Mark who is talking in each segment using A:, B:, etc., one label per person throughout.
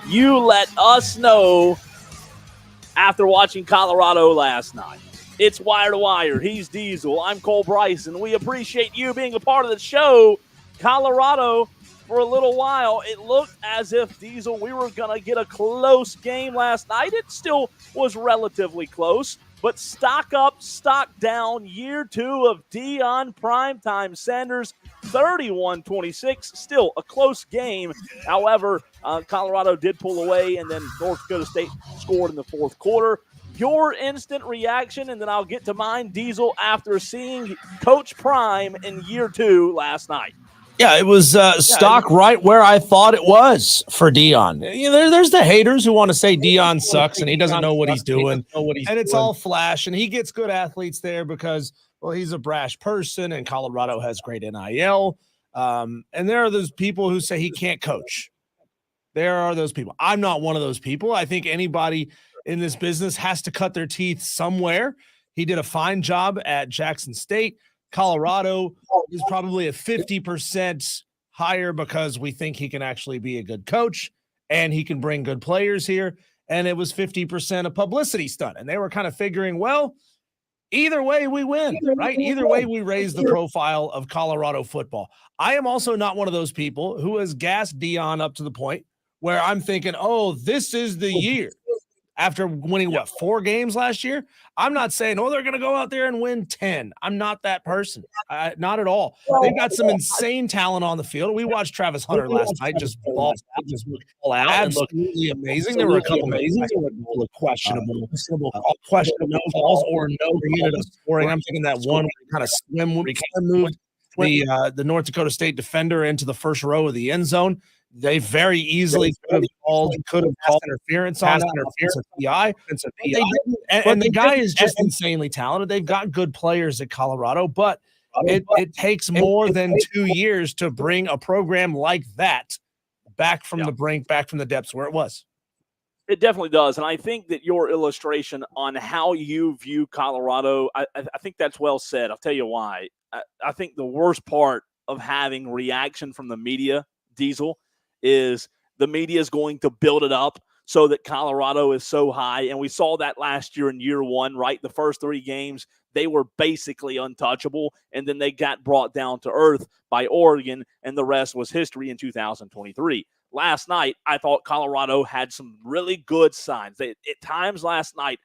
A: you let us know after watching Colorado last night. It's Wire to Wire. He's Diesel. I'm Cole Bryson. We appreciate you being a part of the show. Colorado, for a little while, it looked as if, Diesel, we were going to get a close game last night. It still was relatively close, but stock up, stock down. Year two of Deion Primetime Sanders, 31-26. Still a close game. However, Colorado did pull away, and then North Dakota State scored in the fourth quarter. Your instant reaction, and then I'll get to mine, Diesel, after seeing Coach Prime in year two last night.
B: Yeah, it was stock right where I thought it was for Deion. You know, there's the haters who want to say Deion sucks and he doesn't know what he's doing. And it's all flash, and he gets good athletes there because, well, he's a brash person and Colorado has great NIL. And there are those people who say he can't coach. There are those people. I'm not one of those people. I think anybody in this business has to cut their teeth somewhere. He did a fine job at Jackson State. Colorado is probably a 50% higher because we think he can actually be a good coach and he can bring good players here. And it was 50% a publicity stunt. And they were kind of figuring, well, either way we win, right? Either way we raise the profile of Colorado football. I am also not one of those people who has gassed Deion up to the point where I'm thinking, oh, this is the year. After winning, 4 games last year? I'm not saying, oh, they're going to go out there and win 10. I'm not that person. Not at all. They've got some insane talent on the field. We watched Travis Hunter last night just ball out. Absolutely amazing. There were a couple of questionable calls or no unit of scoring. I'm thinking that one kind of swim where he kind of moved the North Dakota State defender into the first row of the end zone. They very easily could have called interference on PI. And the guy is just insanely talented. They've got good players at Colorado, but it takes more than 2 years to bring a program like that back from the brink, back from the depths where it was.
A: It definitely does. And I think that your illustration on how you view Colorado, I think that's well said. I'll tell you why. I think the worst part of having reaction from the media, Diesel, is the media is going to build it up so that Colorado is so high. And we saw that last year in year one, right? The first 3 games, they were basically untouchable. And then they got brought down to earth by Oregon, and the rest was history in 2023. Last night, I thought Colorado had some really good signs. At times last night,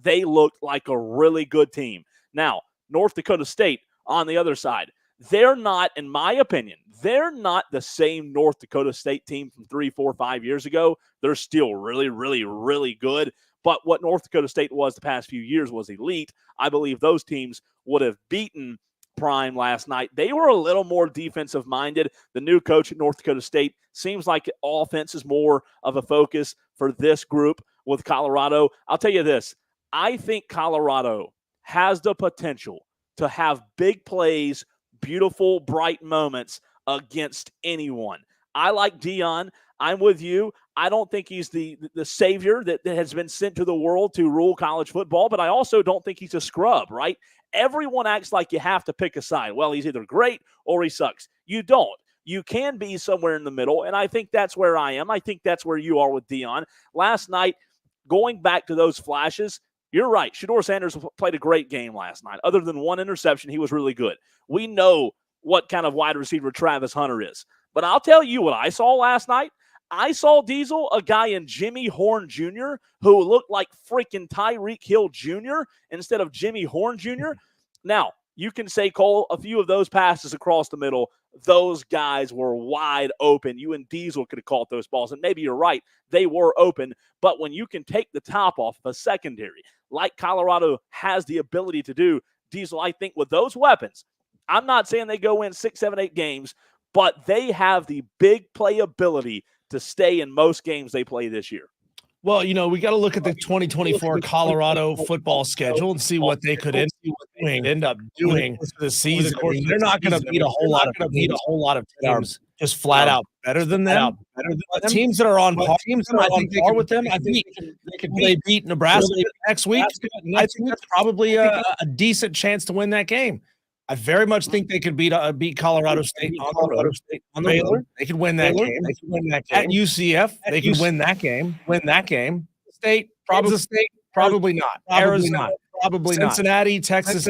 A: they looked like a really good team. Now, North Dakota State on the other side, they're not, in my opinion, they're not the same North Dakota State team from 3, 4, 5 years ago. They're still really, really, really good. But what North Dakota State was the past few years was elite. I believe those teams would have beaten Prime last night. They were a little more defensive-minded. The new coach at North Dakota State seems like offense is more of a focus for this group with Colorado. I'll tell you this. I think Colorado has the potential to have big plays, beautiful, bright moments against anyone. I like Deion. I'm with you. I don't think he's the savior that has been sent to the world to rule college football, but I also don't think he's a scrub, right? Everyone acts like you have to pick a side. Well, he's either great or he sucks. You don't. You can be somewhere in the middle, and I think that's where I am. I think that's where you are with Deion. Last night, going back to those flashes, you're right. Shedeur Sanders played a great game last night. Other than one interception, he was really good. We know what kind of wide receiver Travis Hunter is. But I'll tell you what I saw last night. I saw Diesel, a guy in Jimmy Horn Jr., who looked like freaking Tyreek Hill Jr. instead of Jimmy Horn Jr. Now, you can say, Cole, a few of those passes across the middle, those guys were wide open. You and Diesel could have caught those balls, and maybe you're right. They were open. But when you can take the top off of a secondary, like Colorado has the ability to do, Diesel, I think with those weapons, I'm not saying they go in 6, 7, 8 games, but they have the big playability to stay in most games they play this year.
B: Well, you know, we got to look at the 2024 Colorado football schedule and see what they could end up doing this season. I mean, they're not going to beat a whole lot of teams just flat out better than them. Teams that are on par, with them, I think they beat Nebraska next week. I think that's probably a decent chance to win that game. I very much think they could beat Colorado State on the road. Baylor, they could win that game. At UCF, they could win that game. State, probably not. Arizona, probably not. Cincinnati, Texas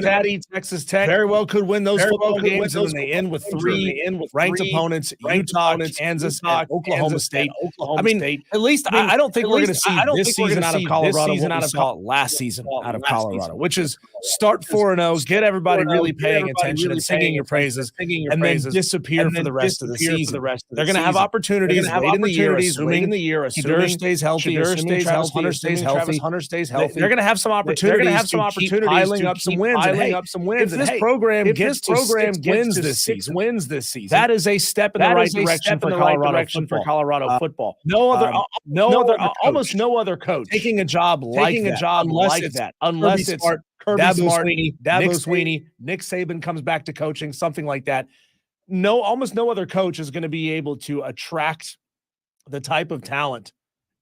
B: Tech, very well could win those football games, and then they end with three ranked opponents: Utah, Kansas, and Oklahoma State. I mean, at least I don't think we're going to see this season out of Colorado what we saw last season out of Colorado, which is start 4-0, get everybody really paying attention and singing your praises, and then disappear for the rest of the season. They're going to have opportunities late in the year, assuming Hunter stays healthy, Hunter stays healthy. They're going to have some opportunities to keep piling up some wins. If this program gets to 6 wins this season, that is a step in the right direction for Colorado football. Almost no other coach taking a job like that, unless it's Dabo Sweeney, Nick Saban comes back to coaching, something like that. Almost no other coach is going to be able to attract the type of talent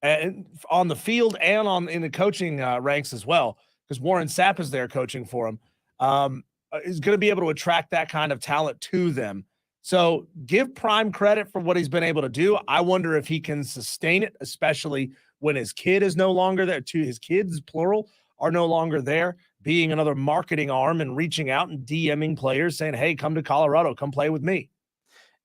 B: and on the field and in the coaching ranks as well, because Warren Sapp is there coaching for him, is going to be able to attract that kind of talent to them. So give Prime credit for what he's been able to do. I wonder if he can sustain it, especially when his kid is no longer there. His kids, plural, are no longer there, being another marketing arm and reaching out and DMing players saying, hey, come to Colorado, come play with me.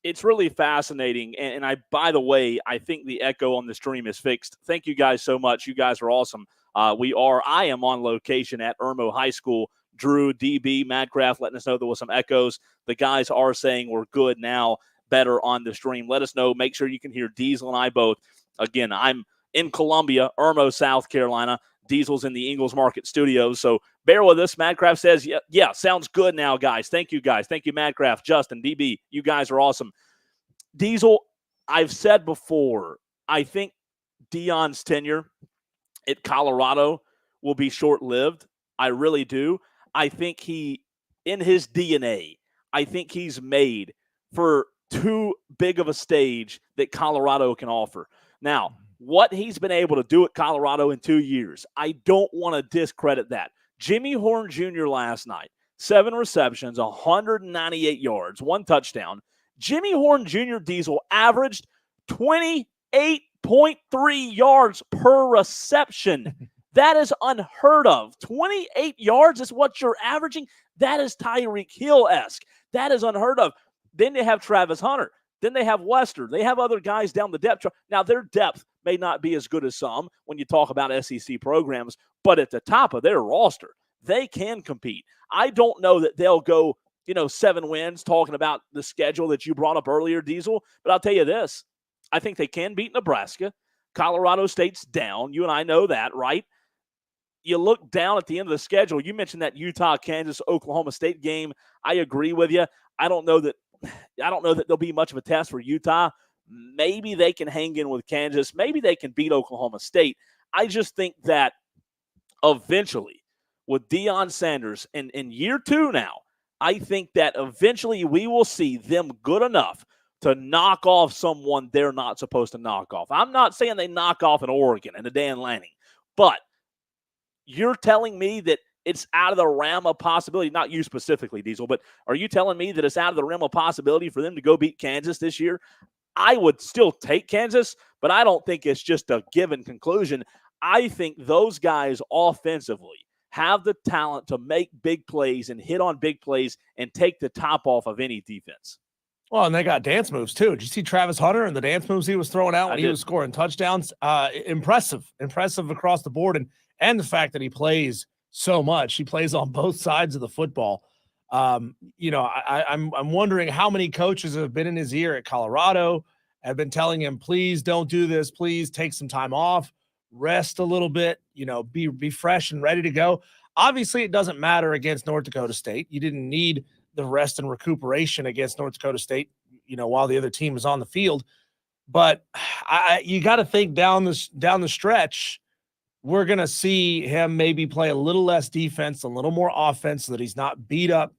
A: It's really fascinating. And by the way, I think the echo on the stream is fixed. Thank you guys so much. You guys are awesome. I am on location at Irmo High School. Drew, DB, Madcraft letting us know there was some echoes. The guys are saying we're good now, better on the stream. Let us know. Make sure you can hear Diesel and I both. Again, I'm in Columbia, Irmo, South Carolina. Diesel's in the Ingles Market Studios. So bear with us. Madcraft says, yeah, sounds good now, guys. Thank you, guys. Thank you, Madcraft, Justin, DB. You guys are awesome. Diesel, I've said before, I think Deion's tenure at Colorado will be short-lived. I really do. I think in his DNA, I think he's made for too big of a stage that Colorado can offer. Now, what he's been able to do at Colorado in 2 years, I don't want to discredit that. Jimmy Horn Jr. last night, 7 receptions, 198 yards, 1 touchdown. Jimmy Horn Jr. Diesel averaged 28.3 yards per reception. That is unheard of. 28 yards is what you're averaging. That is Tyreek Hill-esque. That is unheard of. Then they have Travis Hunter. Then they have Wester. They have other guys down the depth chart. Now, their depth may not be as good as some when you talk about SEC programs, but at the top of their roster, they can compete. I don't know that they'll go, 7 wins, talking about the schedule that you brought up earlier, Diesel, but I'll tell you this. I think they can beat Nebraska. Colorado State's down. You and I know that, right? You look down at the end of the schedule. You mentioned that Utah, Kansas, Oklahoma State game. I agree with you. I don't know that there'll be much of a test for Utah. Maybe they can hang in with Kansas. Maybe they can beat Oklahoma State. I just think that eventually, with Deion Sanders in year 2 now, I think that eventually we will see them good enough to knock off someone they're not supposed to knock off. I'm not saying they knock off an Oregon and a Dan Lanning, but you're telling me that it's out of the realm of possibility, not you specifically, Diesel, but are you telling me that it's out of the realm of possibility for them to go beat Kansas this year? I would still take Kansas, but I don't think it's just a given conclusion. I think those guys offensively have the talent to make big plays and hit on big plays and take the top off of any defense.
B: Well, and they got dance moves, too. Did you see Travis Hunter and the dance moves he was throwing out when he was scoring touchdowns? Impressive across the board. And the fact that he plays so much. He plays on both sides of the football. I'm wondering how many coaches have been in his ear at Colorado, have been telling him, please don't do this. Please take some time off, rest a little bit, be fresh and ready to go. Obviously, it doesn't matter against North Dakota State. You didn't need the rest and recuperation against North Dakota State, while the other team is on the field. But you got to think down the stretch, we're going to see him maybe play a little less defense, a little more offense so that he's not beat up,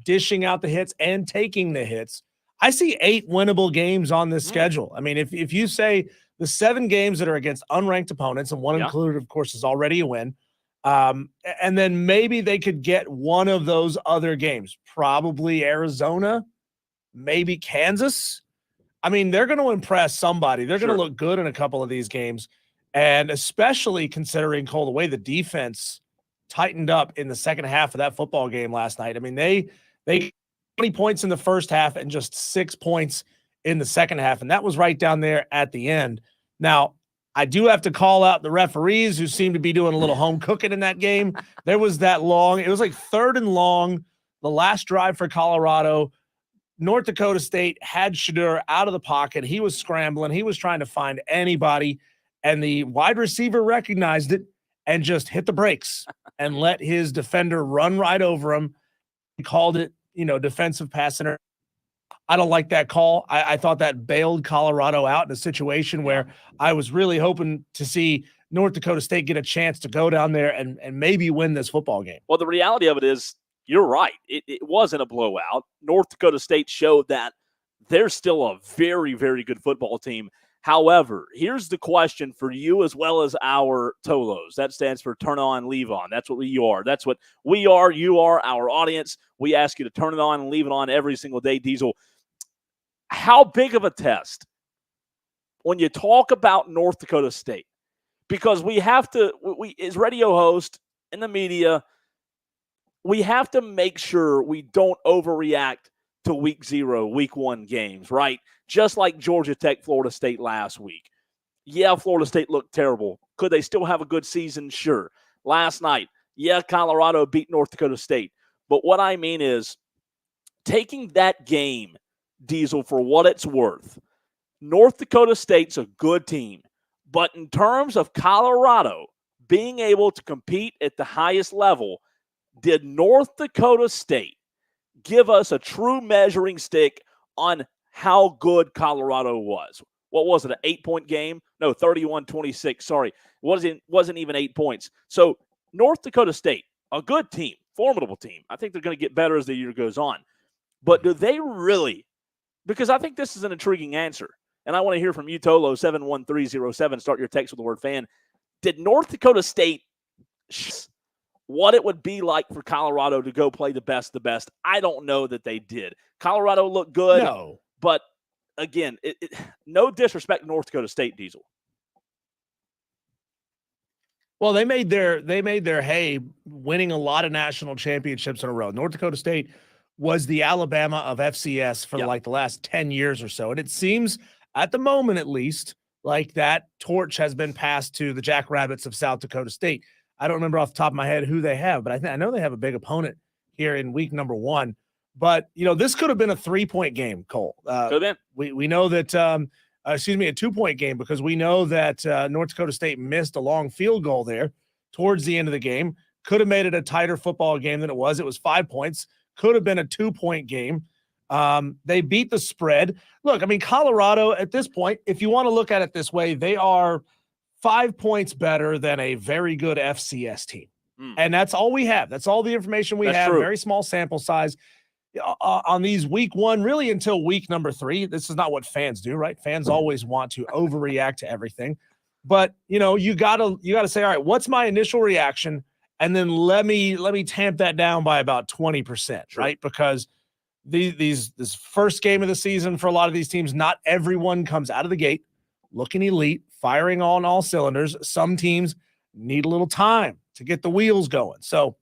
B: dishing out the hits and taking the hits. I see 8 winnable games on this schedule. I mean, if you say the 7 games that are against unranked opponents, and one included, of course, is already a win, And then maybe they could get one of those other games, probably Arizona, maybe Kansas. I mean, they're going to impress somebody. They're going to look good in a couple of these games. And especially considering, Cole, the way the defense tightened up in the second half of that football game last night. I mean, they 20 points in the first half and just 6 points in the second half. And that was right down there at the end. Now, I do have to call out the referees who seem to be doing a little home cooking in that game. There was that long. It was like 3rd and long, the last drive for Colorado. North Dakota State had Shadur out of the pocket. He was scrambling. He was trying to find anybody. And the wide receiver recognized it and just hit the brakes and let his defender run right over him. He called it, defensive pass interference. I don't like that call. I thought that bailed Colorado out in a situation where I was really hoping to see North Dakota State get a chance to go down there and maybe win this football game.
A: Well, the reality of it is, you're right. It wasn't a blowout. North Dakota State showed that they're still a very, very good football team. However, here's the question for you as well as our Tolos. That stands for turn on, leave on. That's what you are. That's what we are. You are our audience. We ask you to turn it on and leave it on every single day. Diesel, how big of a test when you talk about North Dakota State? Because we have to, as radio host in the media, we have to make sure we don't overreact to week 0, week 1 games, right? Just like Georgia Tech, Florida State last week. Yeah, Florida State looked terrible. Could they still have a good season? Sure. Last night, yeah, Colorado beat North Dakota State. But what I mean is, taking that game, Diesel, for what it's worth, North Dakota State's a good team. But in terms of Colorado being able to compete at the highest level, did North Dakota State give us a true measuring stick on how good Colorado was? What was it, an 8-point game? No, 31-26. Sorry, it wasn't even 8 points. So North Dakota State, a good team, formidable team. I think they're going to get better as the year goes on. But do they really? Because I think this is an intriguing answer. And I want to hear from you, Tolo, 71307. Start your text with the word fan. Did North Dakota State what it would be like for Colorado to go play the best? I don't know that they did. Colorado looked good.
B: No.
A: But, again, no disrespect to North Dakota State, Diesel.
B: Well, they made their hay winning a lot of national championships in a row. North Dakota State was the Alabama of FCS for like the last 10 years or so. And it seems, at the moment at least, like that torch has been passed to the Jackrabbits of South Dakota State. I don't remember off the top of my head who they have, but I know they have a big opponent here in week number 1. But, this could have been a 3-point game, Cole.
A: Could have been.
B: We know that, a 2-point game, because we know that North Dakota State missed a long field goal there towards the end of the game. Could have made it a tighter football game than it was. It was 5 points. Could have been a 2-point game. They beat the spread. Look, I mean, Colorado at this point, if you want to look at it this way, they are 5 points better than a very good FCS team. And that's all we have. That's all the information we have. True. Very small sample size on these week 1, really until week number 3. This is not what fans do, right? Fans always want to overreact to everything. But, you gotta say, all right, what's my initial reaction? And then let me tamp that down by about 20%, right? Because this first game of the season for a lot of these teams, not everyone comes out of the gate looking elite, firing on all cylinders. Some teams need a little time to get the wheels going. So,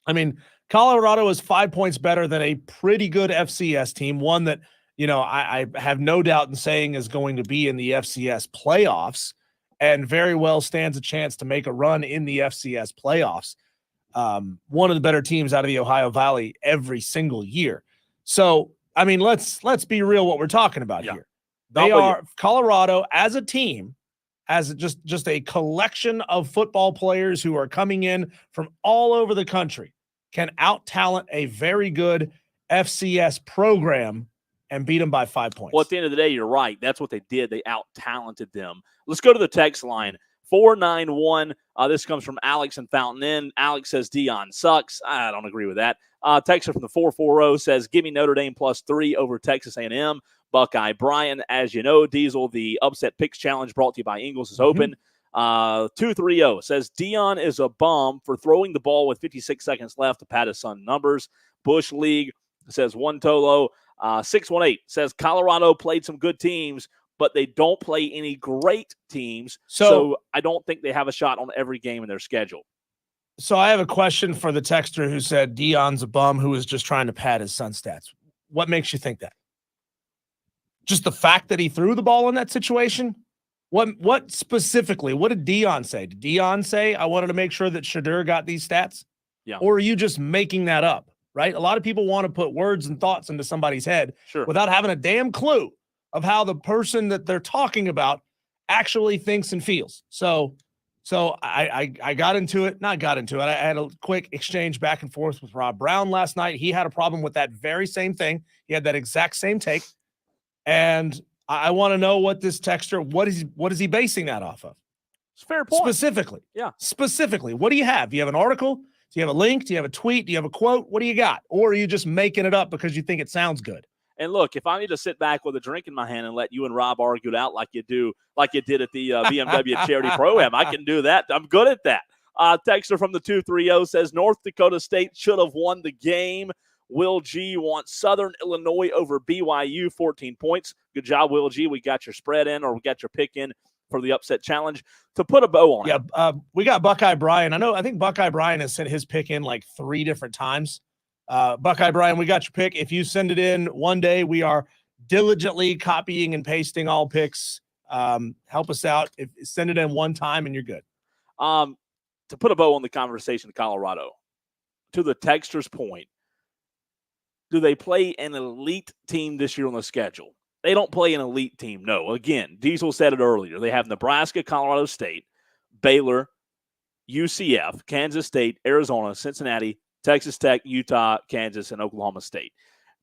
B: I mean, Colorado is 5 points better than a pretty good FCS team, one that, I have no doubt in saying is going to be in the FCS playoffs and very well stands a chance to make a run in the FCS playoffs. One of the better teams out of the Ohio Valley every single year. So, I mean, let's be real what we're talking about here. They are Colorado as a team, as just a collection of football players who are coming in from all over the country, can out-talent a very good FCS program and beat them by 5 points.
A: Well, at the end of the day, you're right. That's what they did. They out-talented them. Let's go to the text line. 491. This comes from Alex in Fountain Inn. Alex says Deion sucks. I don't agree with that. Texter from the 440 says, give me Notre Dame +3 over Texas A&M. Buckeye Brian, as you know, Diesel, the Upset Picks Challenge brought to you by Ingles is open. 230 says Dion is a bum for throwing the ball with 56 seconds left to pad his son numbers. Bush League says one Tolo. 618 says Colorado played some good teams, but they don't play any great teams. So I don't think they have a shot on every game in their schedule.
B: So I have a question for the texter who said Dion's a bum who was just trying to pad his son's stats. What makes you think that? Just the fact that he threw the ball in that situation? What specifically? What did Dion say? Did Dion say, I wanted to make sure that Shadur got these stats?
A: Yeah.
B: Or are you just making that up, right? A lot of people want to put words and thoughts into somebody's head without having a damn clue of how the person that they're talking about actually thinks and feels. So I got into it, not got into it. I had a quick exchange back and forth with Rob Brown last night. He had a problem with that very same thing. He had that exact same take. And I want to know what this texter, what is he basing that off of?
A: It's a fair point.
B: Specifically.
A: Yeah.
B: Specifically. What do you have? Do you have an article? Do you have a link? Do you have a tweet? Do you have a quote? What do you got? Or are you just making it up because you think it sounds good?
A: And look, if I need to sit back with a drink in my hand and let you and Rob argue it out like you did at the BMW Charity Pro-Am, I can do that. I'm good at that. Texter from the 230 says North Dakota State should have won the game. Will G wants Southern Illinois over BYU, 14 points. Good job, Will G. We got your spread in, or we got your pick in for the upset challenge. To put a bow on it.
B: We got Buckeye Brian. I think Buckeye Brian has sent his pick in like 3 different times. Buckeye Brian, we got your pick. If you send it in one day, we are diligently copying and pasting all picks. Help us out. Send it in one time and you're good.
A: To put a bow on the conversation, Colorado, to the texter's point, do they play an elite team this year on the schedule? They don't play an elite team, no. Again, Diesel said it earlier. They have Nebraska, Colorado State, Baylor, UCF, Kansas State, Arizona, Cincinnati, Texas Tech, Utah, Kansas, and Oklahoma State.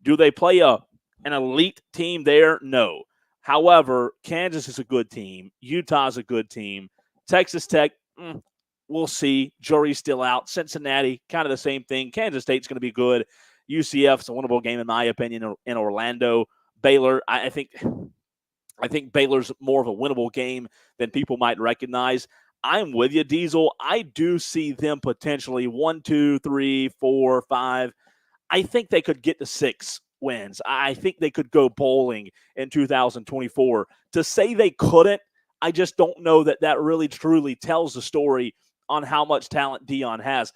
A: Do they play an elite team there? No. However, Kansas is a good team. Utah is a good team. Texas Tech, we'll see. Jury's still out. Cincinnati, kind of the same thing. Kansas State's going to be good. UCF's a winnable game, in my opinion, in Orlando. Baylor, I think Baylor's more of a winnable game than people might recognize. I'm with you, Diesel. I do see them potentially 1, 2, 3, 4, 5. I think they could get to 6 wins. I think they could go bowling in 2024. To say they couldn't, I just don't know that really truly tells the story on how much talent Dion has.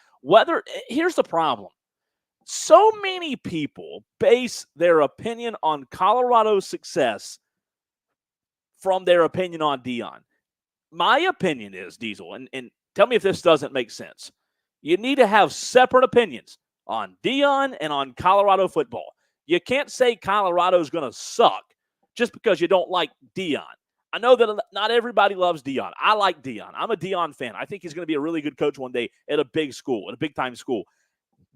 A: Here's the problem. So many people base their opinion on Colorado's success from their opinion on Dion. My opinion is, Diesel, and tell me if this doesn't make sense. You need to have separate opinions on Dion and on Colorado football. You can't say Colorado's going to suck just because you don't like Dion. I know that not everybody loves Dion. I like Dion. I'm a Dion fan. I think he's going to be a really good coach one day at a big school, at a big-time school.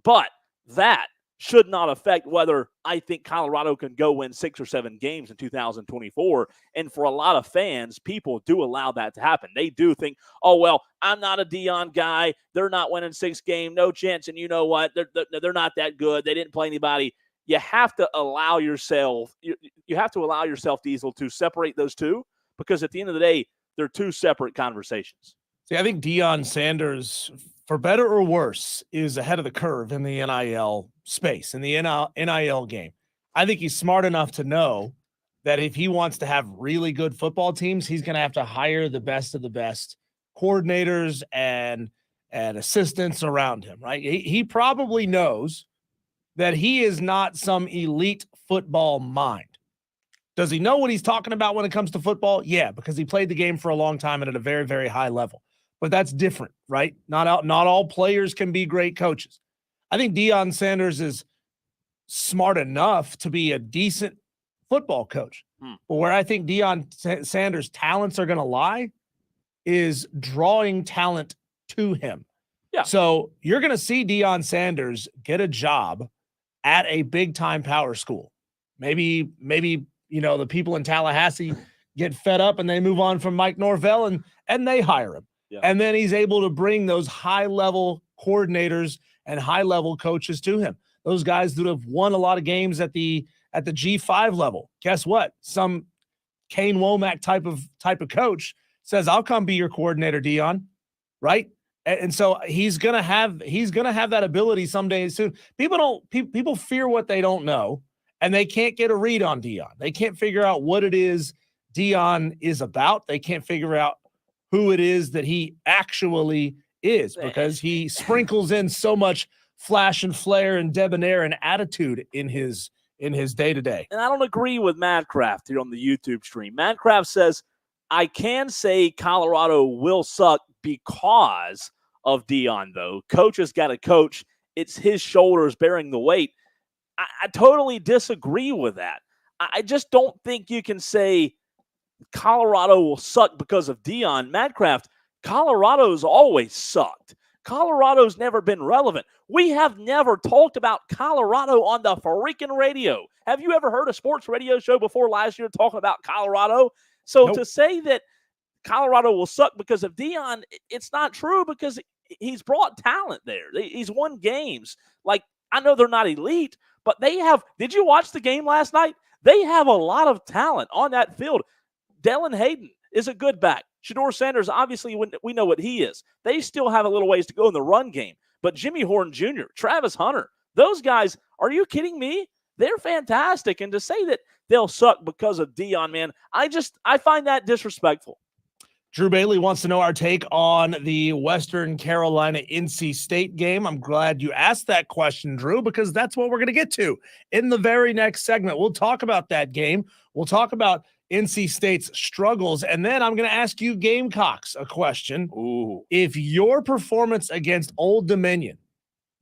A: But that should not affect whether I think Colorado can go win 6 or 7 games in 2024. And for a lot of fans, people do allow that to happen. They do think, oh, well, I'm not a Dion guy. They're not winning 6 games. No chance. And you know what? They're not that good. They didn't play anybody. You have to allow yourself, you have to allow yourself, Diesel, to separate those two, because at the end of the day, they're 2 separate conversations.
B: See, I think Deion Sanders, for better or worse, is ahead of the curve in the NIL space, in the NIL game. I think he's smart enough to know that if he wants to have really good football teams, he's going to have to hire the best of the best coordinators and assistants around him, right? He probably knows that he is not some elite football mind. Does he know what he's talking about when it comes to football? Yeah, because he played the game for a long time and at a very, very high level. But that's different, right? Not all players can be great coaches. I think Deion Sanders is smart enough to be a decent football coach. But where I think Deion Sanders' talents are going to lie is drawing talent to him.
A: Yeah.
B: So you're going to see Deion Sanders get a job at a big-time power school. Maybe the people in Tallahassee get fed up and they move on from Mike Norvell and they hire him.
A: Yeah.
B: And then he's able to bring those high-level coordinators and high-level coaches to him. Those guys that have won a lot of games at the G5 level. Guess what? Some Kane Womack type of coach says, I'll come be your coordinator, Dion, right? And so he's gonna have that ability someday soon. People fear what they don't know, and they can't get a read on Dion. They can't figure out what it is Dion is about. They can't figure out who it is that he actually is, because he sprinkles in so much flash and flare and debonair and attitude in his day-to-day.
A: And I don't agree with Madcraft here on the YouTube stream. Madcraft says, I can say Colorado will suck because of Dion, though. Coach has got to coach. It's his shoulders bearing the weight. I totally disagree with that. I just don't think you can say Colorado will suck because of Dion. Madcraft, Colorado's always sucked. Colorado's never been relevant. We have never talked about Colorado on the freaking radio. Have you ever heard a sports radio show before last year talking about Colorado? So
B: Nope.
A: To say that Colorado will suck because of Dion, it's not true, because he's brought talent there. He's won games. Like, I know they're not elite, but they have – did you watch the game last night? They have a lot of talent on that field. Dylan Hayden is a good back. Shedeur Sanders, obviously, we know what he is. They still have a little ways to go in the run game. But Jimmy Horn Jr., Travis Hunter, those guys, are you kidding me? They're fantastic. And to say that they'll suck because of Dion, man, I find that disrespectful.
B: Drew Bailey wants to know our take on the Western Carolina NC State game. I'm glad you asked that question, Drew, because that's what we're going to get to in the very next segment. We'll talk about that game. We'll talk about NC State's struggles, and then I'm going to ask you Gamecocks a question.
A: Ooh.
B: If your performance against Old Dominion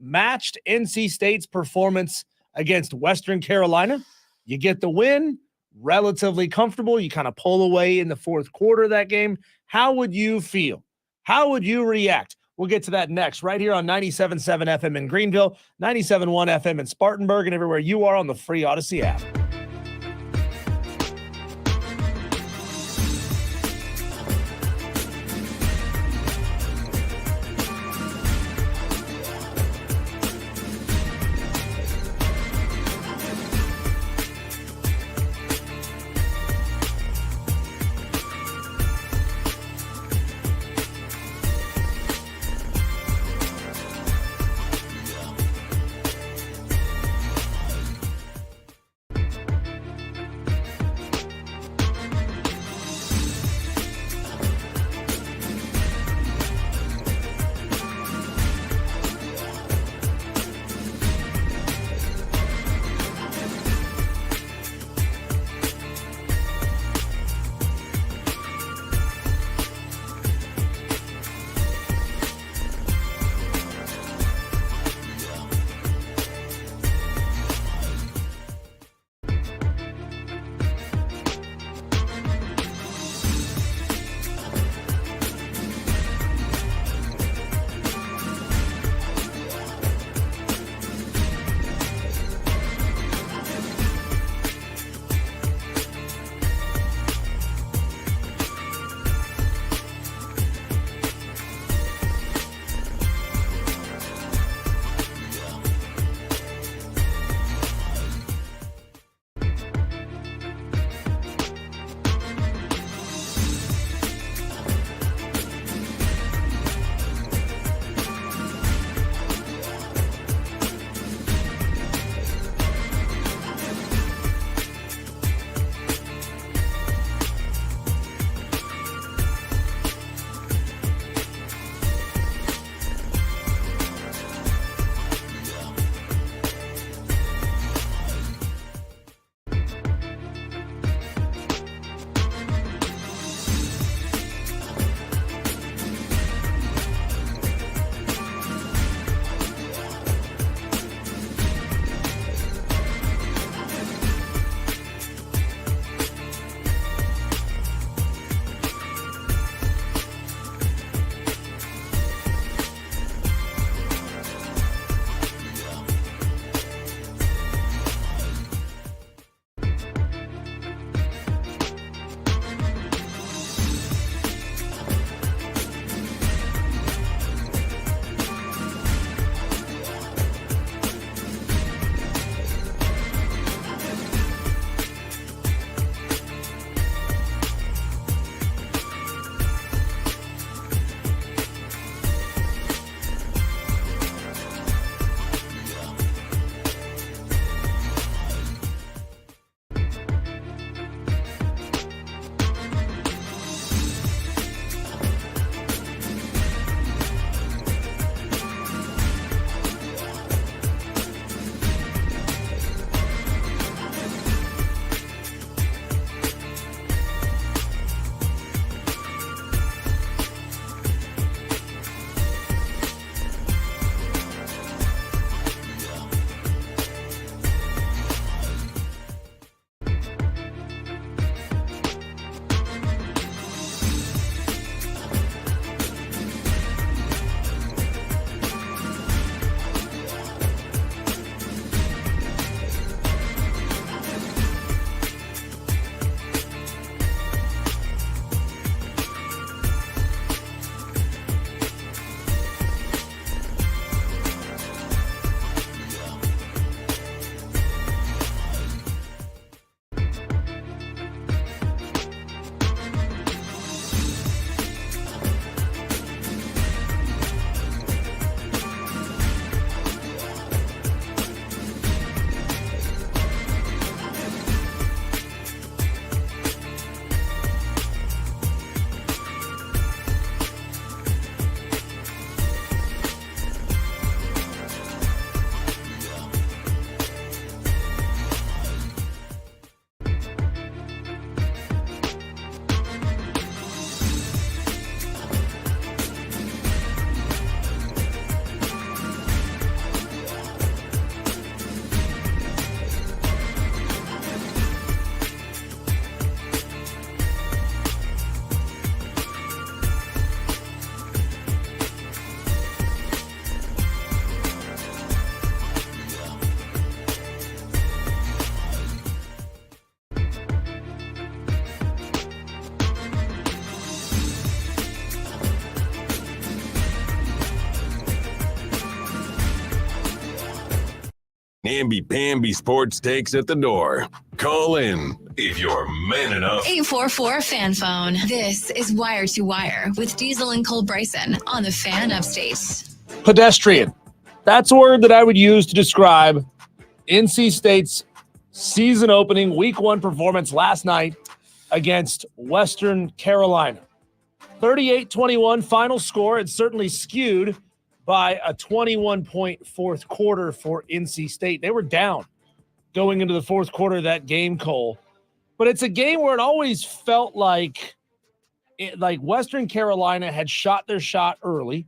B: matched NC State's performance against Western Carolina, you get the win, relatively comfortable. You kind of pull away in the fourth quarter of that game. How would you feel? How would you react? We'll get to that next, right here on 97.7 FM in Greenville, 97.1 FM in Spartanburg, and everywhere you are on the free Odyssey app.
C: Namby-pamby sports takes at the door. Call in if you're man enough.
D: 844-FAN phone. This is Wire to Wire with Diesel and Cole Bryson on the Fan Upstate.
B: Pedestrian. That's a word that I would use to describe NC State's season opening week 1 performance last night against Western Carolina. 38-21 final score. It's certainly skewed by a 21-point fourth quarter for NC State. They were down going into the fourth quarter of that game, Cole. But it's a game where it always felt like Western Carolina had shot their shot early.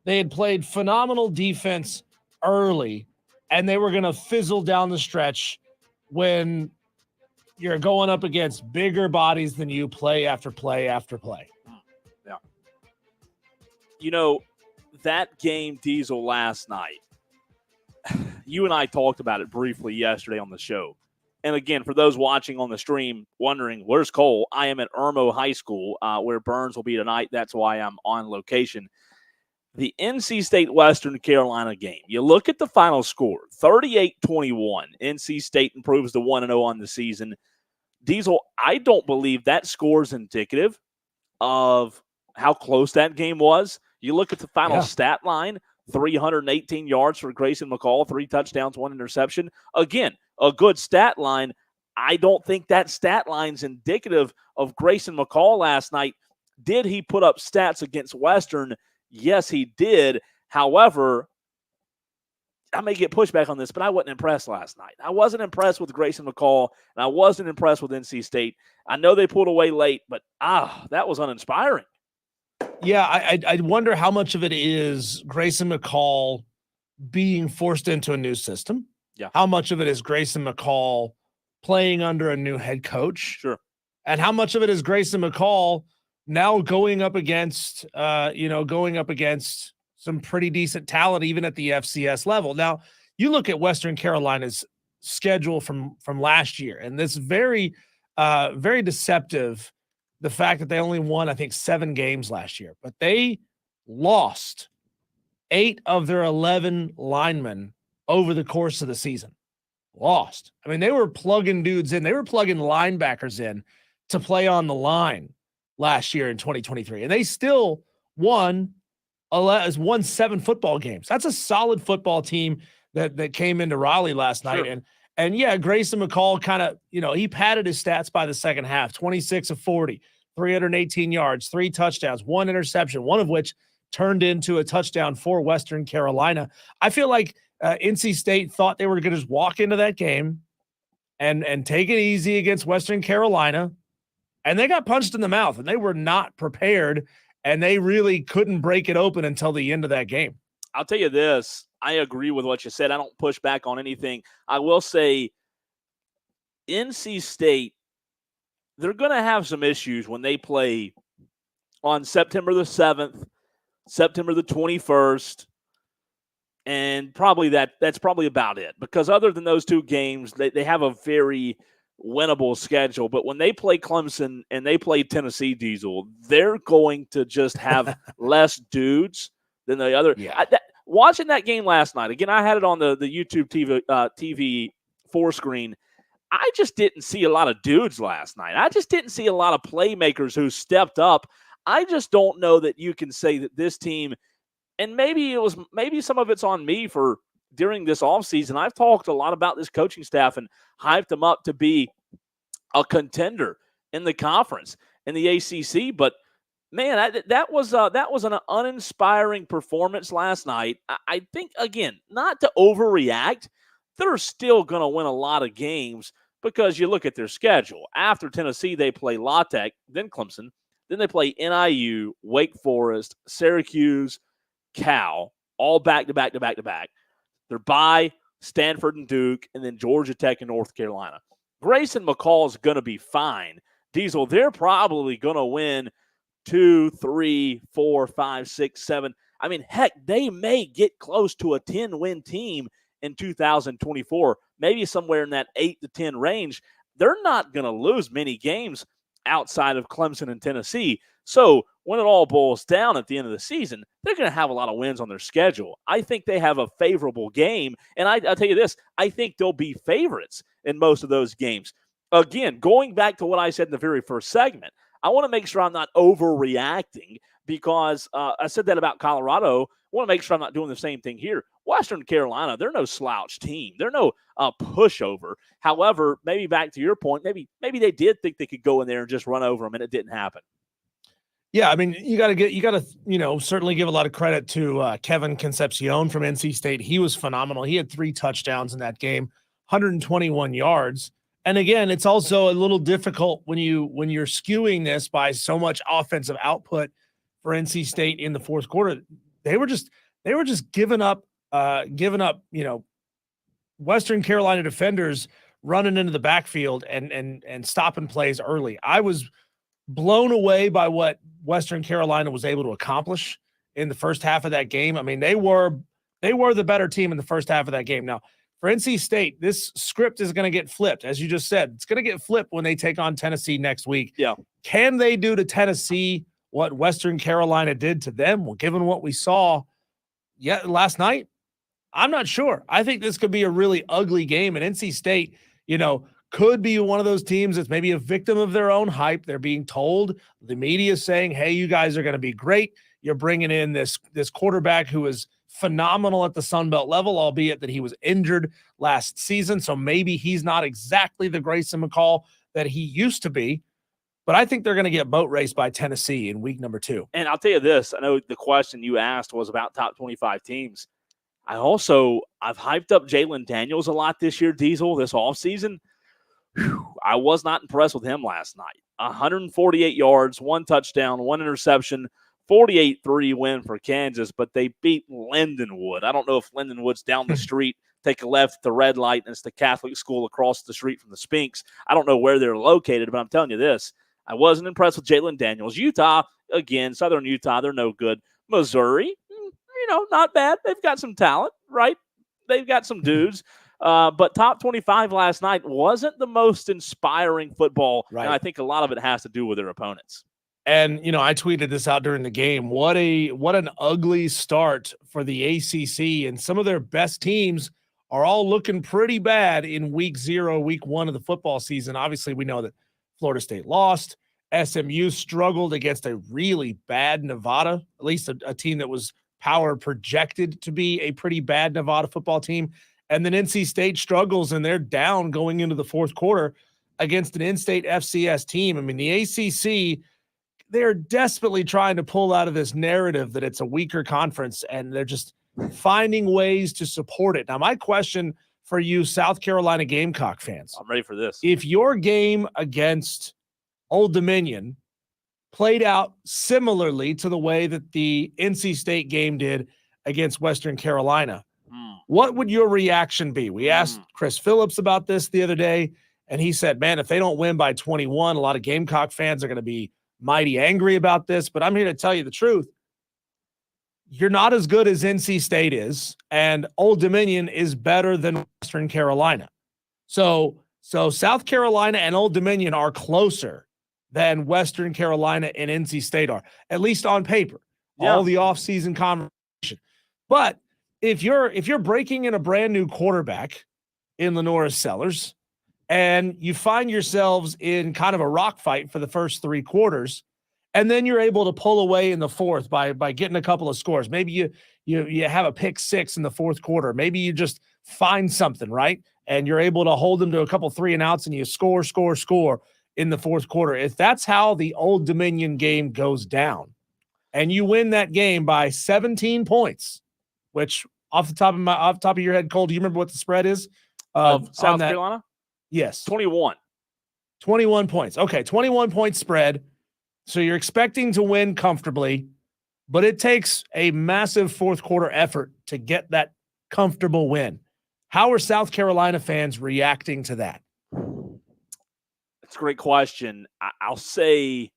B: They had played phenomenal defense early, and they were going to fizzle down the stretch when you're going up against bigger bodies than you play after play after play.
A: Yeah. You know, that game, Diesel, last night, you and I talked about it briefly yesterday on the show. And again, for those watching on the stream wondering, where's Cole? I am at Irmo High School where Burns will be tonight. That's why I'm on location. The NC State Western Carolina game. You look at the final score, 38-21. NC State improves to 1-0 on the season. Diesel, I don't believe that score is indicative of how close that game was. You look at the final stat line, 318 yards for Grayson McCall, 3 touchdowns, 1 interception. Again, a good stat line. I don't think that stat line's indicative of Grayson McCall last night. Did he put up stats against Western? Yes, he did. However, I may get pushback on this, but I wasn't impressed last night. I wasn't impressed with Grayson McCall, and I wasn't impressed with NC State. I know they pulled away late, but that was uninspiring.
B: Yeah, I wonder how much of it is Grayson McCall being forced into a new system.
A: Yeah.
B: How much of it is Grayson McCall playing under a new head coach?
A: Sure.
B: And how much of it is Grayson McCall now going up against some pretty decent talent, even at the FCS level. Now, you look at Western Carolina's schedule from last year, and this very, very deceptive. The fact that they only won, I think, 7 games last year, but they lost 8 of their 11 linemen over the course of the season. Lost. I mean, they were plugging dudes in. They were plugging linebackers in to play on the line last year in 2023, and they still won 7 football games. That's a solid football team that came into Raleigh last night.
A: Sure.
B: And yeah, Grayson McCall kind of, he padded his stats by the second half, 26 of 40, 318 yards, 3 touchdowns, 1 interception, one of which turned into a touchdown for Western Carolina. I feel like NC State thought they were going to just walk into that game and take it easy against Western Carolina, and they got punched in the mouth, and they were not prepared, and they really couldn't break it open until the end of that game.
A: I'll tell you this. I agree with what you said. I don't push back on anything. I will say NC State, they're going to have some issues when they play on September the 7th, September the 21st, and probably that's probably about it. Because other than those 2 games, they have a very winnable schedule. But when they play Clemson and they play Tennessee, Diesel, they're going to just have less dudes than the other.
B: Yeah.
A: Watching that game last night, again, I had it on the YouTube TV 4 screen. I just didn't see a lot of dudes last night. I just didn't see a lot of playmakers who stepped up. I just don't know that you can say that this team, and maybe some of it's on me for during this offseason. I've talked a lot about this coaching staff and hyped them up to be a contender in the conference, in the ACC, but man, that was an uninspiring performance last night. I think, again, not to overreact, they're still going to win a lot of games because you look at their schedule. After Tennessee, they play La Tech, then Clemson, then they play NIU, Wake Forest, Syracuse, Cal, all back-to-back. They're by Stanford and Duke, and then Georgia Tech and North Carolina. Grayson McCall is going to be fine. Diesel, they're probably going to win 2, 3, 4, 5, 6, 7. I mean, heck, they may get close to a 10-win team in 2024, maybe somewhere in that 8 to 10 range. They're not going to lose many games outside of Clemson and Tennessee. So when it all boils down at the end of the season, they're going to have a lot of wins on their schedule. I think they have a favorable game, and I'll tell you this, I think they'll be favorites in most of those games. Again, going back to what I said in the very first segment, I want to make sure I'm not overreacting because I said that about Colorado. I want to make sure I'm not doing the same thing here. Western Carolina, they're no slouch team. They're no pushover. However, maybe back to your point, maybe they did think they could go in there and just run over them, and it didn't happen.
B: Yeah, I mean, you got to certainly give a lot of credit to Kevin Concepcion from NC State. He was phenomenal. He had 3 touchdowns in that game, 121 yards. And again, it's also a little difficult when you're skewing this by so much offensive output for NC State in the fourth quarter. They were just giving up, Western Carolina defenders running into the backfield and stopping plays early. I was blown away by what Western Carolina was able to accomplish in the first half of that game. I mean, they were the better team in the first half of that game. Now, for NC State, this script is going to get flipped. As you just said, it's going to get flipped when they take on Tennessee next week.
A: Yeah.
B: Can they do to Tennessee what Western Carolina did to them? Well, given what we saw last night, I'm not sure. I think this could be a really ugly game. And NC State, could be one of those teams that's maybe a victim of their own hype. They're being told, the media is saying, hey, you guys are going to be great. You're bringing in this quarterback who is phenomenal at the Sun Belt level, albeit that he was injured last season. So maybe he's not exactly the Grayson McCall that he used to be. But I think they're going to get boat raced by Tennessee in week number 2.
A: And I'll tell you this. I know the question you asked was about top 25 teams. I've hyped up Jalen Daniels a lot this year, Diesel, this offseason. I was not impressed with him last night. 148 yards, 1 touchdown, 1 interception, 48-3 win for Kansas, but they beat Lindenwood. I don't know if Lindenwood's down the street, take a left at the red light, and it's the Catholic school across the street from the Spinks. I don't know where they're located, but I'm telling you this. I wasn't impressed with Jalen Daniels. Utah, again, Southern Utah, they're no good. Missouri, not bad. They've got some talent, right? They've got some dudes. But top 25 last night wasn't the most inspiring football, right. And I think a lot of it has to do with their opponents.
B: And, I tweeted this out during the game. What an ugly start for the ACC, and some of their best teams are all looking pretty bad in week 1 of the football season. Obviously, we know that Florida State lost. SMU struggled against a really bad Nevada, at least a team that was power projected to be a pretty bad Nevada football team. And then NC State struggles, and they're down going into the fourth quarter against an in-state FCS team. I mean, the ACC, they're desperately trying to pull out of this narrative that it's a weaker conference, and they're just finding ways to support it. Now, my question for you, South Carolina Gamecock fans.
A: I'm ready for this.
B: If your game against Old Dominion played out similarly to the way that the NC State game did against Western Carolina, what would your reaction be? We asked Chris Phillips about this the other day, and he said, man, if they don't win by 21, a lot of Gamecock fans are going to be mighty angry about this. But I'm here to tell you the truth. You're not as good as NC State is, and Old Dominion is better than Western Carolina. So South Carolina and Old Dominion are closer than Western Carolina and NC State are, at least on paper. Yeah. All the offseason conversation. But if you're breaking in a brand new quarterback in Lenora Sellers, and you find yourselves in kind of a rock fight for the first 3 quarters, and then you're able to pull away in the fourth by getting a couple of scores. Maybe you have a pick 6 in the fourth quarter. Maybe you just find something, right? And you're able to hold them to a couple 3 and outs, and you score in the fourth quarter. If that's how the Old Dominion game goes down, and you win that game by 17 points, which off the top of your head, Cole, do you remember what the spread is?
A: Of South Carolina?
B: Yes.
A: 21.
B: 21 points. Okay, 21-point spread. So you're expecting to win comfortably, but it takes a massive fourth quarter effort to get that comfortable win. How are South Carolina fans reacting to that?
A: That's a great question. I'll say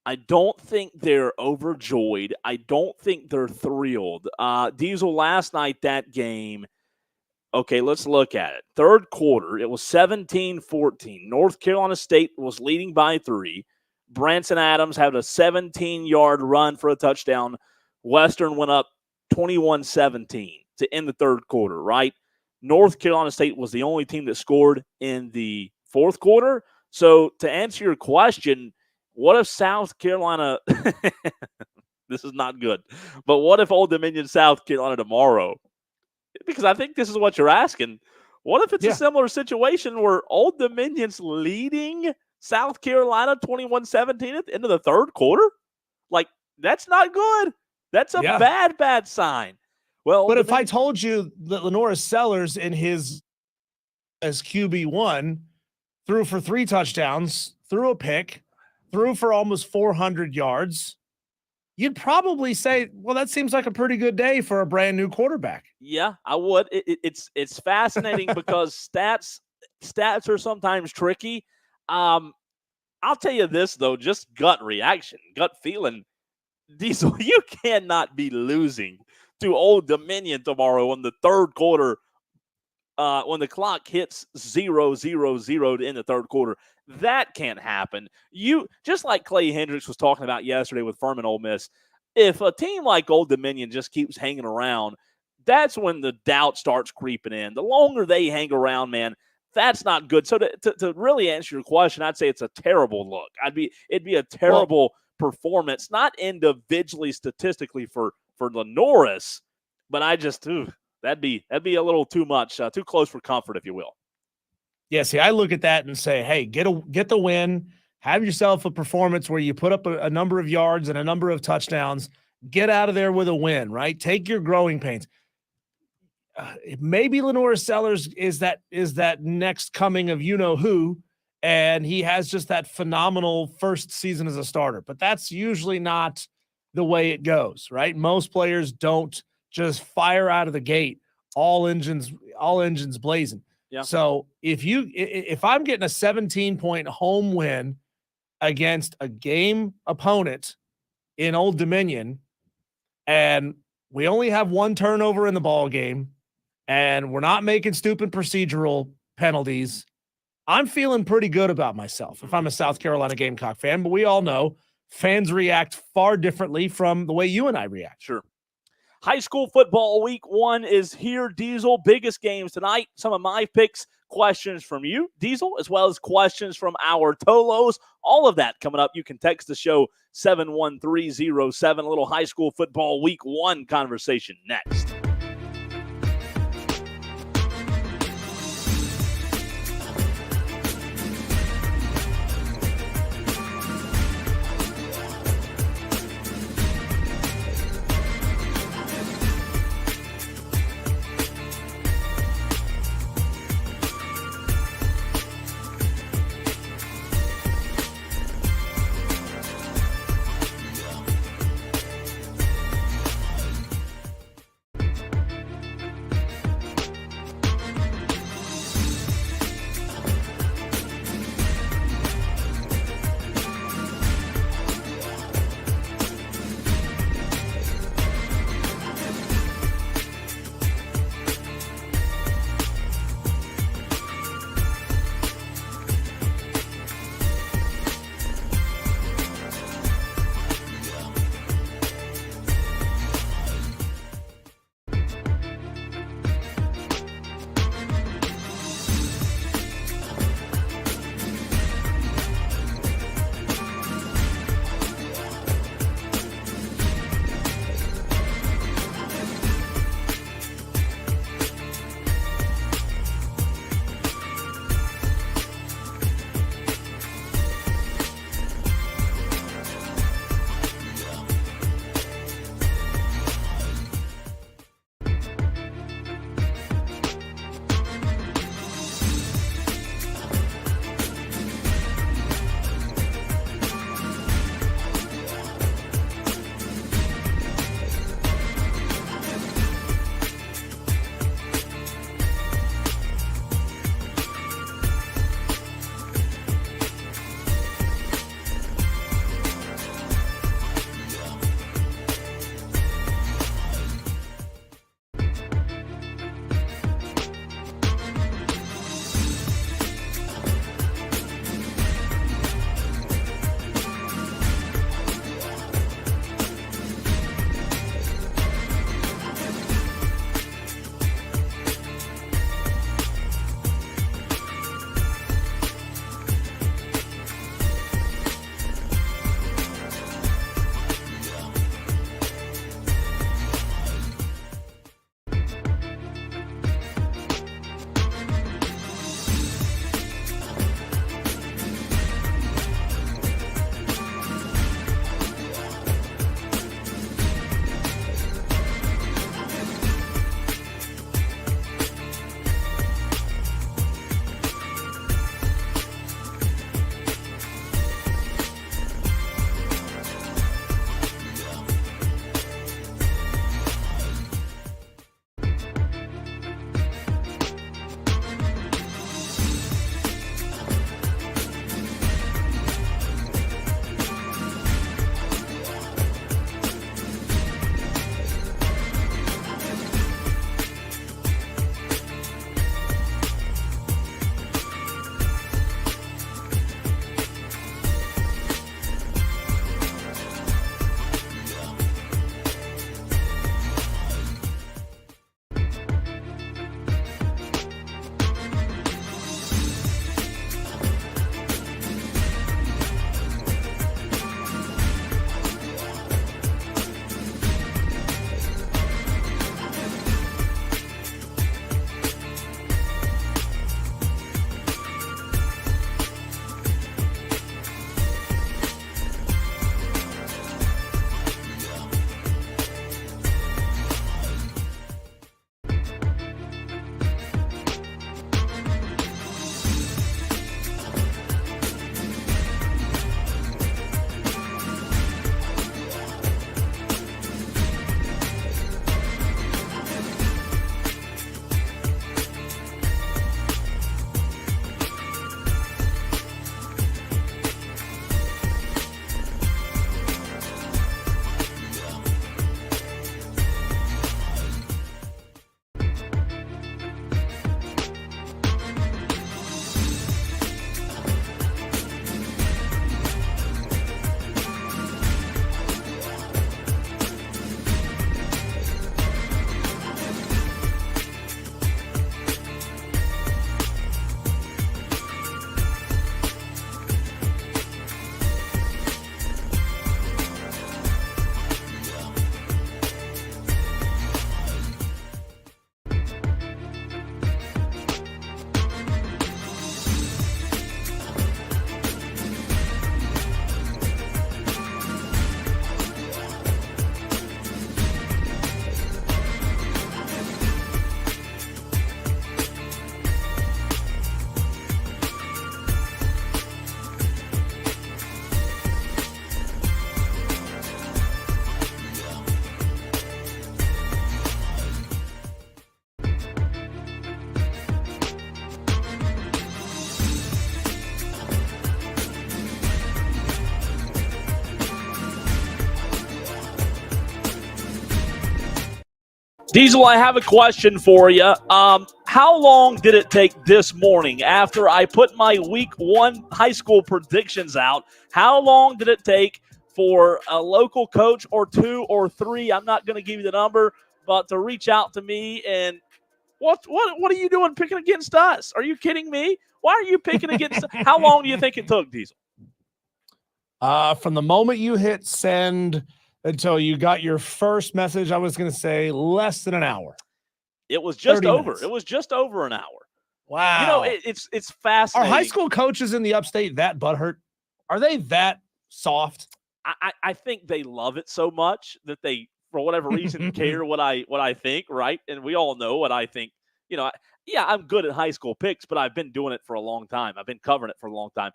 A: I don't think they're overjoyed. I don't think they're thrilled. Diesel, last night, that game, okay, let's look at it. Third quarter, it was 17-14. North Carolina State was leading by 3. Branson Adams had a 17-yard run for a touchdown. Western went up 21-17 to end the third quarter, right? North Carolina State was the only team that scored in the fourth quarter. So to answer your question, what if South Carolina – this is not good. But what if Old Dominion, South Carolina tomorrow? Because I think this is what you're asking. What if it's a similar situation where Old Dominion's leading South Carolina 21-17 at the end of the third quarter? Like, that's not good. That's a bad sign. Well,
B: but if I told you that Lenora Sellers in his as QB1 threw for 3 touchdowns, threw a pick, threw for almost 400 yards, you'd probably say, well, that seems like a pretty good day for a brand new quarterback.
A: Yeah, I would. It's fascinating because stats are sometimes tricky. I'll tell you this, though, just gut reaction, gut feeling. Diesel, you cannot be losing to Old Dominion tomorrow in the third quarter when the clock hits 0-0-0 to end the third quarter. That can't happen. You just like Clay Hendricks was talking about yesterday with Furman Ole Miss. If a team like Old Dominion just keeps hanging around, that's when the doubt starts creeping in. The longer they hang around, man, that's not good. So to really answer your question, I'd say it's a terrible look. It'd be a terrible performance, not individually statistically for Lenoris, but I just that'd be a little too much, too close for comfort, if you will.
B: Yeah, see, I look at that and say, hey, get the win, have yourself a performance where you put up a number of yards and a number of touchdowns, get out of there with a win, right? Take your growing pains. Maybe Lenora Sellers is that next coming of you-know-who, and he has just that phenomenal first season as a starter. But that's usually not the way it goes, right? Most players don't just fire out of the gate, all engines blazing. Yeah. So if I'm getting a 17-point home win against a game opponent in Old Dominion, and we only have 1 turnover in the ball game, and we're not making stupid procedural penalties, I'm feeling pretty good about myself if I'm a South Carolina Gamecock fan. But we all know fans react far differently from the way you and I react.
A: Sure. High school football week 1 is here, Diesel. Biggest games tonight. Some of my picks, questions from you, Diesel, as well as questions from our Tolos. All of that coming up. You can text the show 71307. A little high school football week 1 conversation next. Diesel, I have a question for you. How long did it take this morning after I put my week 1 high school predictions out? How long did it take for a local coach or 2 or 3, I'm not going to give you the number, but to reach out to me and what are you doing picking against us? Are you kidding me? Why are you picking against How long do you think it took, Diesel?
B: From the moment you hit send until you got your first message, I was going to say less than an hour.
A: It was just over.
B: Minutes.
A: It was just over an hour.
B: Wow.
A: You know, it's fascinating.
B: Are high school coaches in the upstate that butthurt? Are they that soft?
A: I think they love it so much that they, for whatever reason, care what I think, right? And we all know what I think. You know, I'm good at high school picks, but I've been doing it for a long time. I've been covering it for a long time.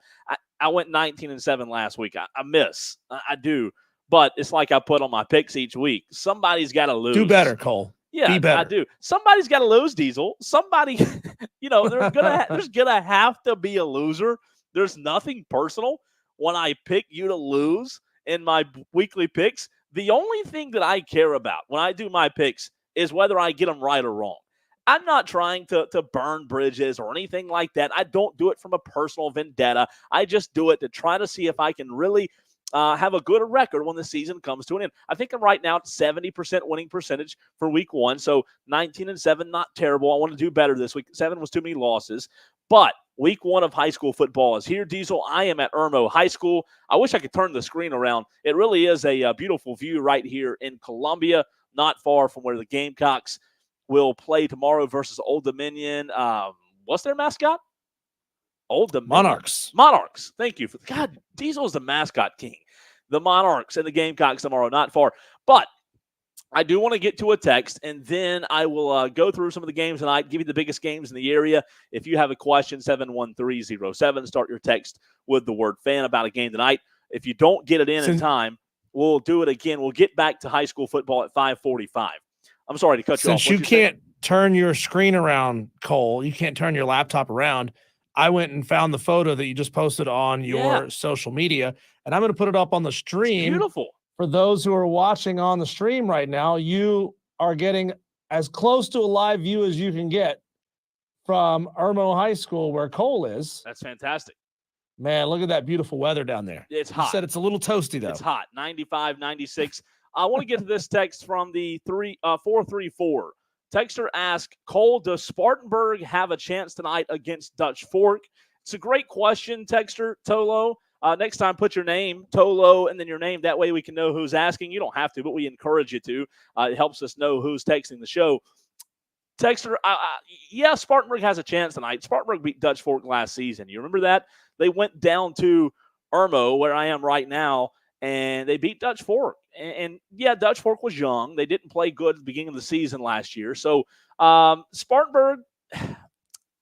A: I went 19-7 last week. I miss. I do. But it's like I put on my picks each week. Somebody's got to lose.
B: Do better, Cole.
A: Yeah,
B: be better.
A: I do. Somebody's got to lose, Diesel. Somebody, there's gonna have to be a loser. There's nothing personal when I pick you to lose in my weekly picks. The only thing that I care about when I do my picks is whether I get them right or wrong. I'm not trying to burn bridges or anything like that. I don't do it from a personal vendetta. I just do it to try to see if I can really have a good record when the season comes to an end. I think I'm right now at 70% winning percentage for week 1. So 19-7, not terrible. I want to do better this week. 7 was too many losses. But week 1 of high school football is here, Diesel. I am at Irmo High School. I wish I could turn the screen around. It really is a beautiful view right here in Columbia, not far from where the Gamecocks will play tomorrow versus Old Dominion. What's their mascot? Old Dominion. Monarchs. Thank you. God, Diesel's the mascot king. The Monarchs and the Gamecocks tomorrow, not far. But I do want to get to a text, and then I will go through some of the games tonight, give you the biggest games in the area. If you have a question, 71307, start your text with the word fan about a game tonight. If you don't get it in time, we'll do it again. We'll get back to high school football at 5:45. I'm sorry to cut you off.
B: Since you can't turn your screen around, Cole, you can't turn your laptop around, I went and found the photo that you just posted on your social media, and I'm going to put it up on the stream.
A: It's beautiful.
B: For those who are watching on the stream right now, you are getting as close to a live view as you can get from Irmo High School, where Cole is.
A: That's fantastic.
B: Man, look at that beautiful weather down there.
A: It's hot.
B: You said it's a little toasty, though.
A: It's hot, 95, 96. I want to get to this text from the 434. Texter asks, Cole, does Spartanburg have a chance tonight against Dutch Fork? It's a great question, Texter Tolo. Next time, put your name, Tolo, and then your name. That way we can know who's asking. You don't have to, but we encourage you to. It helps us know who's texting the show. Texter, yeah, Spartanburg has a chance tonight. Spartanburg beat Dutch Fork last season. You remember that? They went down to Irmo, where I am right now, and they beat Dutch Fork. And yeah, Dutch Fork was young. They didn't play good at the beginning of the season last year. So Spartanburg,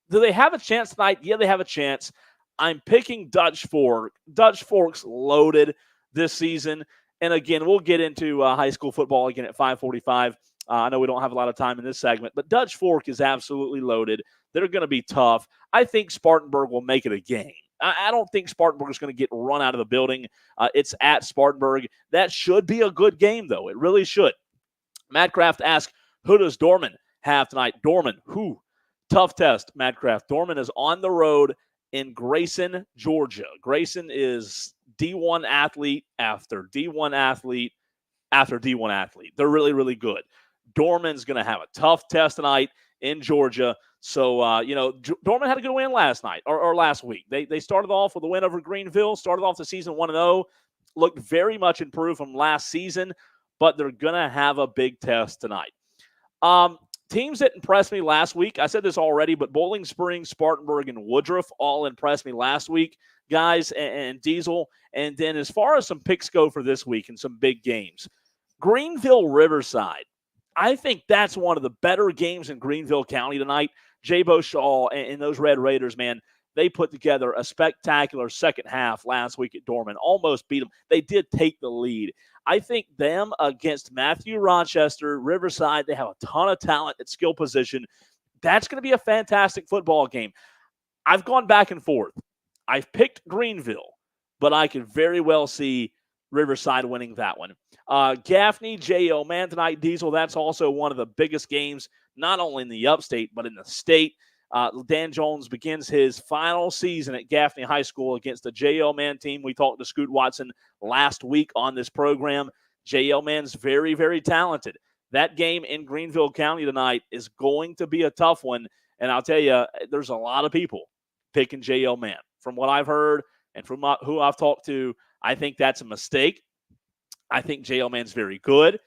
A: do they have a chance tonight? Yeah, they have a chance. I'm picking Dutch Fork. Dutch Fork's loaded this season. And again, we'll get into high school football again at 5:45. I know we don't have a lot of time in this segment, but Dutch Fork is absolutely loaded. They're going to be tough. I think Spartanburg will make it a game. I don't think Spartanburg is going to get run out of the building. It's at Spartanburg. That should be a good game, though. It really should. Matt Kraft asks, who does Dorman have tonight? Dorman, who? Tough test, Matt Kraft. Dorman is on the road in Grayson, Georgia. Grayson is D1 athlete after D1 athlete after D1 athlete. They're really, really good. Dorman's going to have a tough test tonight in Georgia. So, Dorman had a good win last night or last week. They started off with a win over Greenville, started off the season 1-0, looked very much improved from last season, but they're going to have a big test tonight. Teams that impressed me last week, I said this already, but Bowling Springs, Spartanburg, and Woodruff all impressed me last week, guys, and Diesel. And then as far as some picks go for this week and some big games, Greenville Riverside. I think that's one of the better games in Greenville County tonight. Jabo Shaw and those Red Raiders, man, they put together a spectacular second half last week at Dorman. Almost beat them. They did take the lead. I think them against Matthew Rochester, Riverside, they have a ton of talent at skill position. That's going to be a fantastic football game. I've gone back and forth. I've picked Greenville, but I could very well see Riverside winning that one. Gaffney, J.O. Man tonight, Diesel. That's also one of the biggest games, not only in the upstate, but in the state. Dan Jones begins his final season at Gaffney High School against the J.L. Man team. We talked to Scoot Watson last week on this program. J.L. Man's very, very talented. That game in Greenville County tonight is going to be a tough one. And I'll tell you, there's a lot of people picking J.L. Man. From what I've heard and from who I've talked to, I think that's a mistake. I think J.L. Man's very good.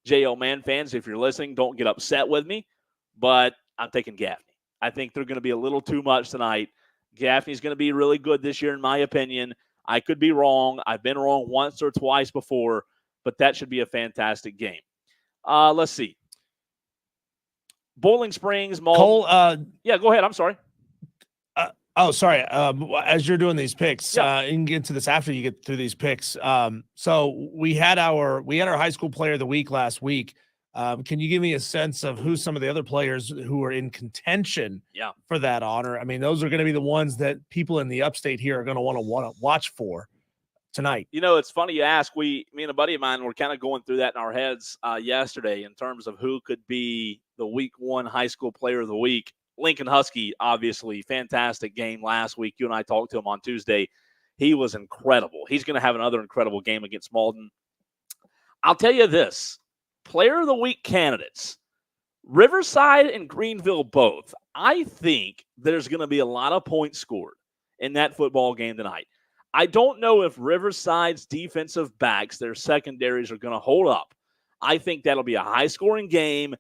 A: J.L. Man fans, if you're listening, don't get upset with me, but I'm taking Gaffney. I think they're going to be a little too much tonight. Gaffney's going to be really good this year, in my opinion. I could be wrong. I've been wrong once or twice before, but that should be a fantastic game. Let's see. Bowling Springs,
B: Cole,
A: yeah, go ahead. I'm sorry.
B: Sorry. As you're doing these picks,
A: Yeah.
B: you can get into this after you get through these picks. So we had our high school player of the week last week. Can you give me a sense of who some of the other players who are in contention for that honor? I mean, those are going to be the ones that people in the upstate here are going to want to watch for tonight.
A: You know, it's funny you ask. Me and a buddy of mine were kind of going through that in our heads yesterday in terms of who could be the week one high school player of the week. Lincoln Husky, obviously, fantastic game last week. You and I talked to him on Tuesday. He was incredible. He's going to have another incredible game against Malden. I'll tell you this. Player of the week candidates, Riverside and Greenville both. I think there's going to be a lot of points scored in that football game tonight. I don't know if Riverside's defensive backs, their secondaries, are going to hold up. I think that'll be a high-scoring game.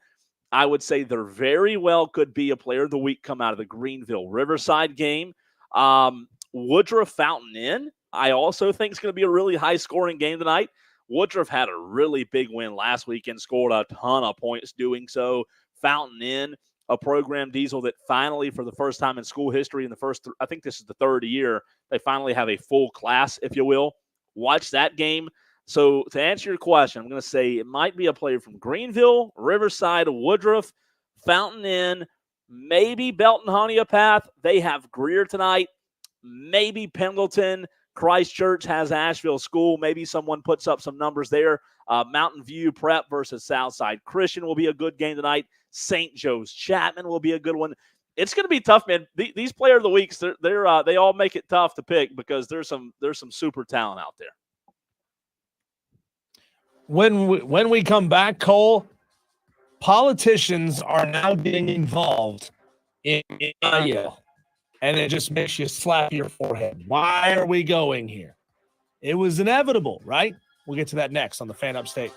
A: I would say there very well could be a player of the week come out of the Greenville-Riverside game. Woodruff Fountain Inn, I also think is going to be a really high-scoring game tonight. Woodruff had a really big win last week and scored a ton of points doing so. Fountain Inn, a program, Diesel, that finally, for the first time in school history, I think this is the third year, they finally have a full class, if you will. Watch that game. So to answer your question, I'm going to say it might be a player from Greenville, Riverside, Woodruff, Fountain Inn, maybe Belton Honeypath. They have Greer tonight. Maybe Pendleton. Christchurch has Asheville School. Maybe someone puts up some numbers there. Mountain View Prep versus Southside Christian will be a good game tonight. St. Joe's Chapman will be a good one. It's going to be tough, man. These player of the weeks, they all make it tough to pick because there's some super talent out there.
B: When we come back, Cole, politicians are now getting involved in NIL, and it just makes you slap your forehead. Why are we going here? It was inevitable, right? We'll get to that next on the Fan Upstate.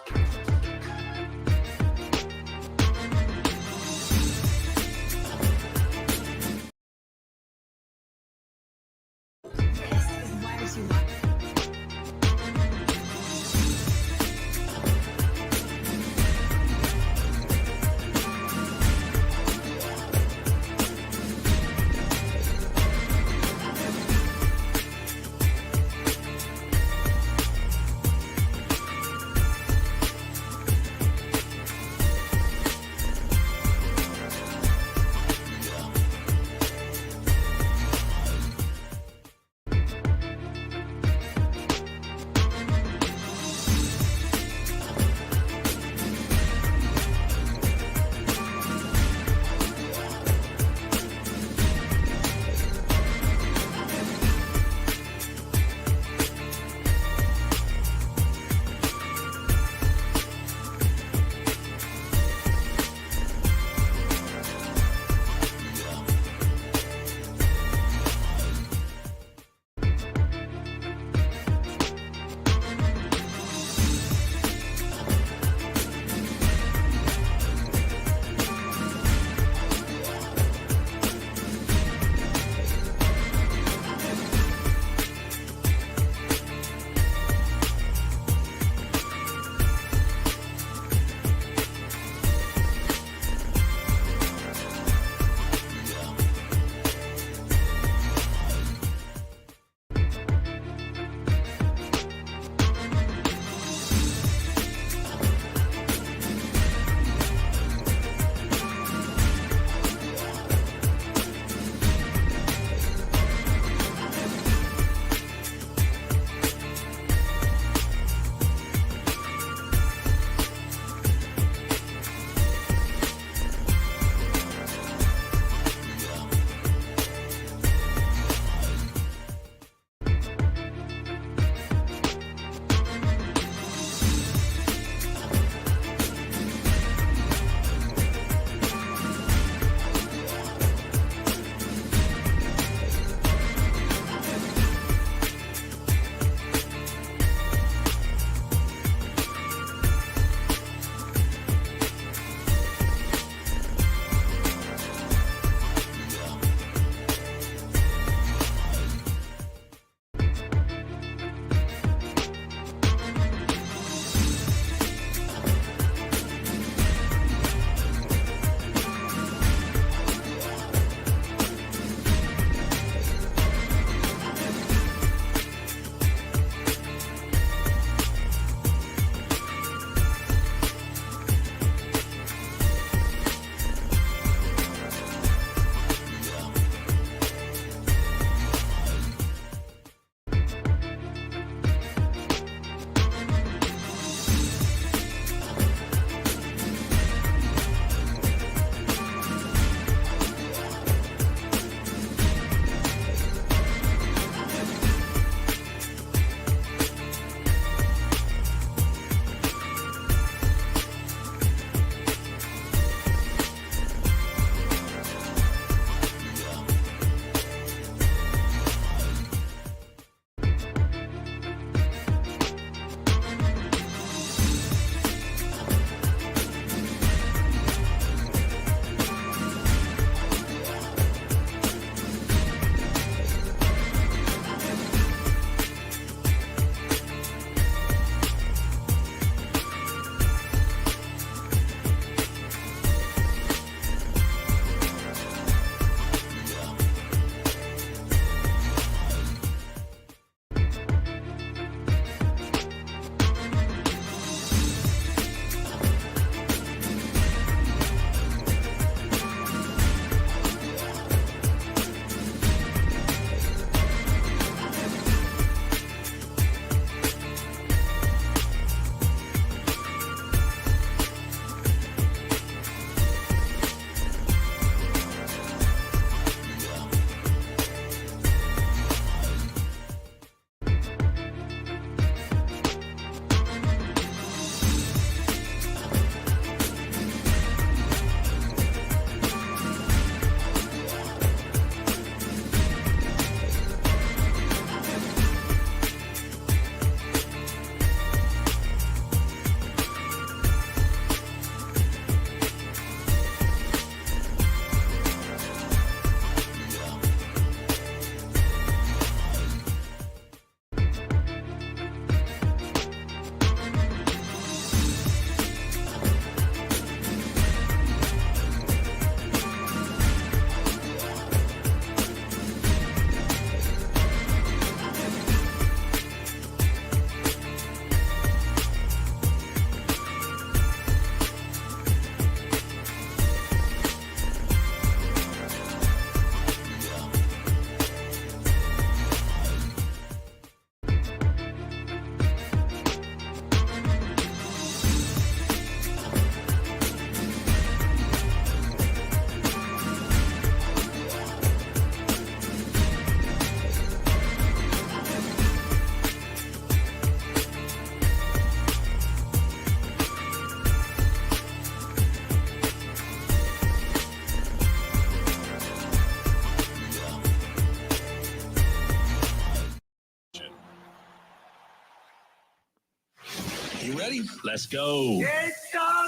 C: You ready? Let's go.
E: It's alive!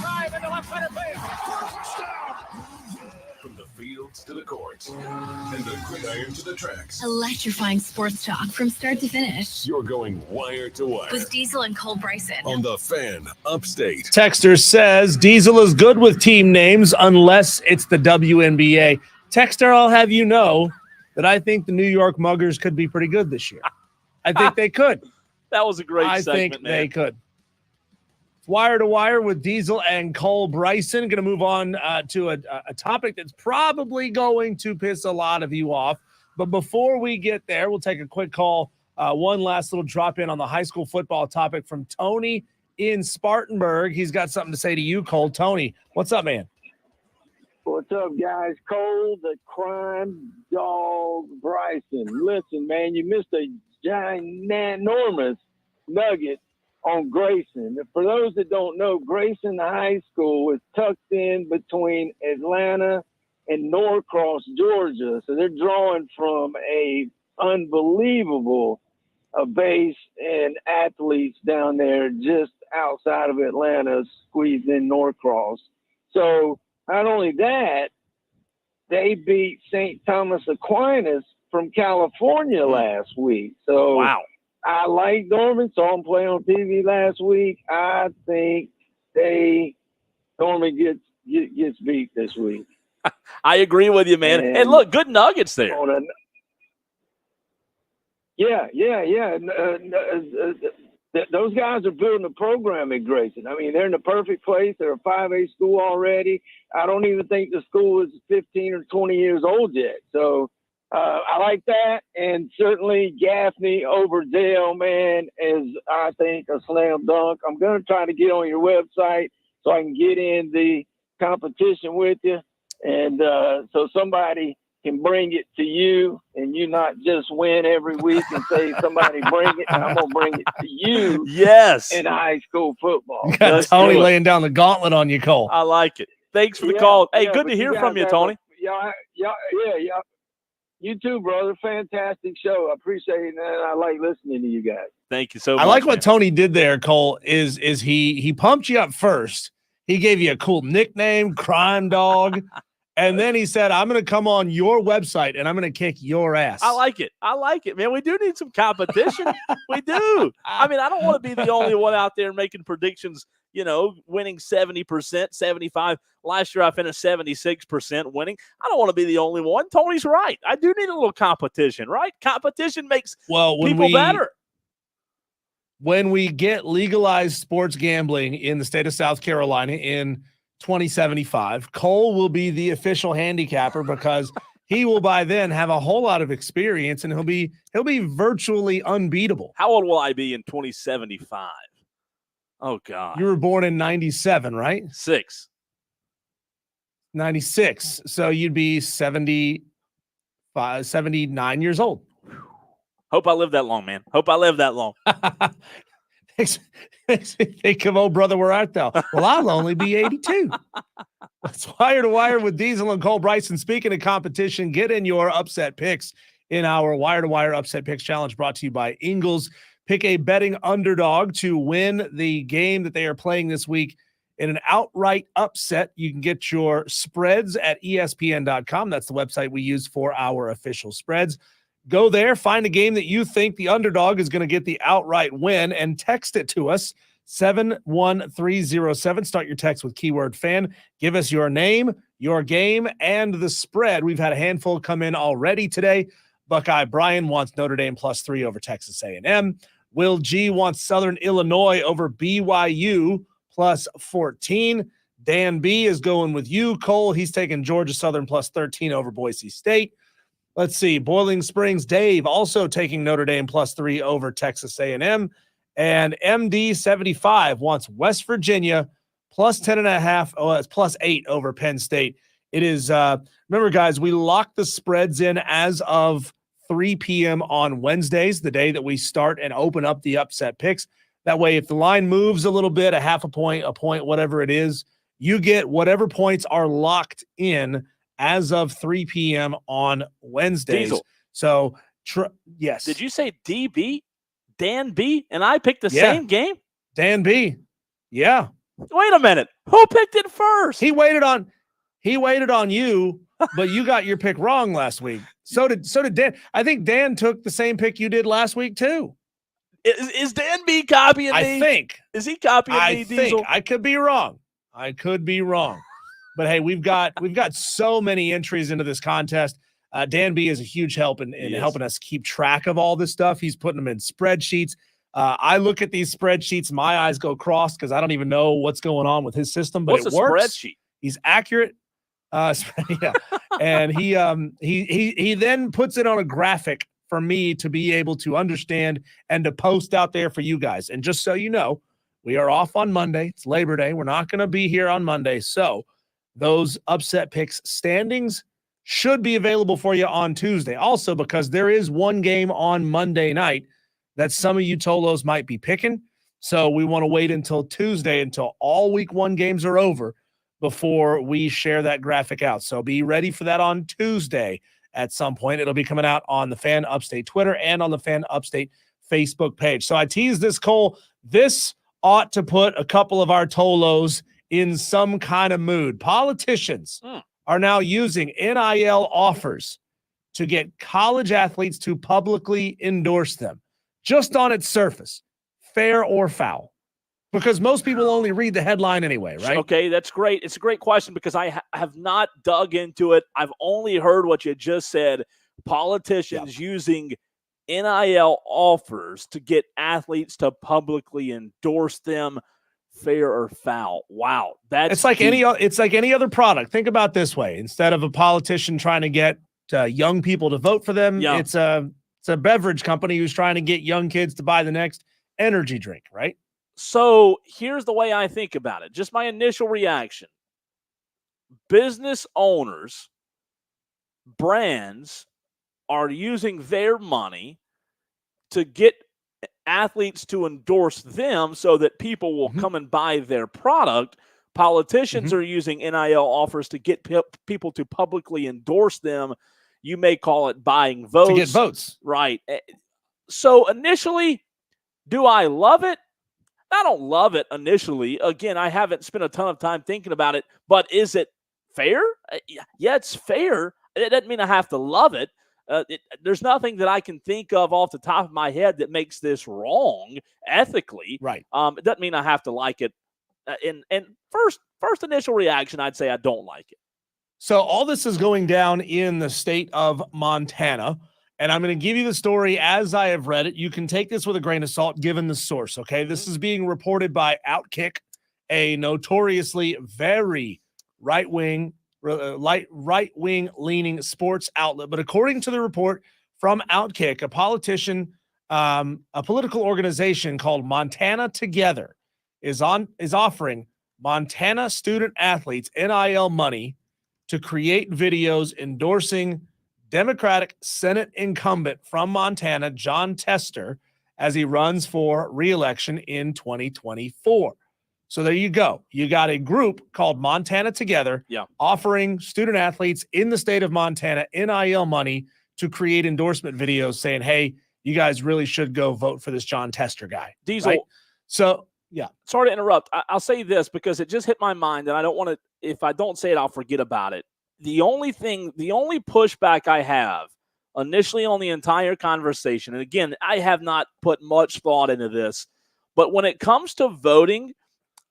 E: Drive into left center field.
C: From the fields to the courts and the gridiron to the tracks.
D: Electrifying sports talk from start to finish.
C: You're going wire to wire
D: With Diesel and Cole Bryson.
C: on the Fan Upstate.
B: Texter says Diesel is good with team names unless it's the WNBA. Texter, I'll have you know that I think the New York Muggers could be pretty good this year. I think they could.
A: That was a great
B: I
A: segment,
B: think
A: man.
B: they could. Wire to Wire with Diesel and Cole Bryson. Going to move on to a topic that's probably going to piss a lot of you off. But before we get there, we'll take a quick call. One last little drop in on the high school football topic from Tony in Spartanburg. He's got something to say to you, Cole. Tony, what's up, man?
F: What's up, guys? Cole, the crime dog Bryson. Listen, man, you missed a ginormous nugget on Grayson. For those that don't know, Grayson High School is tucked in between Atlanta and Norcross, Georgia. So they're drawing from a unbelievable base and athletes down there just outside of Atlanta, squeezed in Norcross. So not only that, they beat St. Thomas Aquinas from California last week. So
A: Wow.
F: I like Norman, saw him play on TV last week. I think Norman gets beat this week.
A: I agree with you, man. And look, good nuggets there.
F: Yeah. Those guys are building a program at Grayson. I mean, they're in the perfect place. They're a 5A school already. I don't even think the school is 15 or 20 years old yet. So I like that. And certainly Gaffney over Dale, man, is, I think, a slam dunk. I'm going to try to get on your website so I can get in the competition with you. And so somebody can bring it to you and you not just win every week and say somebody bring it. I'm going to bring it to you.
A: Yes.
F: In high school football.
B: Got Tony laying down the gauntlet on you, Cole.
A: I like it. Thanks for the call. Hey, good to hear from you, Tony.
F: Yeah. You too, brother. Fantastic show. I appreciate it, and I like listening to you guys.
A: Thank you so much.
B: I like what Tony did there, Cole, is he pumped you up first. He gave you a cool nickname, Crime Dog. And then he said, I'm going to come on your website and I'm going to kick your ass.
A: I like it. I like it, man. We do need some competition. We do. I mean, I don't want to be the only one out there making predictions, winning 70%, 75%. Last year I finished 76% winning. I don't want to be the only one. Tony's right. I do need a little competition, right? Competition makes people better.
B: When we get legalized sports gambling in the state of South Carolina in 2075, Cole will be the official handicapper because he will by then have a whole lot of experience and he'll be virtually unbeatable.
A: How old will I be in 2075? Oh God.
B: You were born in 97, right? 96. So you'd be 79 years old.
A: Hope I live that long, man. Hope I live that long.
B: Think of old brother where art thou? Well, I'll only be 82. That's Wire to Wire with Diesel and Cole Bryson. Speaking of competition, get in your upset picks in our Wire to Wire Upset Picks Challenge brought to you by Ingles. Pick a betting underdog to win the game that they are playing this week in an outright upset. You can get your spreads at ESPN.com. That's the website we use for our official spreads. Go there, find a game that you think the underdog is going to get the outright win, and text it to us, 71307. Start your text with keyword fan. Give us your name, your game, and the spread. We've had a handful come in already today. Buckeye Brian wants Notre Dame +3 over Texas A&M. Will G wants Southern Illinois over BYU +14. Dan B is going with you, Cole. He's taking Georgia Southern +13 over Boise State. Let's see. Boiling Springs Dave also taking Notre Dame +3 over Texas A&M. And MD75 wants West Virginia +10.5. Oh, it's +8 over Penn State. It is, remember, guys, we lock the spreads in as of 3 p.m. on Wednesdays, the day that we start and open up the upset picks. That way, if the line moves a little bit, a half a point, whatever it is, you get whatever points are locked in as of 3 p.m. on Wednesdays.
A: Diesel.
B: So, yes.
A: Did you say DB? Dan B and I picked the same game?
B: Dan B. Yeah.
A: Wait a minute. Who picked it first?
B: He waited on you, but you got your pick wrong last week. So did Dan. I think Dan took the same pick you did last week too.
A: Is Dan B copying me?
B: I think.
A: Is he copying me, Diesel?
B: I could be wrong. But hey, we've got so many entries into this contest. Dan B is a huge help in helping us keep track of all this stuff. He's putting them in spreadsheets. I look at these spreadsheets, my eyes go crossed because I don't even know what's going on with his system, but it works.
A: Spreadsheet?
B: He's accurate. Yeah. And he then puts it on a graphic for me to be able to understand and to post out there for you guys. And just so you know, we are off on Monday. It's Labor Day. We're not going to be here on Monday. So those upset picks standings should be available for you on Tuesday. Also, because there is one game on Monday night that some of you Tolos might be picking. So we want to wait until Tuesday, until all week one games are over before we share that graphic out. So be ready for that on Tuesday at some point. It'll be coming out on the Fan Upstate Twitter and on the Fan Upstate Facebook page. So I teased this, Cole. This ought to put a couple of our Tolos in some kind of mood. Politicians are now using NIL offers to get college athletes to publicly endorse them. Just on its surface, fair or foul? Because most people only read the headline anyway, right?
A: Okay, that's great. It's a great question because I have not dug into it. I've only heard what you just said. Politicians using NIL offers to get athletes to publicly endorse them. Fair or foul? Wow,
B: it's like any other product. Think about it this way: instead of a politician trying to get young people to vote for them, it's a beverage company who's trying to get young kids to buy the next energy drink, right?
A: So here's the way I think about it. Just my initial reaction: business owners, brands are using their money to get athletes to endorse them so that people will come and buy their product. Politicians are using NIL offers to get people to publicly endorse them. You may call it buying votes.
B: To get votes.
A: Right. So initially, do I love it? I don't love it initially. Again, I haven't spent a ton of time thinking about it, but is it fair? Yeah, it's fair. It doesn't mean I have to love it. There's nothing that I can think of off the top of my head that makes this wrong ethically.
B: Right.
A: It doesn't mean I have to like it. And first initial reaction, I'd say I don't like it.
B: So all this is going down in the state of Montana, and I'm going to give you the story as I have read it. You can take this with a grain of salt given the source, okay? This is being reported by Outkick, a notoriously very right-wing leaning sports outlet. But according to the report from Outkick, a political organization called Montana Together is offering Montana student athletes NIL money to create videos endorsing Democratic Senate incumbent from Montana, John Tester, as he runs for re-election in 2024. So there you go. You got a group called Montana Together offering student athletes in the state of Montana NIL money to create endorsement videos saying, hey, you guys really should go vote for this John Tester guy.
A: Diesel.
B: Right? So, yeah.
A: Sorry to interrupt. I'll say this because it just hit my mind, and I don't want to, if I don't say it, I'll forget about it. The only pushback I have initially on the entire conversation, and again, I have not put much thought into this, but when it comes to voting,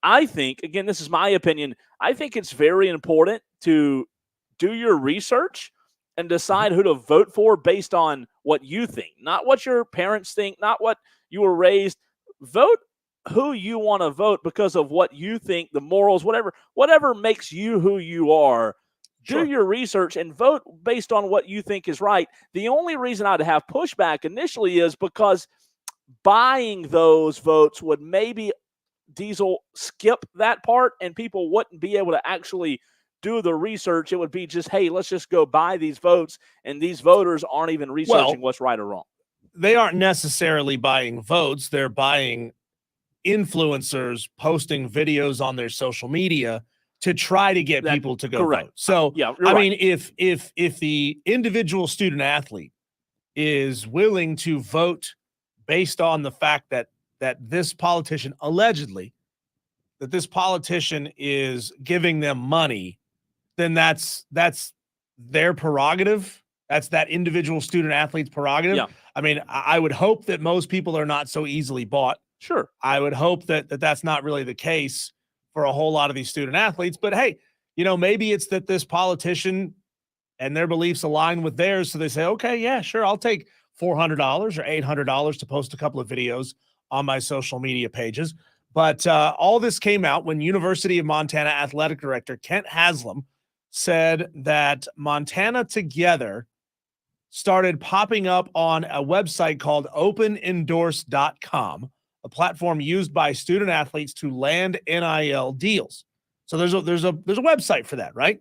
A: I think, again, this is my opinion, I think it's very important to do your research and decide who to vote for based on what you think, not what your parents think, not what you were raised. Vote who you want to vote because of what you think, the morals, whatever makes you who you are. Do your research and vote based on what you think is right. The only reason I'd have pushback initially is because buying those votes would maybe Diesel skip that part and people wouldn't be able to actually do the research. It would be just, hey, let's just go buy these votes, and these voters aren't even researching what's right or wrong.
B: They aren't necessarily buying votes. They're buying influencers posting videos on their social media to try to get people to go vote. So, I mean, if the individual student athlete is willing to vote based on the fact that this politician allegedly that this politician is giving them money, then that's their prerogative. That's that individual student athlete's prerogative.
A: Yeah.
B: I mean, I would hope that most people are not so easily bought.
A: Sure.
B: I would hope that that's not really the case for a whole lot of these student athletes. But hey, maybe it's that this politician and their beliefs align with theirs. So they say, okay, yeah, sure, I'll take $400 or $800 to post a couple of videos on my social media pages. But all this came out when University of Montana Athletic Director Kent Haslam said that Montana Together started popping up on a website called openendorse.com, a platform used by student athletes to land NIL deals. So there's a website for that, right?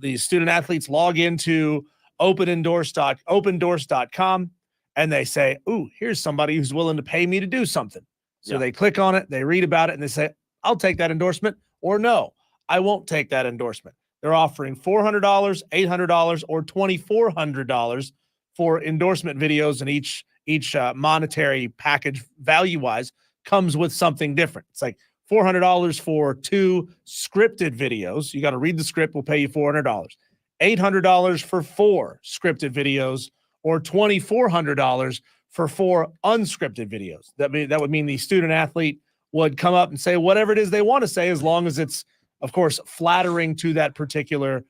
B: The student athletes log into opendorse.com and they say, ooh, here's somebody who's willing to pay me to do something. So they click on it, they read about it, and they say, I'll take that endorsement, or no, I won't take that endorsement. They're offering $400, $800, or $2,400 for endorsement videos, and each monetary package value-wise comes with something different. It's like $400 for 2 scripted videos. You got to read the script, we'll pay you $400. $800 for 4 scripted videos, or $2,400 for 4 unscripted videos. That would mean the student athlete would come up and say whatever it is they want to say, as long as it's, of course, flattering to that particular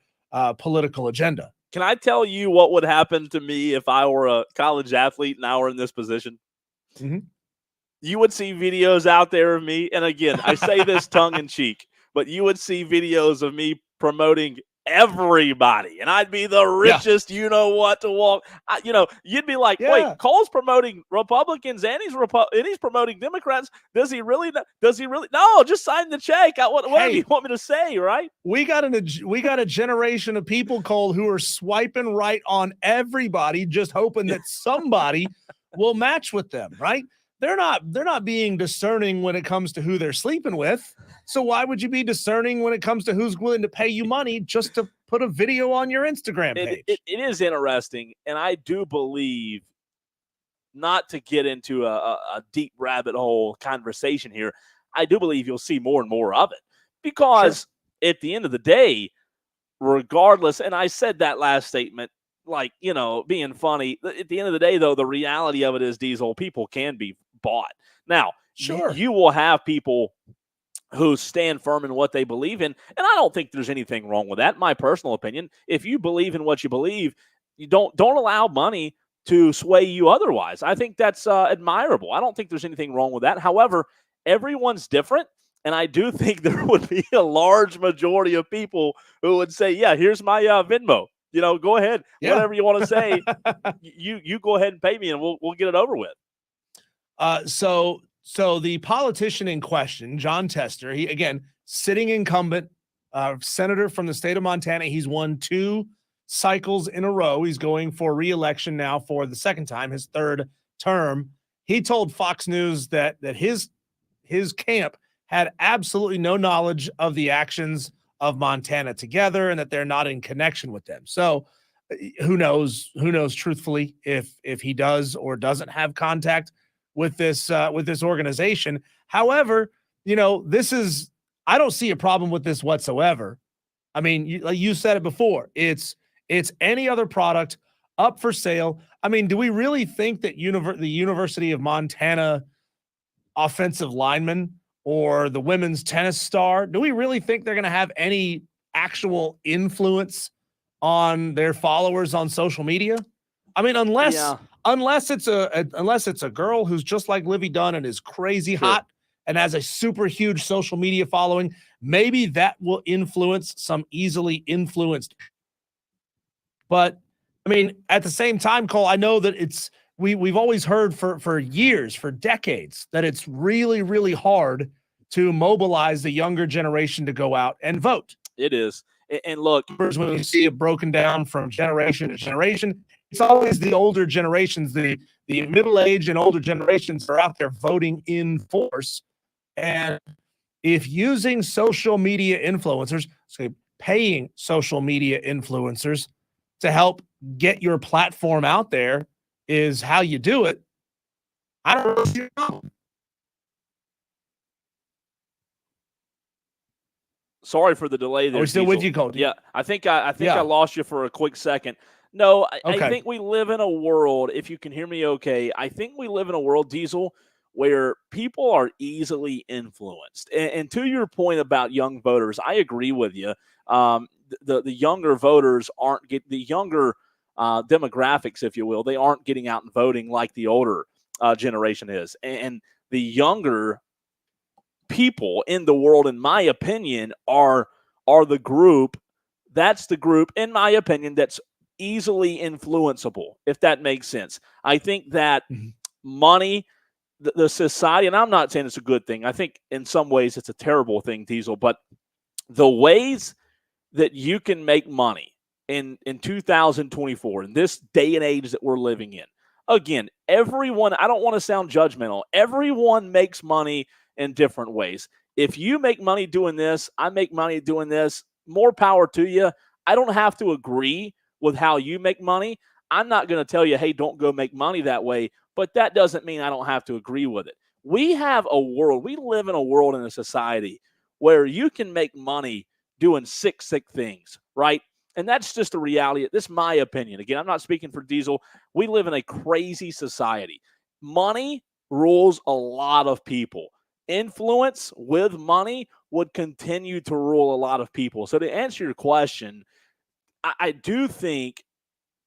B: political agenda.
A: Can I tell you what would happen to me if I were a college athlete and I were in this position?
B: Mm-hmm.
A: You would see videos out there of me, and again, I say this tongue in cheek, but you would see videos of me promoting everybody, and I'd be the richest, to walk. You'd be like, wait, Cole's promoting Republicans and he's promoting Democrats. Does he really? No, just sign the check. Whatever you want me to say, right?
B: We got a generation of people, Cole, who are swiping right on everybody, just hoping that somebody will match with them, right? They're not being discerning when it comes to who they're sleeping with. So why would you be discerning when it comes to who's willing to pay you money just to put a video on your Instagram page?
A: It is interesting, and I do believe, not to get into a deep rabbit hole conversation here, I do believe you'll see more and more of it, because at the end of the day, regardless, and I said that last statement, like, being funny, at the end of the day, though, the reality of it is, Diesel, people can be bought. Now, you will have people who stand firm in what they believe in, and I don't think there's anything wrong with that. My personal opinion, if you believe in what you believe, you don't allow money to sway you otherwise. I think that's admirable. I don't think there's anything wrong with that. However, everyone's different, and I do think there would be a large majority of people who would say, yeah, here's my Venmo. Go ahead. Yeah. Whatever you want to say, you go ahead and pay me, and we'll get it over with.
B: So the politician in question, John Tester, he, again, sitting incumbent, senator from the state of Montana. He's won 2 cycles in a row. He's going for re-election now for the second time, his 3rd term. He told Fox News that his camp had absolutely no knowledge of the actions of Montana Together, and that they're not in connection with them. So who knows truthfully if he does or doesn't have contact with this organization. However, I don't see a problem with this whatsoever. I mean, you said it before. It's any other product up for sale. I mean, do we really think that the University of Montana offensive lineman or the women's tennis star, do we really think they're going to have any actual influence on their followers on social media? I mean, unless it's a girl who's just like Livy Dunn and is crazy hot and has a super huge social media following, maybe that will influence some easily influenced. But I mean, at the same time, Cole, I know that we've always heard for years, for decades, that it's really, really hard to mobilize the younger generation to go out and vote.
A: It is. And look,
B: when you see it broken down from generation to generation, it's always the older generations, the middle-aged and older generations are out there voting in force. And if using social media influencers, paying social media influencers to help get your platform out there is how you do it, I don't know if you're wrong.
A: Sorry for the delay there.
B: Are we still
A: Diesel.
B: with you, Cole?
A: Yeah, I think I lost you for a quick second. No, I think we live in a world, if you can hear me okay, I think we live in a world, Diesel, where people are easily influenced. And to your point about young voters, I agree with you. The younger voters aren't the younger demographics, if you will, they aren't getting out and voting like the older generation is. And the younger people in the world, in my opinion, are the group. That's the group, in my opinion, that's easily influenceable, if that makes sense. I think that money, the society, and I'm not saying it's a good thing. I think in some ways it's a terrible thing, Diesel, but the ways that you can make money in 2024, in this day and age that we're living in, again, everyone, I don't want to sound judgmental, everyone makes money in different ways. If you make money doing this, I make money doing this, more power to you. I don't have to agree with how you make money. I'm not going to tell you, hey, don't go make money that way, but that doesn't mean I don't have to agree with it. We have a world, we live in a world, in a society where you can make money doing sick things, right? And that's just a reality. This is my opinion. Again, I'm not speaking for Diesel. We live in a crazy society. Money rules a lot of people. Influence with money would continue to rule a lot of people. So to answer your question, I do think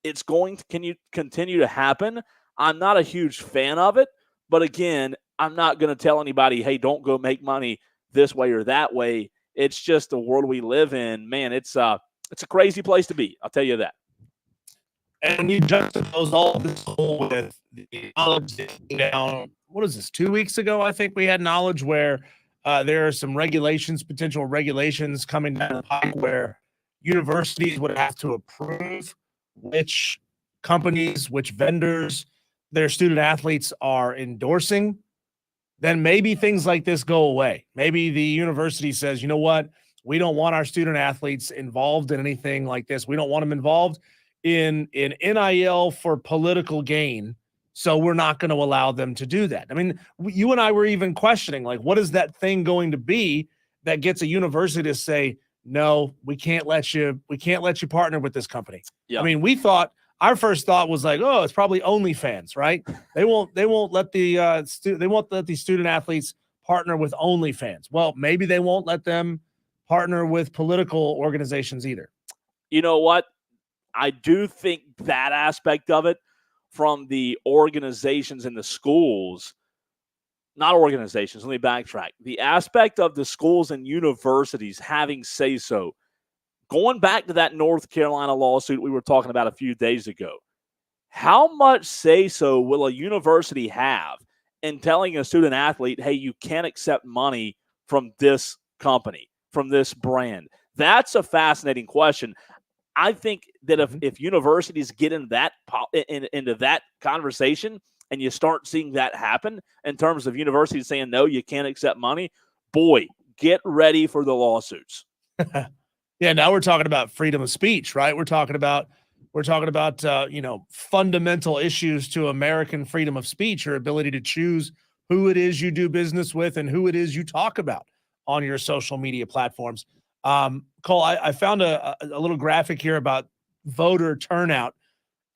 A: it's going to continue to happen. I'm not a huge fan of it, but again, I'm not going to tell anybody, hey, don't go make money this way or that way. It's just the world we live in. Man, it's a crazy place to be. I'll tell you that.
B: And you juxtapose all this with the knowledge down. What is this? 2 weeks ago, I think we had knowledge where there are some potential regulations coming down the pike where universities would have to approve which companies, which vendors their student athletes are endorsing. Then maybe things like this go away. Maybe the university says, you know what? We don't want our student athletes involved in anything like this. We don't want them involved in NIL for political gain. So we're not going to allow them to do that. I mean, you and I were even questioning, like, what is that thing going to be that gets a university to say, no, we can't let you partner with this company. Yeah. I mean, our first thought was like, oh, it's probably OnlyFans, right? They won't let the student athletes partner with OnlyFans. Well, maybe they won't let them partner with political organizations either.
A: You know what? I do think that aspect of it from the organizations and the schools, not organizations, let me backtrack. The aspect of the schools and universities having say-so, going back to that North Carolina lawsuit we were talking about a few days ago, how much say-so will a university have in telling a student athlete, hey, you can't accept money from this company, from this brand? That's a fascinating question. I think that if universities get into that conversation and you start seeing that happen in terms of universities saying, no, you can't accept money, boy, get ready for the lawsuits.
B: Yeah, now we're talking about freedom of speech, right? We're talking about fundamental issues to American freedom of speech, your ability to choose who it is you do business with and who it is you talk about on your social media platforms. Cole, I found a little graphic here about voter turnout,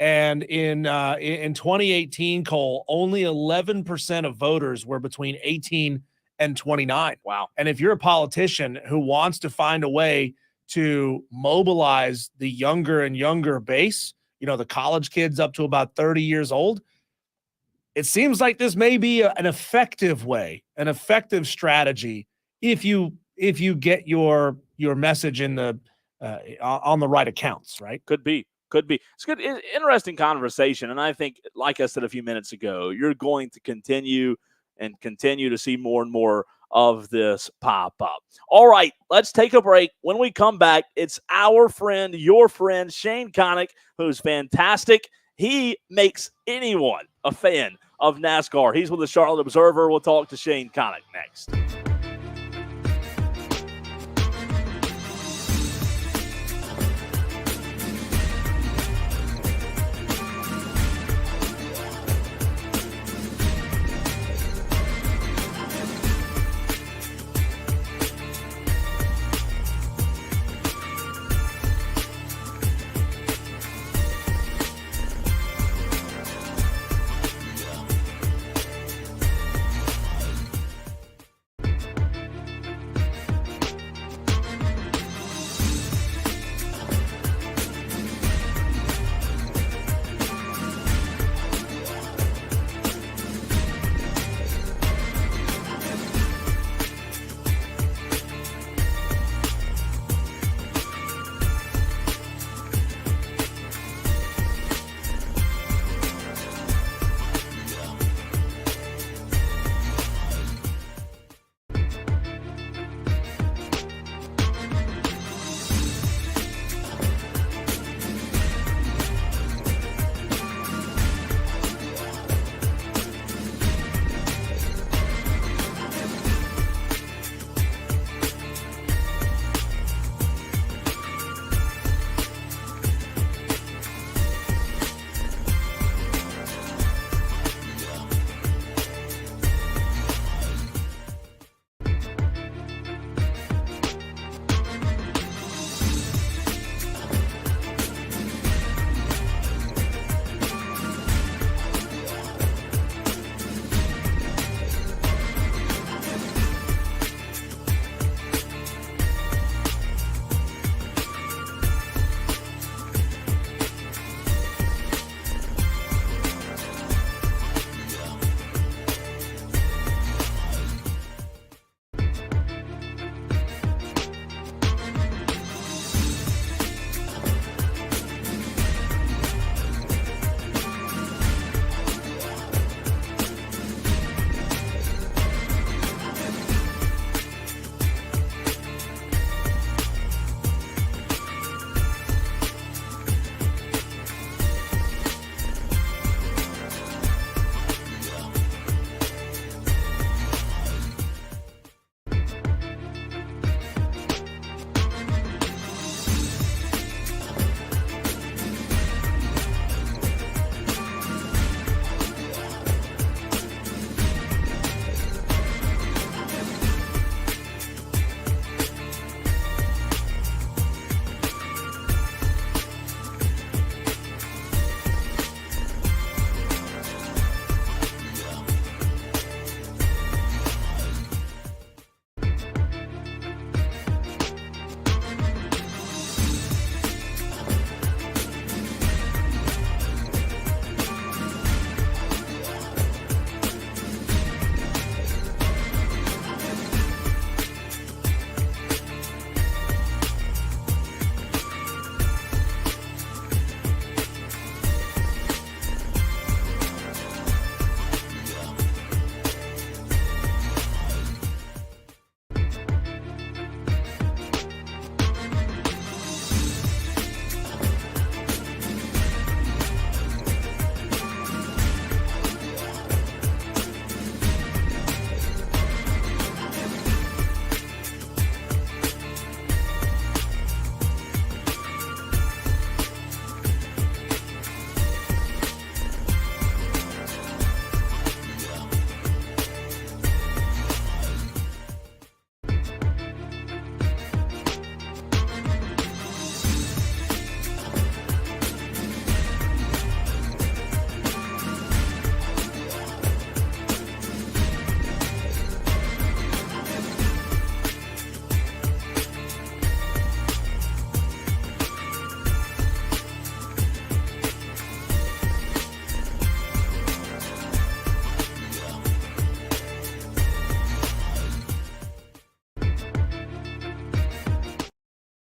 B: and in 2018, Cole, only 11% of voters were between 18 and 29.
A: Wow!
B: And if you're a politician who wants to find a way to mobilize the younger and younger base, the college kids up to about 30 years old, it seems like this may be an effective way, an effective strategy if you get your message in the on the right accounts, right?
A: Could be. It's good, interesting conversation, and I think, like I said a few minutes ago, you're going to continue to see more and more of this pop up. All right, let's take a break. When we come back, it's our friend, your friend, Shane Connick, who's fantastic. He makes anyone a fan of NASCAR. He's with the Charlotte Observer. We'll talk to Shane Connick next.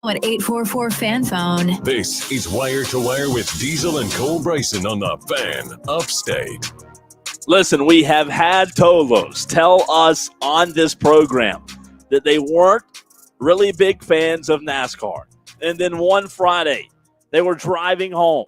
D: at 844 fan phone.
C: This is Wire to Wire with Diesel and Cole Bryson on the Fan Upstate.
A: Listen, we have had Tolos tell us on this program that they weren't really big fans of NASCAR. And then one Friday, they were driving home,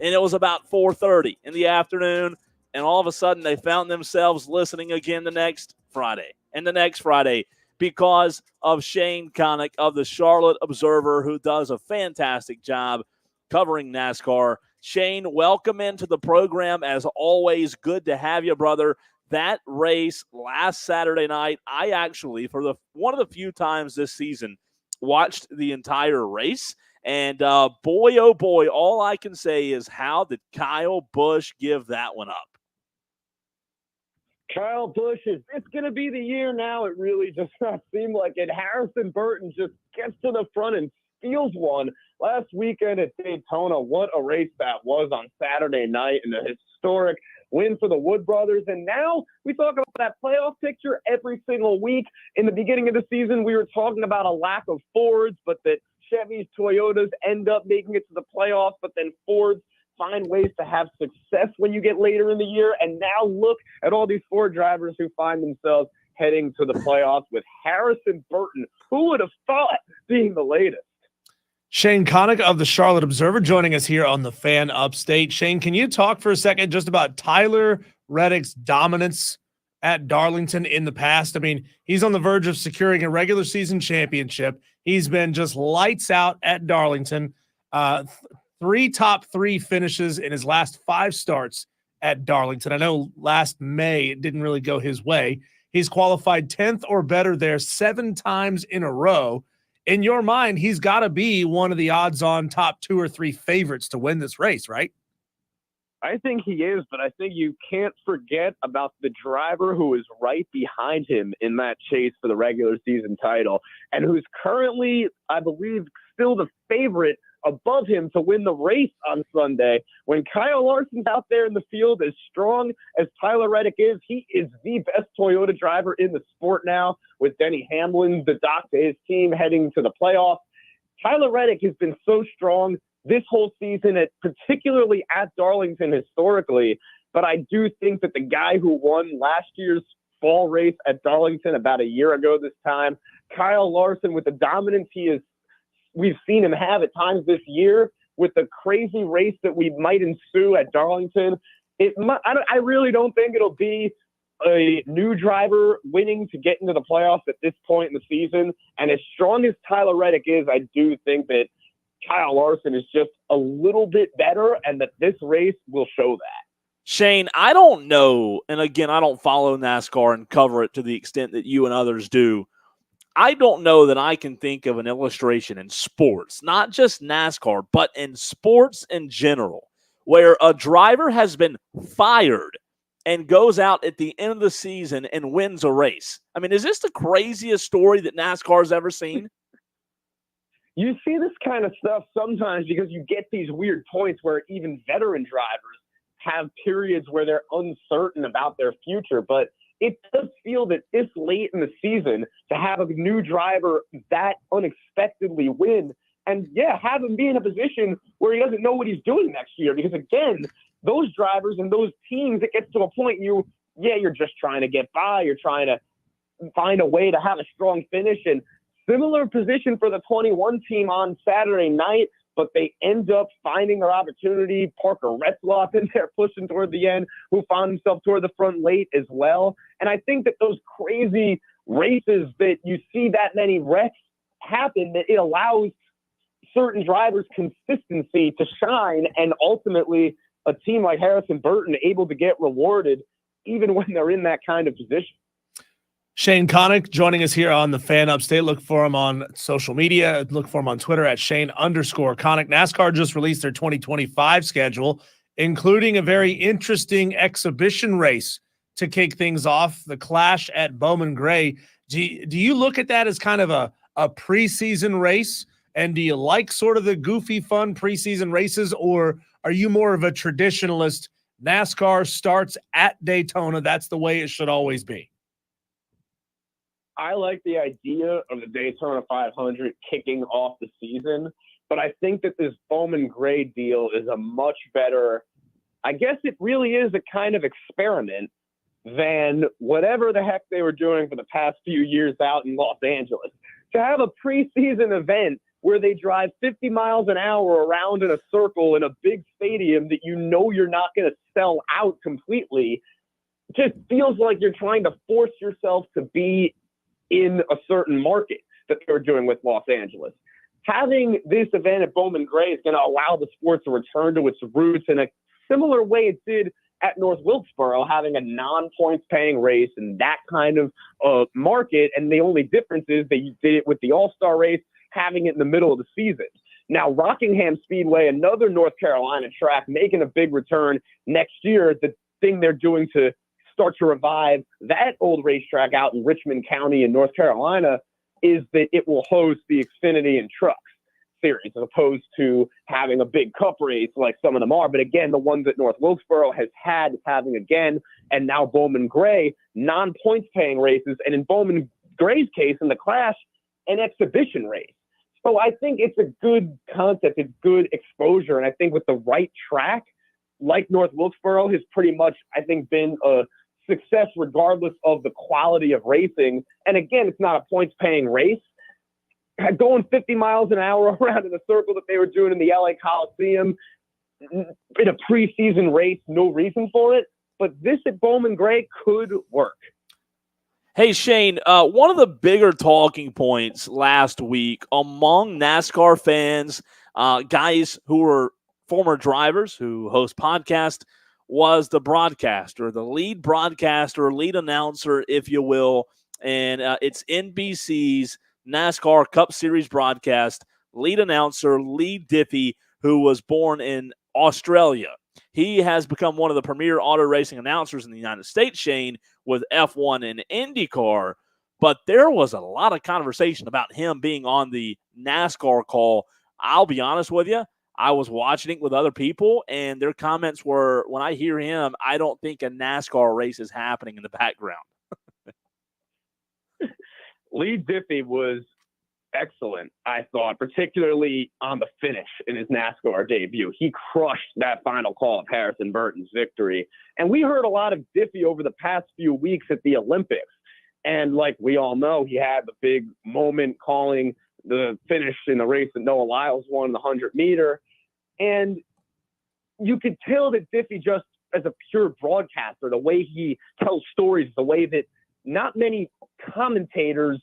A: and it was about 4:30 in the afternoon, and all of a sudden they found themselves listening again the next Friday and the next Friday because of Shane Connick of the Charlotte Observer, who does a fantastic job covering NASCAR. Shane, welcome into the program. As always, good to have you, brother. That race last Saturday night, I actually, for one of the few times this season, watched the entire race. And boy, oh boy, all I can say is, how did Kyle Busch give that one up?
G: Kyle Busch it's going to be the year now. It really does not seem like it. Harrison Burton just gets to the front and steals one last weekend at Daytona. What a race that was on Saturday night, and a historic win for the Wood brothers. And now we talk about that playoff picture every single week. In the beginning of the season, we were talking about a lack of Fords, but that Chevys, Toyotas end up making it to the playoffs, but then Fords find ways to have success when you get later in the year. And now look at all these Ford drivers who find themselves heading to the playoffs with Harrison Burton. Who would have thought, being the latest?
B: Shane Connick of the Charlotte Observer joining us here on the Fan Upstate. Shane, can you talk for a second just about Tyler Reddick's dominance at Darlington in the past? I mean, he's on the verge of securing a regular season championship. He's been just lights out at Darlington. 3 top 3 finishes in his last 5 starts at Darlington. I know last May it didn't really go his way. He's qualified 10th or better there 7 times in a row. In your mind, he's got to be one of the odds-on top 2 or 3 favorites to win this race, right?
G: I think he is, but I think you can't forget about the driver who is right behind him in that chase for the regular season title, and who's currently, I believe, still the favorite above him to win the race on Sunday. When Kyle Larson's out there in the field, as strong as Tyler Reddick is, he is the best Toyota driver in the sport now, with Denny Hamlin, the doc to his team, heading to the playoffs. Tyler Reddick has been so strong this whole season, particularly at Darlington historically, but I do think that the guy who won last year's fall race at Darlington about a year ago this time, Kyle Larson, with the dominance we've seen him have at times this year, with the crazy race that we might ensue at Darlington, I really don't think it'll be a new driver winning to get into the playoffs at this point in the season. And as strong as Tyler Reddick is, I do think that Kyle Larson is just a little bit better, and that this race will show that.
A: Shane, I don't know, and again, I don't follow NASCAR and cover it to the extent that you and others do. I don't know that I can think of an illustration in sports, not just NASCAR, but in sports in general, where a driver has been fired and goes out at the end of the season and wins a race. I mean, is this the craziest story that NASCAR's ever seen?
G: You see this kind of stuff sometimes because you get these weird points where even veteran drivers have periods where they're uncertain about their future, but it does feel that this late in the season, to have a new driver that unexpectedly win, and have him be in a position where he doesn't know what he's doing next year. Because again, those drivers and those teams, it gets to a point you're just trying to get by. You're trying to find a way to have a strong finish. And similar position for the 21 team on Saturday night, but they end up finding their opportunity. Parker Retzlaff in there pushing toward the end, who found himself toward the front late as well. And I think that those crazy races that you see that many wrecks happen, that it allows certain drivers consistency to shine, and ultimately a team like Harrison Burton able to get rewarded even when they're in that kind of position.
B: Shane Connick joining us here on the Fan Upstate. Look for him on social media. Look for him on Twitter at Shane_Connick. NASCAR just released their 2025 schedule, including a very interesting exhibition race to kick things off, the Clash at Bowman Gray. Do you look at that as kind of a preseason race? And do you like sort of the goofy, fun preseason races, or are you more of a traditionalist? NASCAR starts at Daytona. That's the way it should always be.
G: I like the idea of the Daytona 500 kicking off the season, but I think that this Bowman Gray deal is a much better, I guess it really is a kind of experiment than whatever the heck they were doing for the past few years out in Los Angeles. To have a preseason event where they drive 50 miles an hour around in a circle in a big stadium that you know you're not going to sell out completely just feels like you're trying to force yourself to be in a certain market that they were doing with Los Angeles. Having this event at Bowman Gray is going to allow the sport to return to its roots in a similar way it did at North Wilkesboro, having a non-points paying race in that kind of market. And the only difference is that you did it with the All-Star race, having it in the middle of the season. Now, Rockingham Speedway, another North Carolina track, making a big return next year. The thing they're doing to start to revive that old racetrack out in Richmond County in North Carolina is that it will host the Xfinity and Trucks series, as opposed to having a big cup race like some of them are. But again, the ones that North Wilkesboro has had is having again, and now Bowman Gray, non-points paying races. And in Bowman Gray's case, in the Clash, an exhibition race. So I think it's a good concept. It's good exposure. And I think with the right track, like North Wilkesboro, has pretty much, I think, been a success regardless of the quality of racing. And again, it's not a points paying race. Going 50 miles an hour around in a circle that they were doing in the LA Coliseum in a preseason race, no reason for it. But this at Bowman Gray could work.
A: Hey, Shane, one of the bigger talking points last week among NASCAR fans, guys who were former drivers who host podcasts, was the broadcaster, the lead broadcaster, lead announcer, if you will. And it's NBC's NASCAR Cup Series broadcast, lead announcer Lee Diffie, who was born in Australia. He has become one of the premier auto racing announcers in the United States, Shane, with F1 and IndyCar. But there was a lot of conversation about him being on the NASCAR call. I'll be honest with you, I was watching it with other people, and their comments were, when I hear him, I don't think a NASCAR race is happening in the background.
G: Lee Diffie was excellent, I thought, particularly on the finish in his NASCAR debut. He crushed that final call of Harrison Burton's victory. And we heard a lot of Diffie over the past few weeks at the Olympics. And like we all know, he had the big moment calling the finish in the race that Noah Lyles won, the 100-meter. And you could tell that Diffie, just as a pure broadcaster, the way he tells stories, the way that not many commentators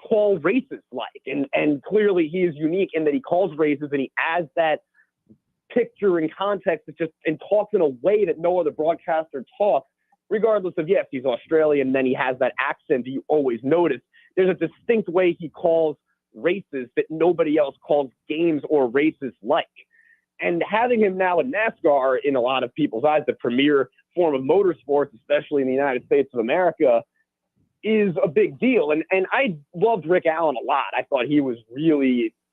G: call races like. And clearly he is unique in that he calls races and he adds that picture and context and talks in a way that no other broadcaster talks, regardless of, yes, he's Australian, and then he has that accent that you always notice. There's a distinct way he calls races that nobody else calls games or races like. And having him now in NASCAR, in a lot of people's eyes, the premier form of motorsports, especially in the United States of America, is a big deal. And I loved Rick Allen a lot. I thought he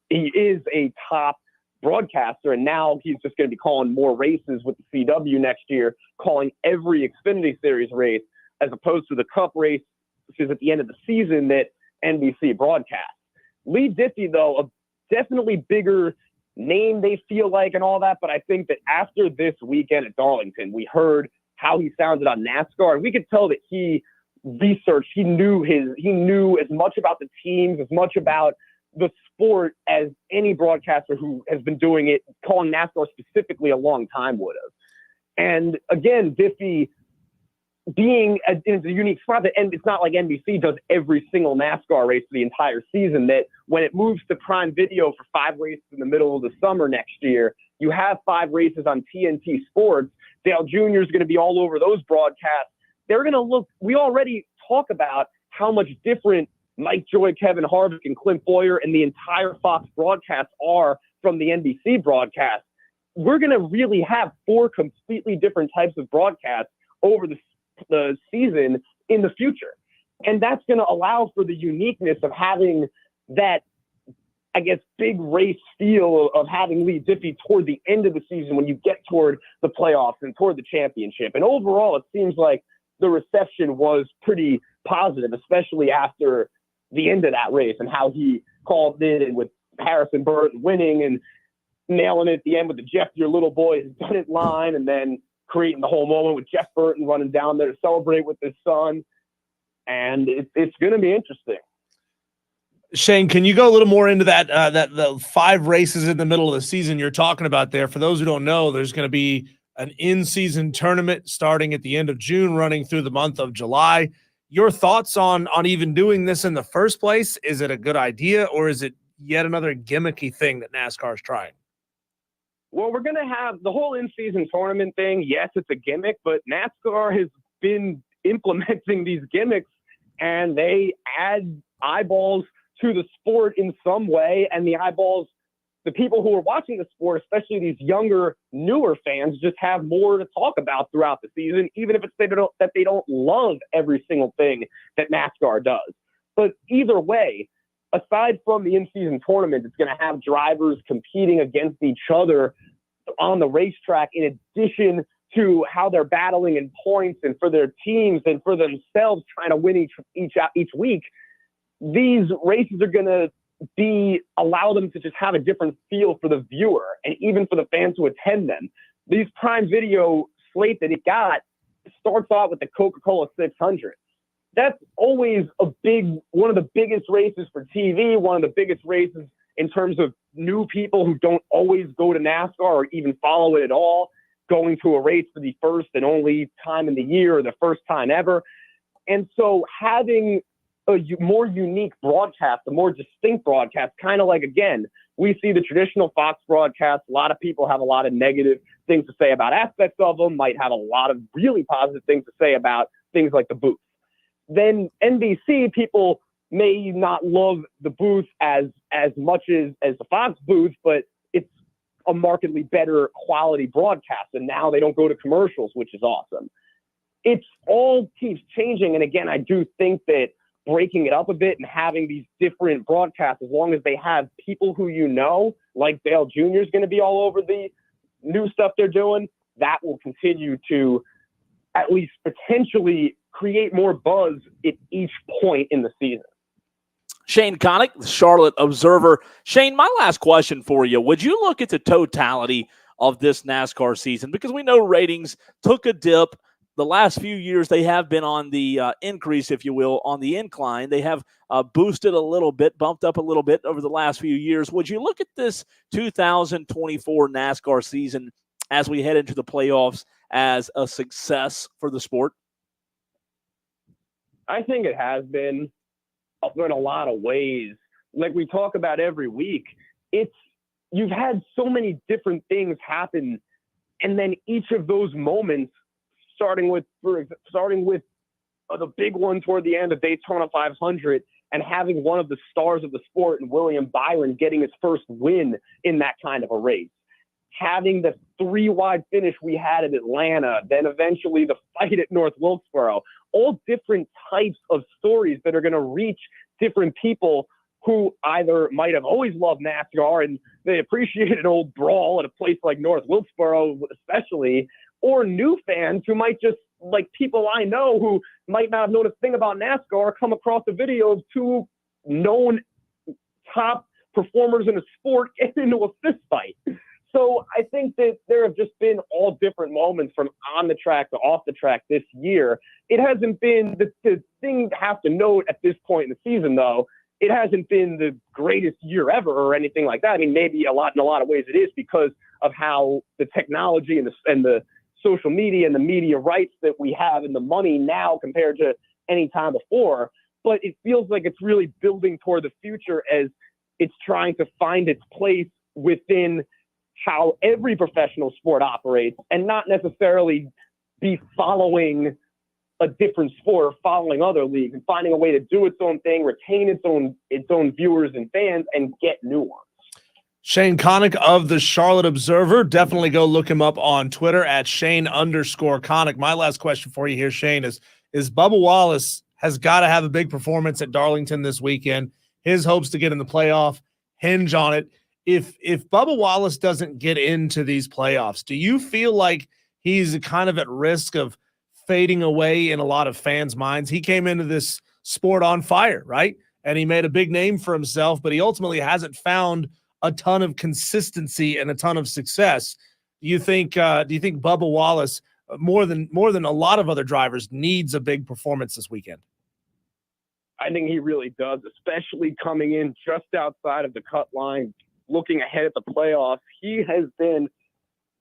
G: is a top broadcaster, and now he's just going to be calling more races with the CW next year, calling every Xfinity Series race, as opposed to the Cup race, which is at the end of the season that NBC broadcasts. Lee Diffie, though, a definitely bigger name, they feel like, and all that, but I think that after this weekend at Darlington, we heard how he sounded on NASCAR, and we could tell that he researched, he knew as much about the teams, as much about the sport as any broadcaster who has been doing it, calling NASCAR specifically, a long time would have. And again, Diffie being in a unique spot that, and it's not like NBC does every single NASCAR race for the entire season, that when it moves to Prime Video for 5 races in the middle of the summer next year, you have 5 races on TNT Sports. Dale Jr. is going to be all over those broadcasts. They're going to look, we already talk about how much different Mike Joy, Kevin Harvick, and Clint Boyer and the entire Fox broadcast are from the NBC broadcast. We're going to really have 4 completely different types of broadcasts over the season in the future. And that's going to allow for the uniqueness of having that, I guess, big race feel of having Lee Diffie toward the end of the season when you get toward the playoffs and toward the championship. And overall, it seems like the reception was pretty positive, especially after the end of that race and how he called it, and with Harrison Burton winning and nailing it at the end with the Jeff, your little boy has done it line, and then creating the whole moment with Jeff Burton running down there to celebrate with his son. And it's going to be interesting.
B: Shane, can you go a little more into that the 5 races in the middle of the season you're talking about there? For those who don't know, there's going to be an in-season tournament starting at the end of June, running through the month of July. Your thoughts on even doing this in the first place? Is it a good idea, or is it yet another gimmicky thing that NASCAR is trying?
G: Well, we're going to have the whole in-season tournament thing. Yes, it's a gimmick, but NASCAR has been implementing these gimmicks, and they add eyeballs to the sport in some way, and the eyeballs, the people who are watching the sport, especially these younger, newer fans, just have more to talk about throughout the season, even if it's that they don't love every single thing that NASCAR does. But either way, aside from the in-season tournament, it's going to have drivers competing against each other on the racetrack, in addition to how they're battling in points and for their teams and for themselves trying to win each week. These races are going to allow them to just have a different feel for the viewer and even for the fans who attend them. These Prime Video slate that it got starts off with the Coca-Cola 600. That's always one of the biggest races for TV, one of the biggest races in terms of new people who don't always go to NASCAR or even follow it at all, going to a race for the first and only time in the year or the first time ever. And so having a more unique broadcast, a more distinct broadcast, kind of like, again, we see the traditional Fox broadcast. A lot of people have a lot of negative things to say about aspects of them, might have a lot of really positive things to say about things like the booth. Then NBC, people may not love the booth as much as the Fox booth, but it's a markedly better quality broadcast. And now they don't go to commercials, which is awesome. It's all keeps changing. And again, I do think that breaking it up a bit and having these different broadcasts, as long as they have people who like Dale Jr. is going to be all over the new stuff they're doing, that will continue to at least potentially create more buzz at each point in the season.
A: Shane Connick, the Charlotte Observer. Shane, my last question for you. Would you look at the totality of this NASCAR season? Because we know ratings took a dip. The last few years, they have been on the increase, if you will, on the incline. They have boosted a little bit, bumped up a little bit over the last few years. Would you look at this 2024 NASCAR season as we head into the playoffs as a success for the sport?
G: I think it has been in a lot of ways. Like we talk about every week, you've had so many different things happen, and then each of those moments, starting with the big one toward the end of Daytona 500 and having one of the stars of the sport and William Byron getting his first win in that kind of a race, having the 3-wide finish we had at Atlanta, then eventually the fight at North Wilkesboro, all different types of stories that are going to reach different people who either might have always loved NASCAR and they appreciate an old brawl at a place like North Wilkesboro especially, or new fans who might just, like people I know who might not have known a thing about NASCAR, come across a video of 2 known top performers in a sport getting into a fist fight. So I think that there have just been all different moments from on the track to off the track this year. It hasn't been the thing to have to note at this point in the season, though. It hasn't been the greatest year ever or anything like that. I mean, maybe in a lot of ways it is because of how the technology and the social media and the media rights that we have and the money now compared to any time before. But it feels like it's really building toward the future as it's trying to find its place within how every professional sport operates and not necessarily be following a different sport or following other leagues, and finding a way to do its own thing, retain its own viewers and fans, and get new ones.
B: Shane Connick of the Charlotte Observer. Definitely go look him up on Twitter at Shane_Connick. My last question for you here, Shane, is Bubba Wallace has got to have a big performance at Darlington this weekend. His hopes to get in the playoff hinge on it. If Bubba Wallace doesn't get into these playoffs, do you feel like he's kind of at risk of fading away in a lot of fans' minds. He came into this sport on fire, right? And he made a big name for himself, but he ultimately hasn't found a ton of consistency and a ton of success. Do you think Bubba Wallace, more than a lot of other drivers, needs a big performance this weekend?
G: I think he really does, especially coming in just outside of the cut line, looking ahead at the playoffs. He has been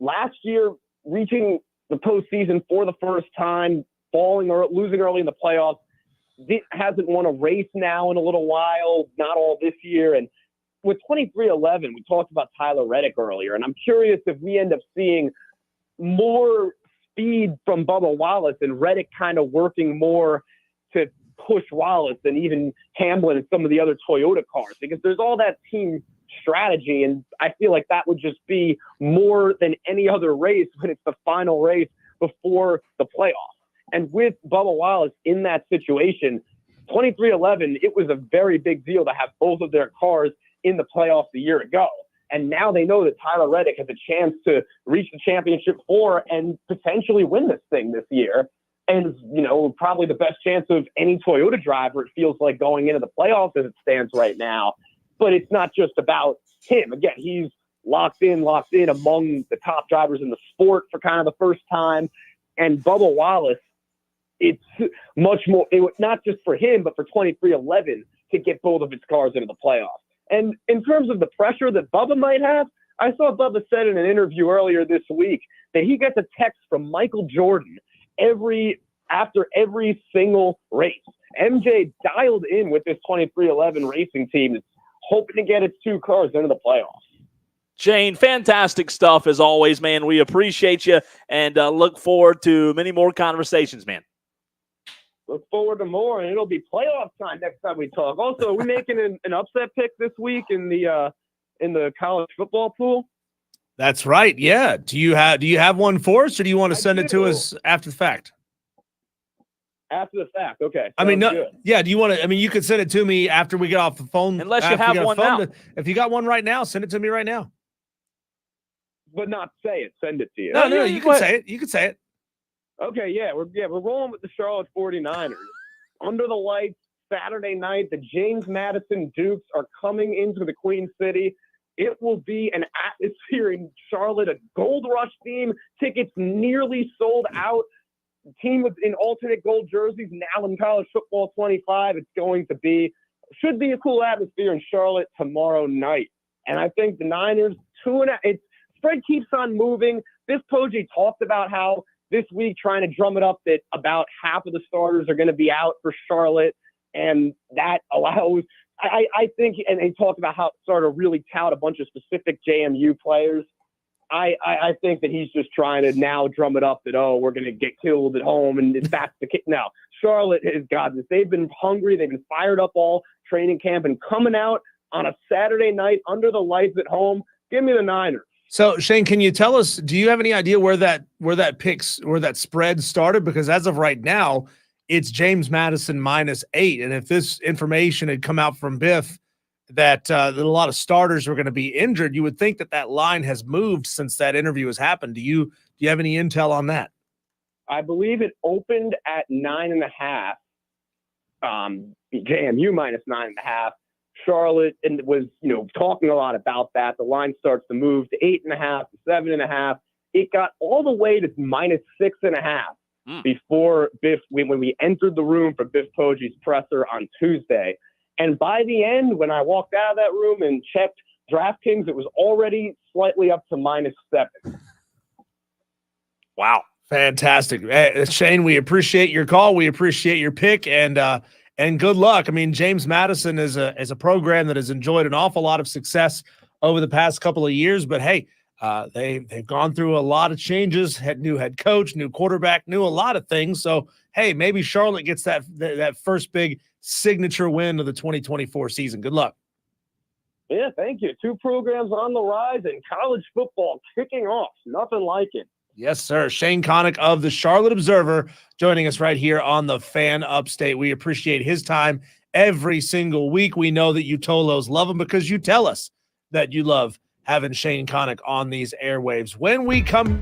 G: last year reaching the postseason for the first time, falling or losing early in the playoffs. Hasn't won a race now in a little while, not all this year. And with 23-11, we talked about Tyler Reddick earlier, and I'm curious if we end up seeing more speed from Bubba Wallace and Reddick kind of working more to push Wallace than even Hamlin and some of the other Toyota cars, because there's all that team strategy, and I feel like that would just be more than any other race when it's the final race before the playoffs. And with Bubba Wallace in that situation, 23-11, it was a very big deal to have both of their cars in the playoffs a year ago. And now they know that Tyler Reddick has a chance to reach the championship four and potentially win this thing this year. And, probably the best chance of any Toyota driver, it feels like, going into the playoffs as it stands right now. But it's not just about him. Again, he's locked in among the top drivers in the sport for kind of the first time. And Bubba Wallace, it's much more, not just for him, but for 23-11 to get both of his cars into the playoffs. And in terms of the pressure that Bubba might have, I saw Bubba said in an interview earlier this week that he gets a text from Michael Jordan after every single race. MJ dialed in with this 23-11 racing team that's hoping to get its two cars into the playoffs.
A: Shane, fantastic stuff as always, man. We appreciate you and look forward to many more conversations, man.
G: Look forward to more, and it'll be playoff time next time we talk. Also, are we making an upset pick this week in the college football pool?
B: That's right. Yeah. Do you have one for us, or do you want to send it to us after the fact?
G: After the fact, okay.
B: I mean,
G: good.
B: Yeah. Do you want to? I mean, you could send it to me after we get off the phone.
A: Unless you have one now.
B: If you got one right now, send it to me right now.
G: But not say it. Send it to you.
B: No, you can say it. You can say it.
G: Okay, we're rolling with the Charlotte 49ers. Under the lights, Saturday night, the James Madison Dukes are coming into the Queen City. It will be an atmosphere in Charlotte, a gold rush theme. Tickets nearly sold out. The team in alternate gold jerseys now in college football 25. Should be a cool atmosphere in Charlotte tomorrow night. And I think the Niners, spread keeps on moving. Biff Poggi talked about how this week trying to drum it up that about half of the starters are going to be out for Charlotte. And that allows, I think, and he talked about how it started to really tout a bunch of specific JMU players. I think that he's just trying to now drum it up that, we're going to get killed at home. And that's the case. Now, Charlotte has got this. They've been hungry. They've been fired up all training camp and coming out on a Saturday night under the lights at home. Give me the Niners.
B: So, Shane, can you tell us, do you have any idea where that spread started? Because as of right now, it's James Madison -8. And if this information had come out from Biff that a lot of starters were going to be injured, you would think that line has moved since that interview has happened. Do you have any intel on that?
G: I believe it opened at 9.5. JMU -9.5. Charlotte and was, talking a lot about that. The line starts to move to 8.5 to 7.5. It got all the way to -6.5 before Biff, when we entered the room for Biff Poggi's presser on Tuesday. And by the end, when I walked out of that room and checked DraftKings, it was already slightly up to -7.
B: Wow. Fantastic. Shane, we appreciate your call. We appreciate your pick, and good luck. I mean, James Madison is a program that has enjoyed an awful lot of success over the past couple of years. But hey, they've gone through a lot of changes. New head coach, new quarterback, a lot of things. So hey, maybe Charlotte gets that first big signature win of the 2024 season. Good luck.
G: Yeah, thank you. Two programs on the rise and college football kicking off. Nothing like it.
B: Yes, sir. Shane Connick of the Charlotte Observer joining us right here on the Fan Upstate. We appreciate his time every single week. We know that you Tolos love him because you tell us that you love having Shane Connick on these airwaves. When we come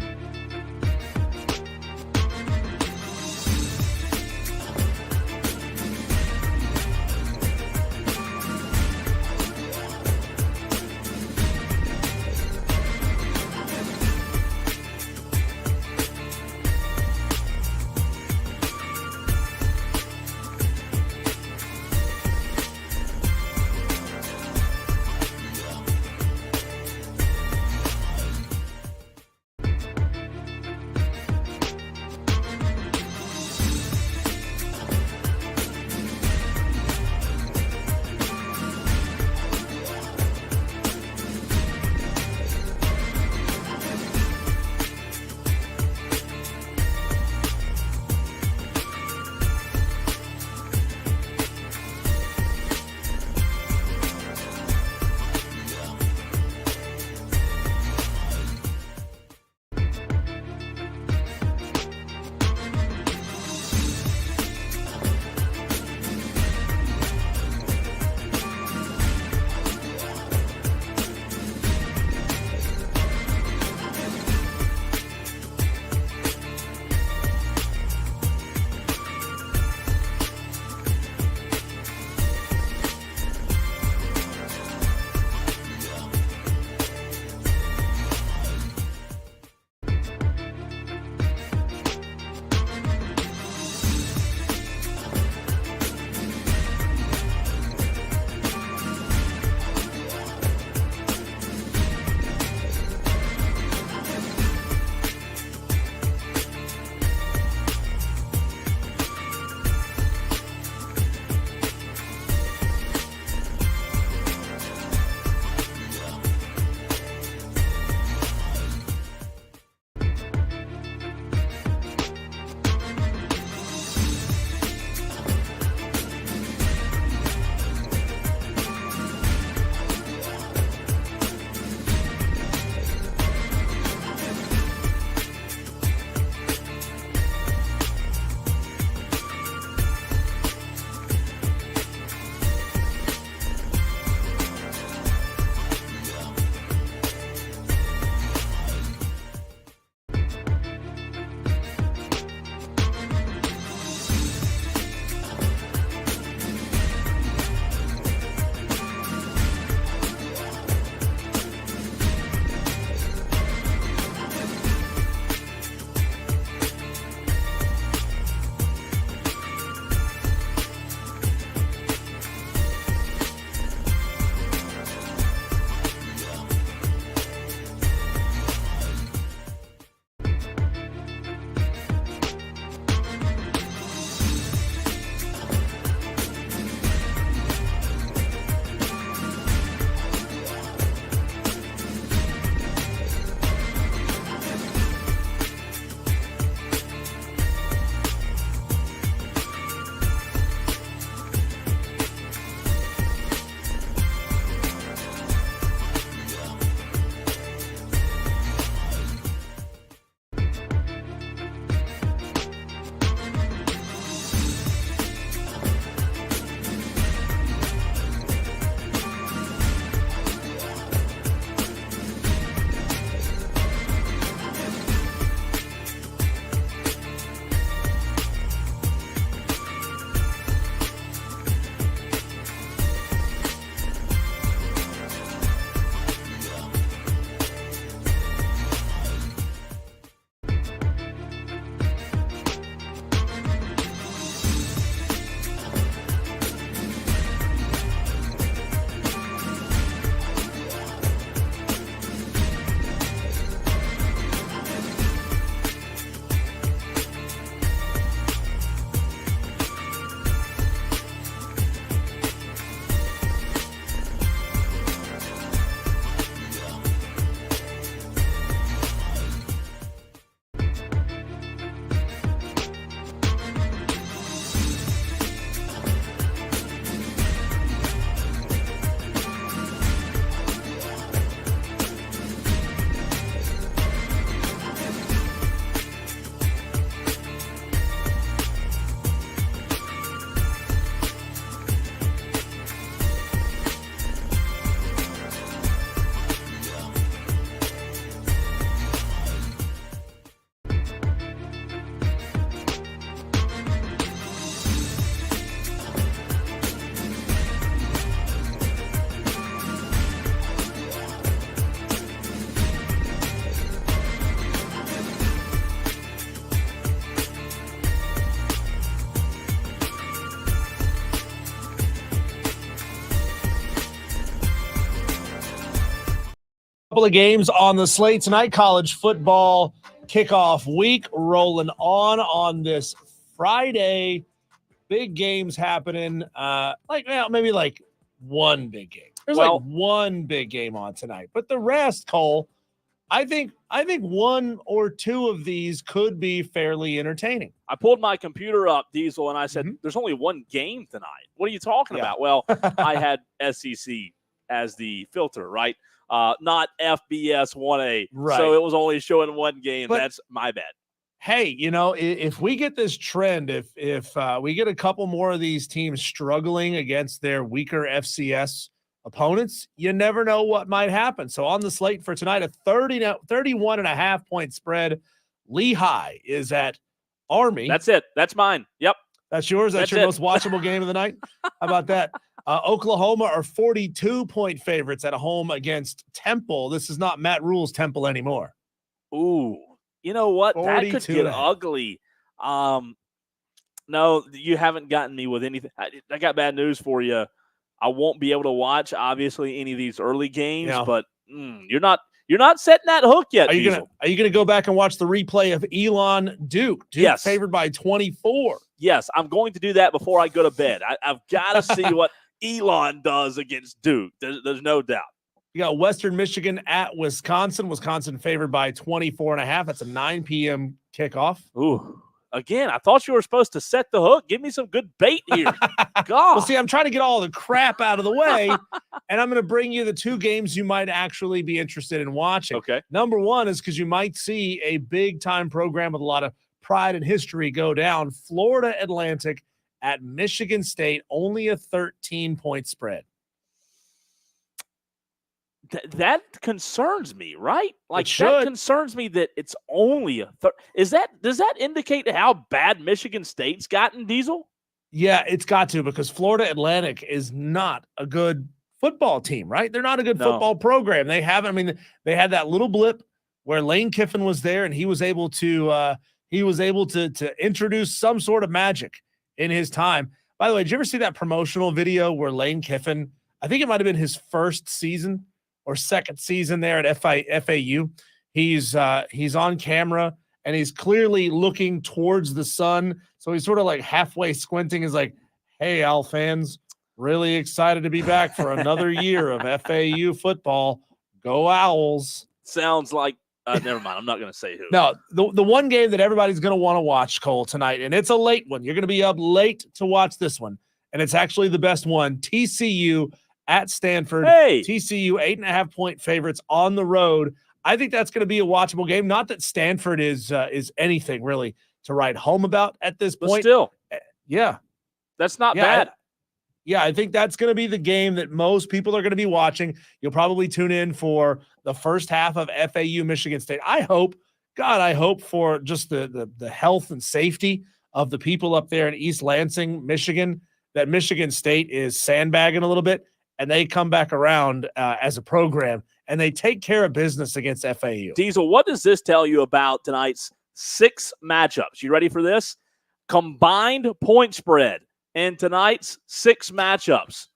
B: Couple of games on the slate tonight. College football kickoff week rolling on this Friday. Big games happening. Maybe one big game. There's one big game on tonight, but the rest, Cole, I think one or two of these could be fairly entertaining.
A: I pulled my computer up, Diesel, and I said, there's only one game tonight. What are you talking about? Well, I had SEC as the filter, right? Not FBS 1A.
B: Right.
A: So it was only showing one game.
B: But
A: that's my bad.
B: Hey, if we get this trend, if we get a couple more of these teams struggling against their weaker FCS opponents, you never know what might happen. So on the slate for tonight, a 31.5 point spread. Lehigh is at Army.
A: That's it. That's mine. Yep.
B: That's yours. That's your most watchable game of the night. How about that? Oklahoma are 42-point favorites at home against Temple. This is not Matt Rule's Temple anymore.
A: Ooh. You know what? That could get ugly. No, you haven't gotten me with anything. I got bad news for you. I won't be able to watch, obviously, any of these early games, but you're not setting that hook yet.
B: Are you gonna go back and watch the replay of Elon Duke?
A: Yes.
B: Favored by 24.
A: Yes, I'm going to do that before I go to bed. I've got to see what Elon does against Duke. There's no doubt.
B: You got Western Michigan at Wisconsin. Wisconsin favored by 24.5. That's a 9 p.m. kickoff.
A: Ooh. Again, I thought you were supposed to set the hook. Give me some good bait here. God.
B: Well, see, I'm trying to get all the crap out of the way, and I'm going to bring you the two games you might actually be interested in watching.
A: Okay.
B: Number one is because you might see a big-time program with a lot of pride and history go down. Florida Atlantic at Michigan State, only a 13-point spread.
A: That concerns me, right? That concerns me that it's only a does that indicate how bad Michigan State's gotten, Diesel?
B: Yeah, it's got to, because Florida Atlantic is not a good football team, right? They're not a good football program. They had that little blip where Lane Kiffin was there, and he was able to introduce some sort of magic in his time. By the way, did you ever see that promotional video where Lane Kiffin, I think it might have been his first season or second season there at FAU. He's on camera, and he's clearly looking towards the sun. So he's sort of like halfway squinting. He's like, "Hey, Al fans, really excited to be back for another year of FAU football. Go Owls."
A: Sounds like, never mind. I'm not going to say who.
B: No, the one game that everybody's going to want to watch, Cole, tonight, and it's a late one. You're going to be up late to watch this one, and it's actually the best one. TCU at Stanford.
A: Hey.
B: TCU 8.5 point favorites on the road. I think that's going to be a watchable game. Not that Stanford is anything really to write home about at this point.
A: But still,
B: yeah,
A: that's not bad.
B: I think that's going to be the game that most people are going to be watching. You'll probably tune in for the first half of FAU Michigan State. I hope for just the health and safety of the people up there in East Lansing, Michigan, that Michigan State is sandbagging a little bit, and they come back around as a program, and they take care of business against FAU.
A: Diesel, what does this tell you about tonight's 6 matchups? You ready for this? Combined point spread in tonight's 6 matchups.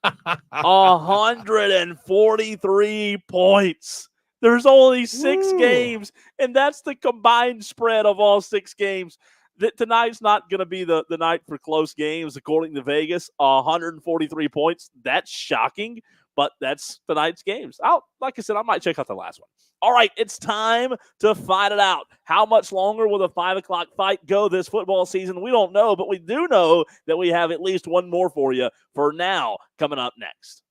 A: 143 points. There's only 6 games, and that's the combined spread of all 6 games. Tonight's not going to be the night for close games, according to Vegas. 143 points. That's shocking, but that's tonight's games. Like I said, I might check out the last one. All right, it's time to fight it out. How much longer will the 5 o'clock fight go this football season? We don't know, but we do know that we have at least one more for you for now coming up next.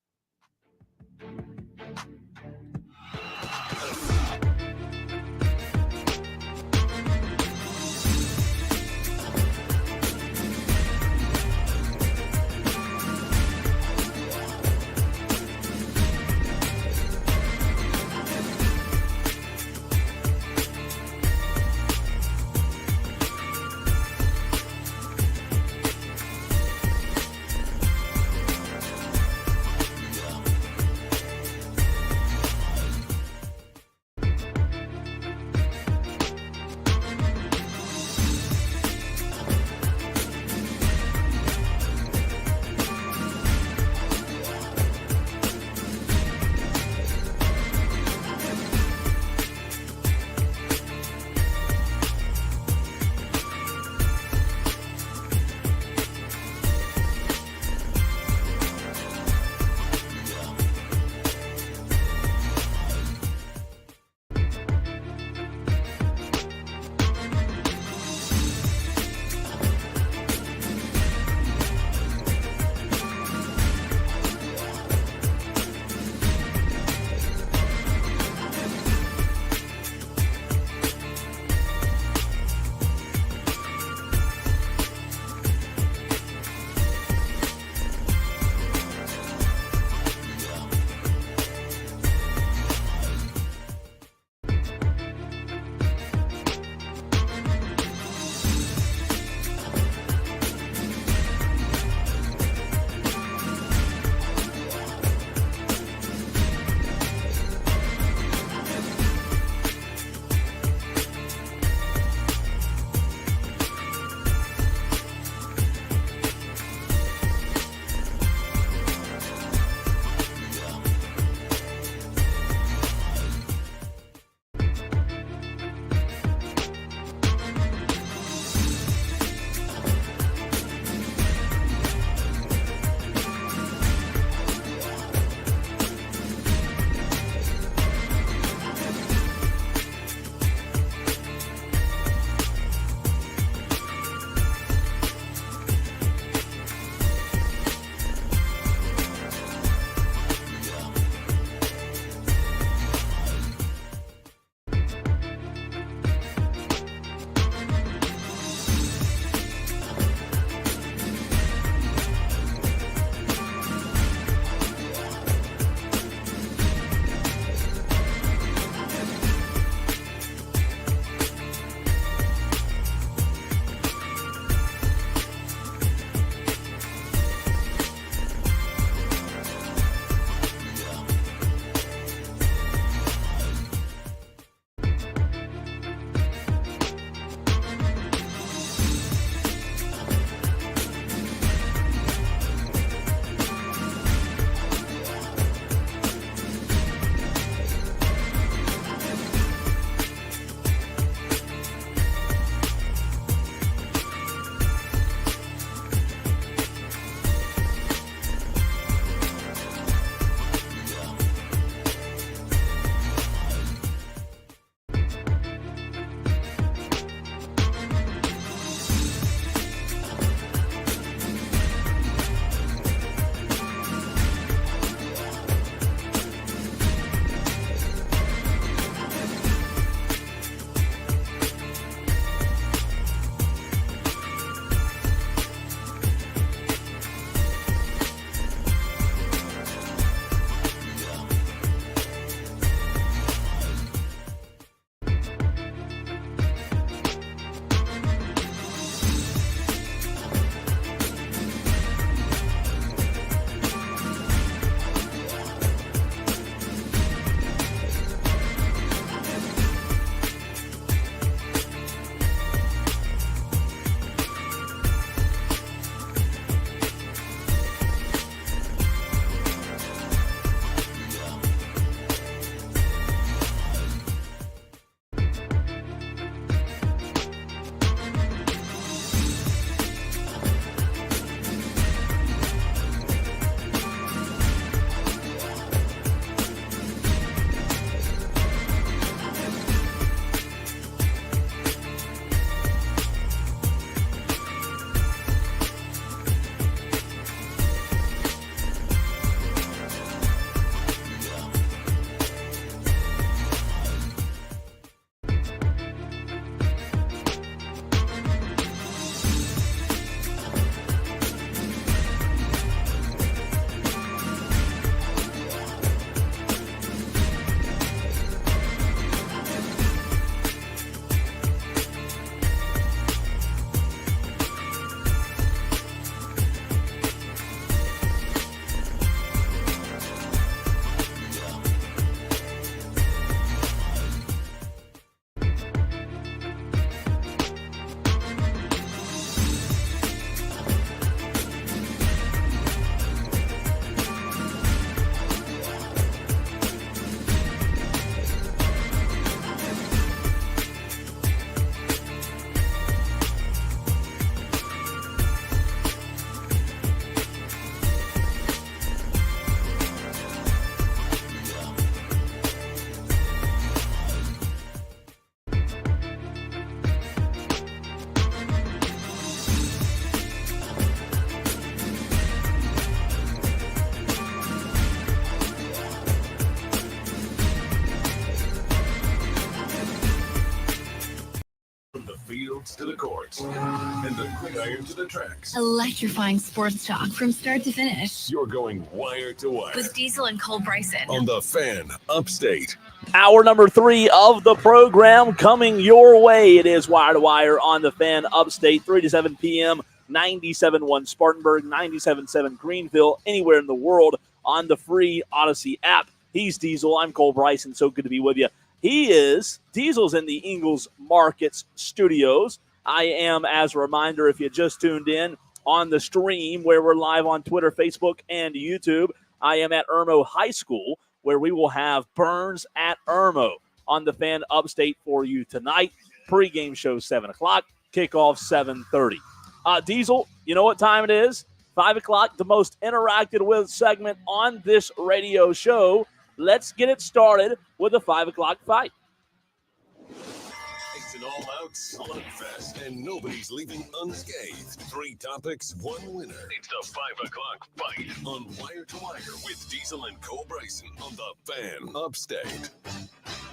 C: sports. And the gridiron to the tracks.
D: Electrifying sports talk from start to finish.
C: You're going wire to wire.
D: With Diesel and Cole Bryson.
C: On the Fan Upstate.
A: Hour number 3 of the program coming your way. It is Wire to Wire on the Fan Upstate, 3 to 7 p.m., 97.1 Spartanburg, 97.7 Greenville, anywhere in the world on the free Odyssey app. He's Diesel. I'm Cole Bryson. So good to be with you. Diesel's in the Ingalls Markets studios. I am, as a reminder, if you just tuned in on the stream where we're live on Twitter, Facebook, and YouTube, I am at Irmo High School where we will have Burns at Irmo on the Fan Upstate for you tonight. Pre-game show 7 o'clock, kickoff 7:30. Diesel, you know what time it is? 5 o'clock, the most interacted with segment on this radio show. Let's get it started with a 5 o'clock fight.
C: It's an all-out slugfest, and nobody's leaving unscathed. 3 topics, 1 winner. It's the 5 o'clock fight on Wire to Wire with Diesel and Cole Bryson on the Fan Upstate.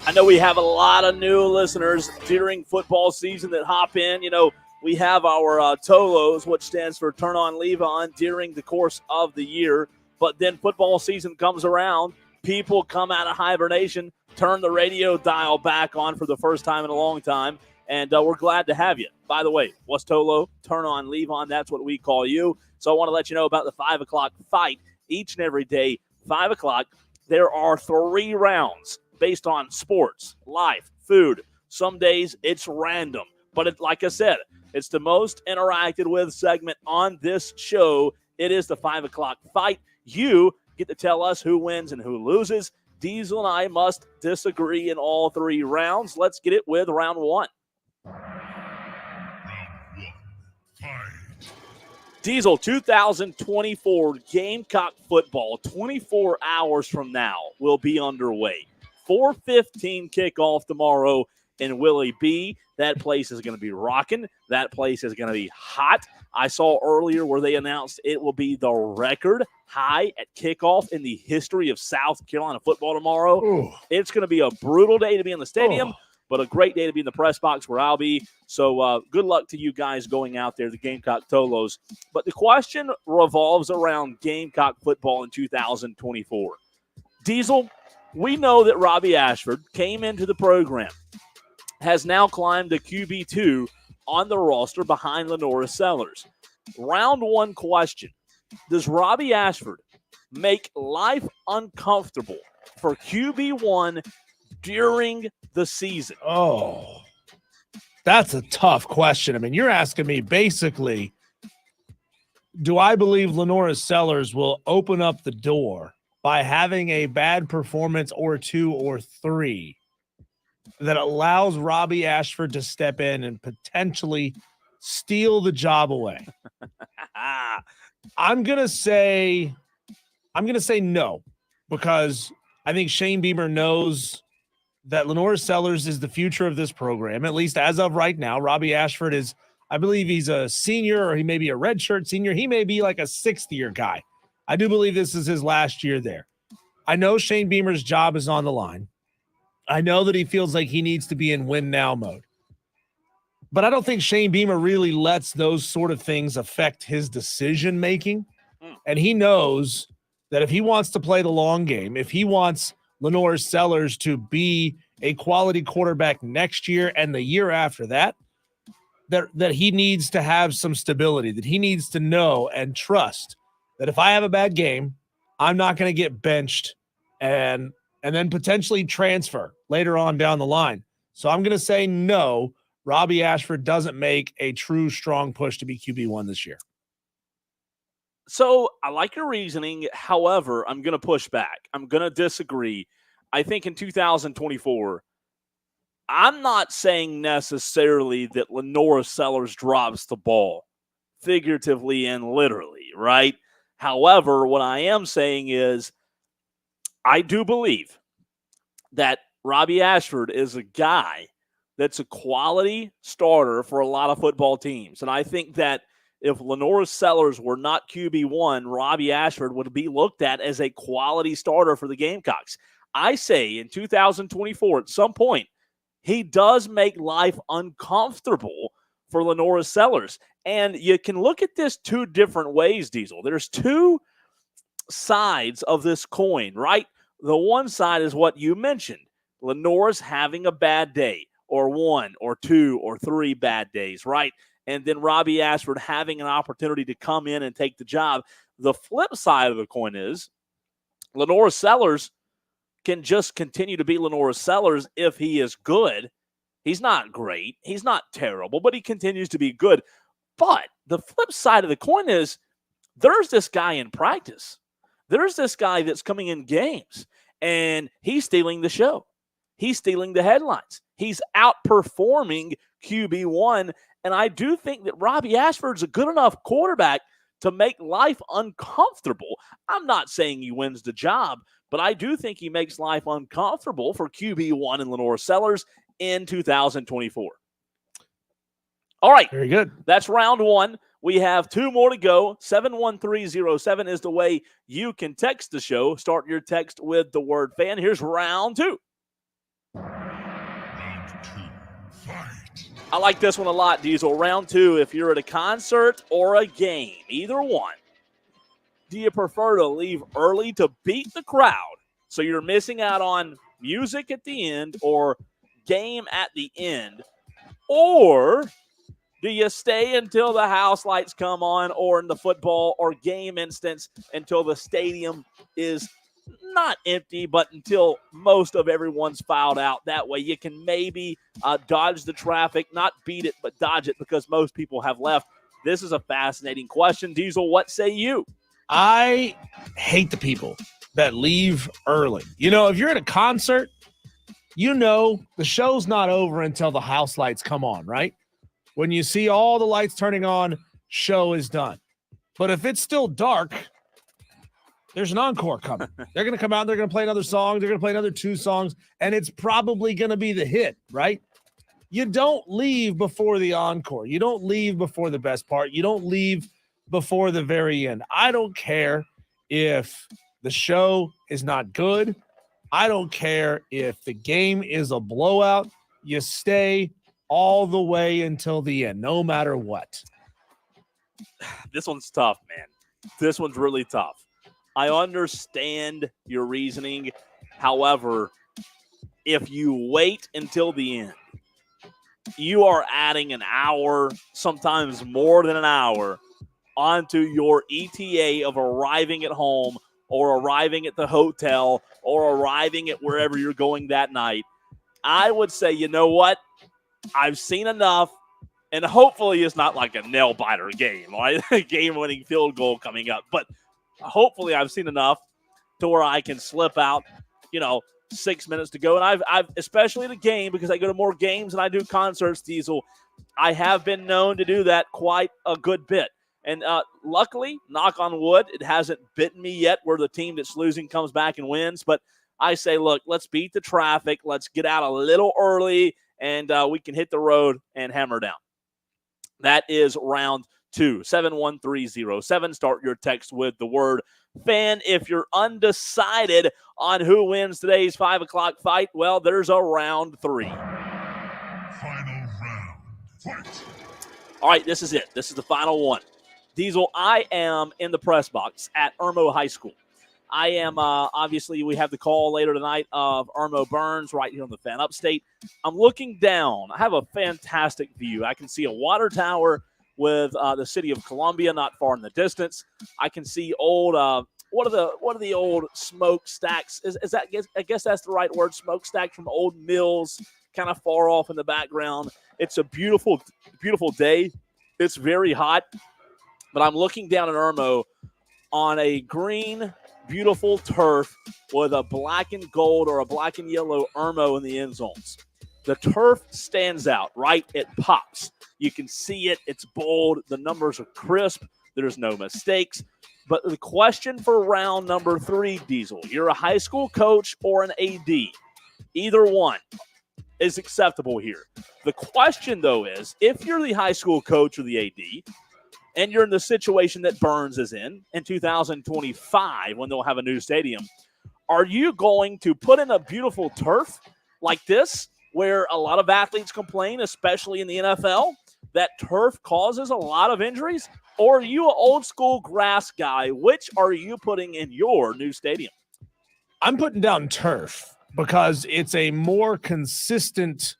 A: I know we have a lot of new listeners during football season that hop in. You know, we have our TOLOs, which stands for Turn On, Leave On, during the course of the year. But then football season comes around. People come out of hibernation, turn the radio dial back on for the first time in a long time, and we're glad to have you. By the way, what's TOLO? Turn On, Leave On. That's what we call you. So I want to let you know about the 5 o'clock fight each and every day. 5 o'clock, there are 3 rounds based on sports, life, food. Some days it's random. But like I said, it's the most interacted with segment on this show. It is the 5 o'clock fight. You get to tell us who wins and who loses. Diesel and I must disagree in all 3 rounds. Let's get it with round 1. Diesel, 2024 Gamecock football, 24 hours from now, will be underway. 4:15 kickoff tomorrow in Willie B. That place is going to be rocking. That place is going to be hot. I saw earlier where they announced it will be the record high at kickoff in the history of South Carolina football tomorrow.
B: Ooh.
A: It's going to be a brutal day to be in the stadium, but a great day to be in the press box where I'll be. So good luck to you guys going out there, the Gamecock Tolos. But the question revolves around Gamecock football in 2024. Diesel, we know that Robbie Ashford came into the program, has now climbed to QB2 on the roster behind Lenora Sellers. Round 1 question. Does Robbie Ashford make life uncomfortable for QB1 during the season?
B: Oh, that's a tough question. I mean, you're asking me basically, do I believe Lenora Sellers will open up the door by having a bad performance or 2 or 3 that allows Robbie Ashford to step in and potentially steal the job away? I'm gonna say no, because I think Shane Beamer knows that Lenora Sellers is the future of this program, at least as of right now. Robbie Ashford is, I believe he's a senior, or he may be a redshirt senior. He may be like a 6th-year guy. I do believe this is his last year there. I know Shane Beamer's job is on the line. I know that he feels like he needs to be in win now mode. But I don't think Shane Beamer really lets those sort of things affect his decision making. And he knows that if he wants to play the long game, if he wants Lenora Sellers to be a quality quarterback next year and the year after that, that he needs to have some stability, that he needs to know and trust that if I have a bad game, I'm not going to get benched and then potentially transfer later on down the line. So I'm going to say no. Robbie Ashford doesn't make a true strong push to be QB1 this year.
A: So I like your reasoning. However, I'm going to push back. I'm going to disagree. I think in 2024, I'm not saying necessarily that Lenora Sellers drops the ball, figuratively and literally, right? However, what I am saying is I do believe that Robbie Ashford is a guy that's a quality starter for a lot of football teams. And I think that if Lenora Sellers were not QB1, Robbie Ashford would be looked at as a quality starter for the Gamecocks. I say in 2024, at some point, he does make life uncomfortable for Lenora Sellers. And you can look at this two different ways, Diesel. There's two sides of this coin, right? The one side is what you mentioned. Lenora's having a bad day, or one or two or three bad days, right? And then Robbie Ashford having an opportunity to come in and take the job. The flip side of the coin is Lenora Sellers can just continue to be Lenora Sellers if he is good. He's not great. He's not terrible, but he continues to be good. But the flip side of the coin is there's this guy in practice. There's this guy that's coming in games, and he's stealing the show. He's stealing the headlines. He's outperforming QB1, and I do think that Robbie Ashford's a good enough quarterback to make life uncomfortable. I'm not saying he wins the job, but I do think he makes life uncomfortable for QB1 and Lenora Sellers in 2024. All right.
B: Very good.
A: That's round one. We have two more to go. 71307 is the way you can text the show. Start your text with the word fan. Here's round two. I like this one a lot, Diesel. Round two, if you're at a concert or a game, either one, do you prefer to leave early to beat the crowd so you're missing out on music at the end or game at the end? Or do you stay until the house lights come on, or in the football or game instance, until the stadium is not empty, but until most of everyone's filed out? That way you can maybe dodge the traffic, not beat it, but dodge it because most people have left. This is a fascinating question. Diesel, what say you?
B: I hate the people that leave early. You know, if you're at a concert, you know the show's not over until the house lights come on, right? When you see all the lights turning on, show is done. But if it's still dark, there's an encore coming. They're going to come out, they're going to play another song, they're going to play another two songs, and it's probably going to be the hit, right? You don't leave before the encore. You don't leave before the best part. You don't leave before the very end. I don't care if the show is not good. I don't care if the game is a blowout. You stay all the way until the end, no matter what.
A: This one's tough, man. This one's really tough. I understand your reasoning. However, if you wait until the end, you are adding an hour, sometimes more than an hour, onto your ETA of arriving at home or arriving at the hotel or arriving at wherever you're going that night. I would say, you know what? I've seen enough, and hopefully it's not like a nail-biter game, right? A game-winning field goal coming up. But hopefully I've seen enough to where I can slip out, 6 minutes to go. And I've especially the game, because I go to more games than I do concerts, Diesel, I have been known to do that quite a good bit. And luckily, knock on wood, it hasn't bitten me yet where the team that's losing comes back and wins. But I say, look, let's beat the traffic. Let's get out a little early, and we can hit the road and hammer down. That is round two. 71307. Start your text with the word fan. If you're undecided on who wins today's 5 o'clock fight, well, there's a round three.
C: Final round. Fight.
A: All right, this is it. This is the final one. Diesel, I am in the press box at Irmo High School. I am, obviously, we have the call later tonight of Irmo Burns right here on the Fan Upstate. I'm looking down. I have a fantastic view. I can see a water tower with the city of Columbia not far in the distance. I can see old, what are the old smokestacks? Is that, I guess that's the right word, smokestacks from old mills, kind of far off in the background. It's a beautiful, beautiful day. It's very hot, but I'm looking down at Irmo on a green, beautiful turf with a black and gold or a black and yellow Irmo in the end zones. The turf stands out, right? It pops. You can see it. It's bold. The numbers are crisp. There's no mistakes. But the question for round number three, Diesel, you're a high school coach or an AD. Either one is acceptable here. The question, though, is if you're the high school coach or the AD, and you're in the situation that Burns is in 2025 when they'll have a new stadium, are you going to put in a beautiful turf like this where a lot of athletes complain, especially in the NFL, that turf causes a lot of injuries? Or are you an old school grass guy? Which are you putting in your new stadium?
B: I'm putting down turf because it's a more consistent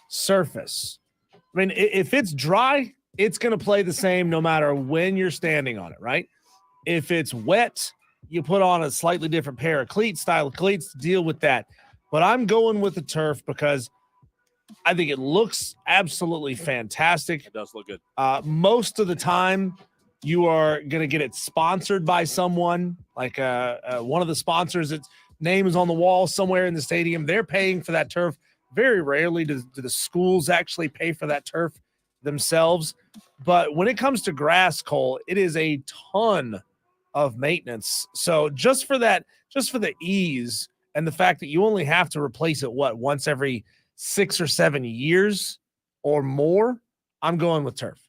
B: surface. I mean, if it's dry, it's going to play the same no matter when you're standing on it, right? If it's wet, you put on a slightly different pair of style of cleats to deal with that. But I'm going with the turf because I think it looks absolutely fantastic.
A: It does look good.
B: Most of the time, you are going to get it sponsored by someone, like one of the sponsors. Its name is on the wall somewhere in the stadium. They're paying for that turf. Very rarely do the schools actually pay for that turf themselves. But when it comes to grass, Cole, it is a ton of maintenance. So just for the ease and the fact that you only have to replace it, once every 6 or 7 years or more, I'm going with turf.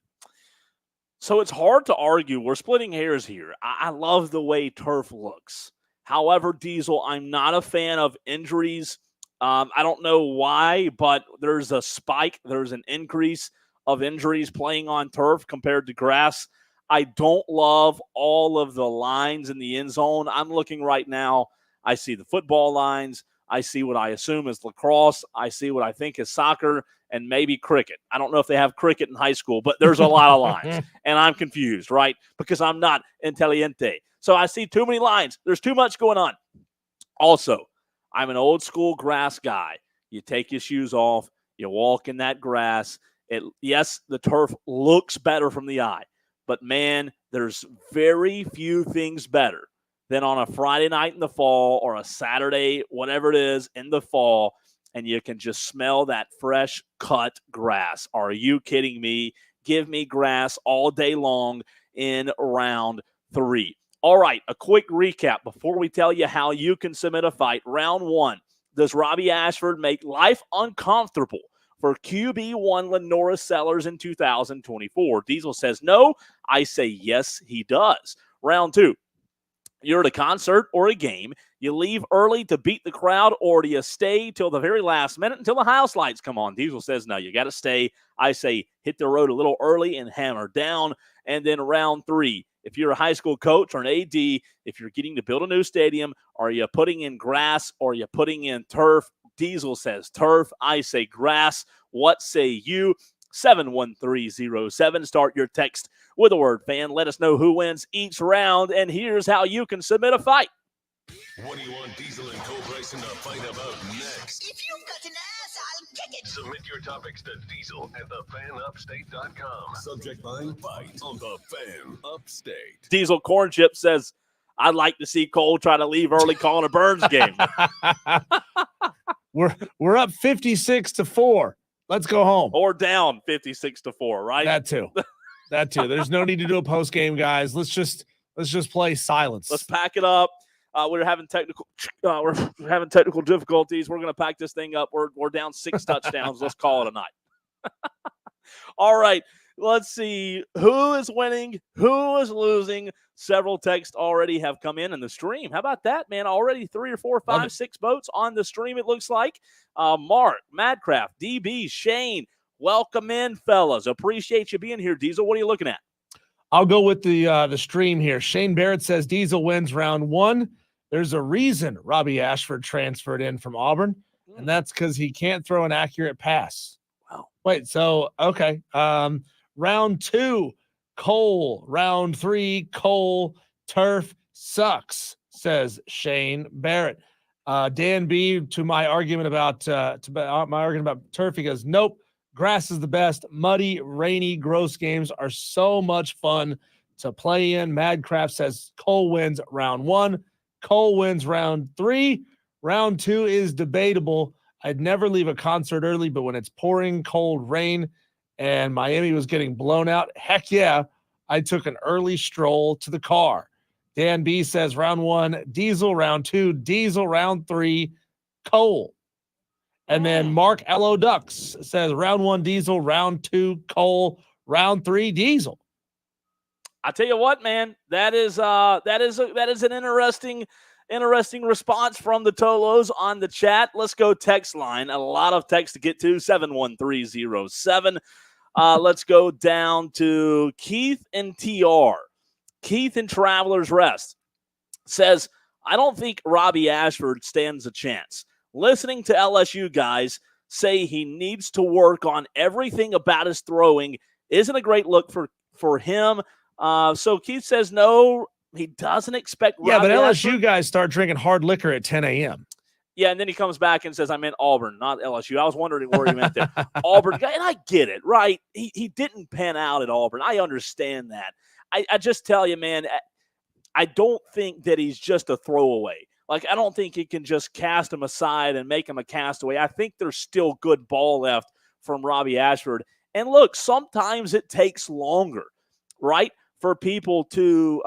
A: So it's hard to argue. We're splitting hairs here. I love the way turf looks. However, Diesel, I'm not a fan of injuries. I don't know why, but there's a spike. There's an increase of injuries playing on turf compared to grass. I don't love all of the lines in the end zone. I'm looking right now. I see the football lines. I see what I assume is lacrosse. I see what I think is soccer and maybe cricket. I don't know if they have cricket in high school, but there's a lot of lines. And I'm confused, right? Because I'm not intelligente. So I see too many lines. There's too much going on. Also, I'm an old school grass guy. You take your shoes off. You walk in that grass. Yes, the turf looks better from the eye. But, man, there's very few things better than on a Friday night in the fall or a Saturday, whatever it is, in the fall, and you can just smell that fresh cut grass. Are you kidding me? Give me grass all day long in round 3. All right, a quick recap before we tell you how you can submit a fight. Round 1, does Robbie Ashford make life uncomfortable for QB1 Lenora Sellers in 2024? Diesel says no. I say yes, he does. Round 2, you're at a concert or a game. You leave early to beat the crowd, or do you stay till the very last minute until the house lights come on? Diesel says no, you got to stay. I say hit the road a little early and hammer down. And then round 3, if you're a high school coach or an AD, if you're getting to build a new stadium, are you putting in grass or are you putting in turf? Diesel says turf. I say grass. What say you? 71307. Start your text with the word fan. Let us know who wins each round, and here's how you can submit a fight.
C: What do you want Diesel and Cole Bryson to fight about next?
H: If you've got an ass, I'll kick it.
C: Submit your topics to Diesel at thefanupstate.com. Subject line fight on the Fan Upstate.
A: Diesel Corn Chip says, I'd like to see Cole try to leave early calling a Burns game.
B: We're up 56-4. Let's go home.
A: Or down 56-4, right?
B: That too. There's no need to do a post game, guys. Let's just play silence.
A: Let's pack it up. We're having technical difficulties. We're going to pack this thing up. We're down 6 touchdowns. Let's call it a night. All right. Let's see who is winning, who is losing. Several texts already have come in the stream. How about that, man? Already 3 or 4, 5, 6 votes on the stream, it looks like. Mark, Madcraft, DB, Shane, welcome in, fellas. Appreciate you being here. Diesel, what are you looking at?
B: I'll go with the stream here. Shane Barrett says Diesel wins round 1. There's a reason Robbie Ashford transferred in from Auburn, and that's because he can't throw an accurate pass.
A: Wow.
B: Wait, so, okay. Round 2, Cole. Round 3, Cole. Turf sucks, says Shane Barrett. Dan B, to my argument about turf, he goes, nope, grass is the best. Muddy, rainy, gross games are so much fun to play in. Madcraft says Cole wins round 1. Cole wins round 3. Round 2 is debatable. I'd never leave a concert early, but when it's pouring cold rain and Miami was getting blown out, heck yeah, I took an early stroll to the car. Dan B says round 1, Diesel. Round 2, Diesel. Round 3, Cole. And then Mark L.O. Ducks says round 1, Diesel. Round 2, Cole. Round 3, Diesel.
A: I tell you what, man, that is an interesting response from the Tolos on the chat. Let's go text line. A lot of text to get to, 71307. Let's go down to Keith and TR. Keith in Travelers Rest says, I don't think Robbie Ashford stands a chance. Listening to LSU guys say he needs to work on everything about his throwing isn't a great look for him. So Keith says no, he doesn't expect
B: Yeah,
A: Robbie
B: but LSU
A: Ashford.
B: guys start drinking hard liquor at 10 a.m.
A: Yeah, and then he comes back and says, I meant Auburn, not LSU. I was wondering where he meant there. Auburn, and I get it, right? He didn't pan out at Auburn. I understand that. I just tell you, man, I don't think that he's just a throwaway. Like, I don't think he can just cast him aside and make him a castaway. I think there's still good ball left from Robbie Ashford. And look, sometimes it takes longer, right, for people to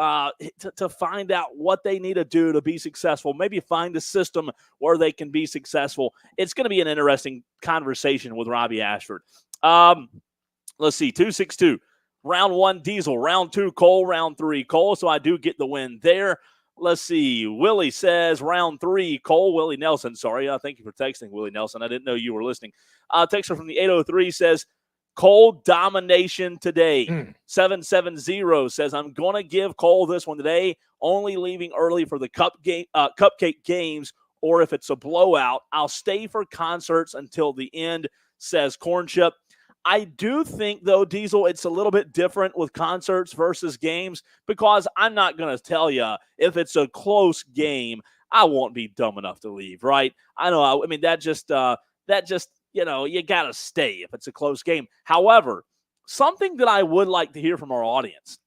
A: find out what they need to do to be successful, maybe find a system where they can be successful. It's going to be an interesting conversation with Robbie Ashford. Let's see, 262. Round 1, Diesel. Round 2, Cole. Round 3, Cole. So I do get the win there. Let's see. Willie says round 3, Cole. Willie Nelson, sorry. Thank you for texting, Willie Nelson. I didn't know you were listening. Texter from the 803 says, Cole domination today. 770 says, I'm going to give Cole this one today, only leaving early for the cupcake games, or if it's a blowout, I'll stay for concerts until the end, says Cornchip. I do think, though, Diesel, it's a little bit different with concerts versus games, because I'm not going to tell you if it's a close game, I won't be dumb enough to leave, right? I know. I mean, that just you know, you got to stay if it's a close game. However, something that I would like to hear from our audience,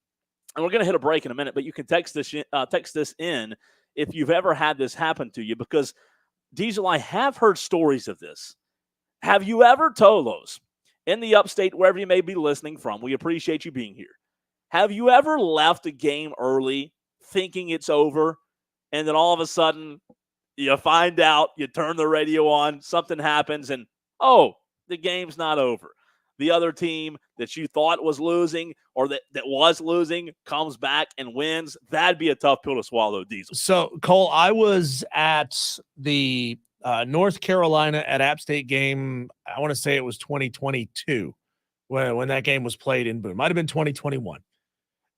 A: and we're going to hit a break in a minute, but you can text this in if you've ever had this happen to you, because, Diesel, I have heard stories of this. Have you ever, Tolos, in the upstate, wherever you may be listening from, we appreciate you being here. Have you ever left a game early thinking it's over, and then all of a sudden you find out, you turn the radio on, something happens, and, oh, the game's not over. The other team that you thought was losing or that was losing comes back and wins? That'd be a tough pill to swallow, Diesel.
B: So, Cole, I was at the North Carolina at App State game. I want to say it was 2022 when that game was played in Boone. Might have been 2021.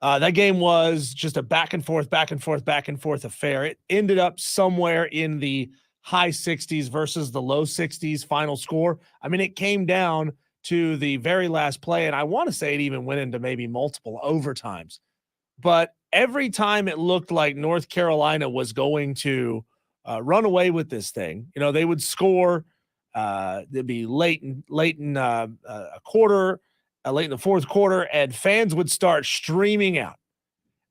B: That game was just a back and forth affair. It ended up somewhere in the high 60s versus the low 60s final score. I mean, it came down to the very last play, and I want to say it even went into maybe multiple overtimes. But every time it looked like North Carolina was going to run away with this thing, you know, they would score. They'd be late in a quarter, late in the fourth quarter, and fans would start streaming out.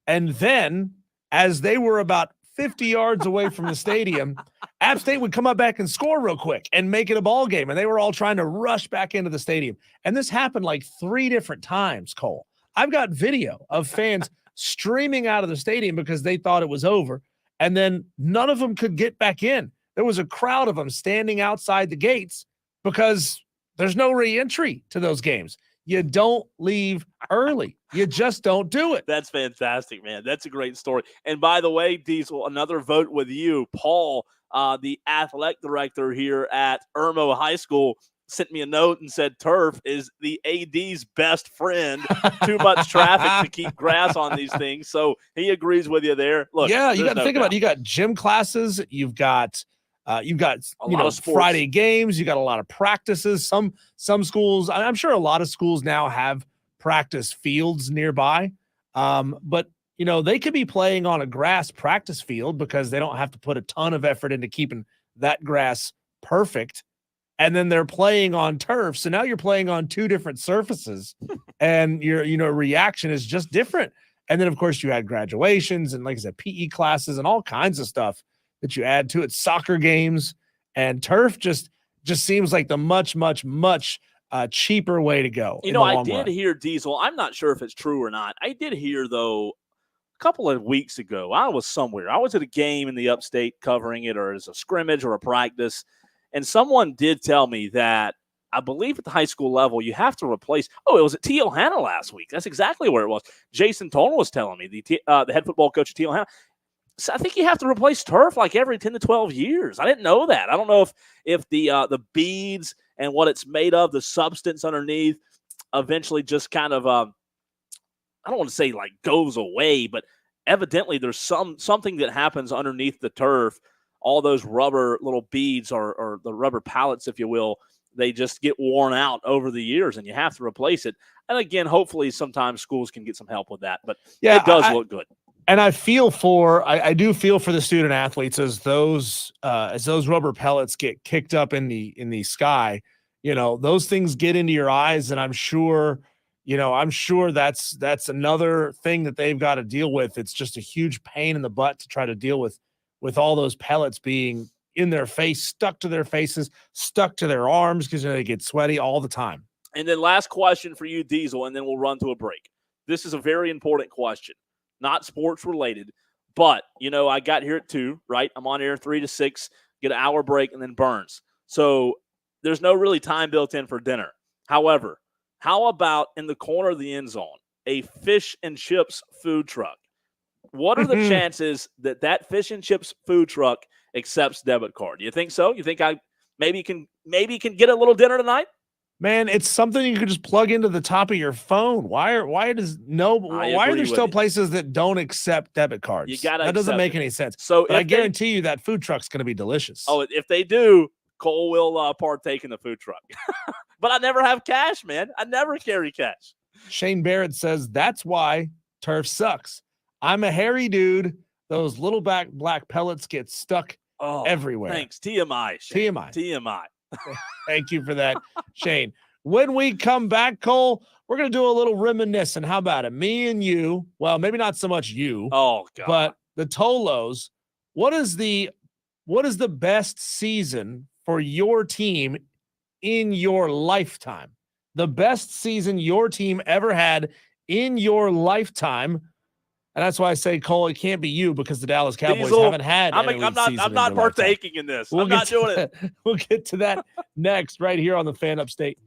B: And then, as they were about 50 yards away from the stadium, App State would come up back and score real quick and make it a ball game. And they were all trying to rush back into the stadium. And this happened like 3 different times, Cole. I've got video of fans streaming out of the stadium because they thought it was over. And then none of them could get back in. There was a crowd of them standing outside the gates because there's no re-entry to those games. You don't leave early. You just don't do it.
A: That's fantastic, man. That's a great story. And by the way, Diesel, another vote with you. Paul, the athletic director here at Irmo High School, sent me a note and said turf is the AD's best friend. Too much traffic to keep grass on these things. So he agrees with you there. Look,
B: yeah, you got to think about it. You got gym classes. You've got Friday games. You got a lot of practices. Some schools, I'm sure a lot of schools now have practice fields nearby. But you know, they could be playing on a grass practice field because they don't have to put a ton of effort into keeping that grass perfect. And then they're playing on turf. So now you're playing on 2 different surfaces and your, reaction is just different. And then of course you had graduations and, like I said, PE classes and all kinds of stuff that you add to it, soccer games, and turf just seems like the much cheaper way to go.
A: I did hear, Diesel, I'm not sure if it's true or not. I did hear, though, a couple of weeks ago, I was somewhere. I was at a game in the upstate covering it, or as a scrimmage or a practice, and someone did tell me that I believe at the high school level, you have to replace. Oh, it was at T.L. Hanna last week. That's exactly where it was. Jason Toner was telling me, the head football coach at T.L. Hanna. So I think you have to replace turf like every 10 to 12 years. I didn't know that. I don't know if the beads and what it's made of, the substance underneath, eventually just kind of I don't want to say like goes away, but evidently there's something that happens underneath the turf. All those rubber little beads or the rubber pallets, if you will, they just get worn out over the years, and you have to replace it. And again, hopefully sometimes schools can get some help with that. But yeah, it does look good.
B: And I feel I do feel for the student athletes as those rubber pellets get kicked up in the sky. Those things get into your eyes, and I'm sure that's another thing that they've got to deal with. It's just a huge pain in the butt to try to deal with all those pellets being in their face, stuck to their faces, stuck to their arms because they get sweaty all the time.
A: And then last question for you, Diesel, and then we'll run to a break. This is a very important question. Not sports related, but I got here at 2, right? I'm on air 3 to 6, get an hour break, and then Burns. So there's no really time built in for dinner. However, how about in the corner of the end zone, a fish and chips food truck? What are the chances that fish and chips food truck accepts debit card? Do you think so? You think I maybe can get a little dinner tonight?
B: Man, it's something you could just plug into the top of your phone. Why are there still places that don't accept debit cards? That doesn't make any sense.
A: So
B: I guarantee you that food truck's going to be delicious.
A: Oh, if they do, Cole will partake in the food truck. But I never have cash, man. I never carry cash.
B: Shane Barrett says that's why turf sucks. I'm a hairy dude. Those little black pellets get stuck everywhere.
A: Thanks. TMI, Shane. TMI.
B: Thank you for that, Shane. When we come back, Cole, we're going to do a little reminiscing. How about it? Me and you, well, maybe not so much you, but the Tolos. What is the best season for your team in your lifetime? The best season your team ever had in your lifetime. And that's why I say, Cole, it can't be you because the Dallas Cowboys haven't had
A: I'm not partaking in this. I'm not doing it.
B: We'll get to that next right here on the Fan Upstate.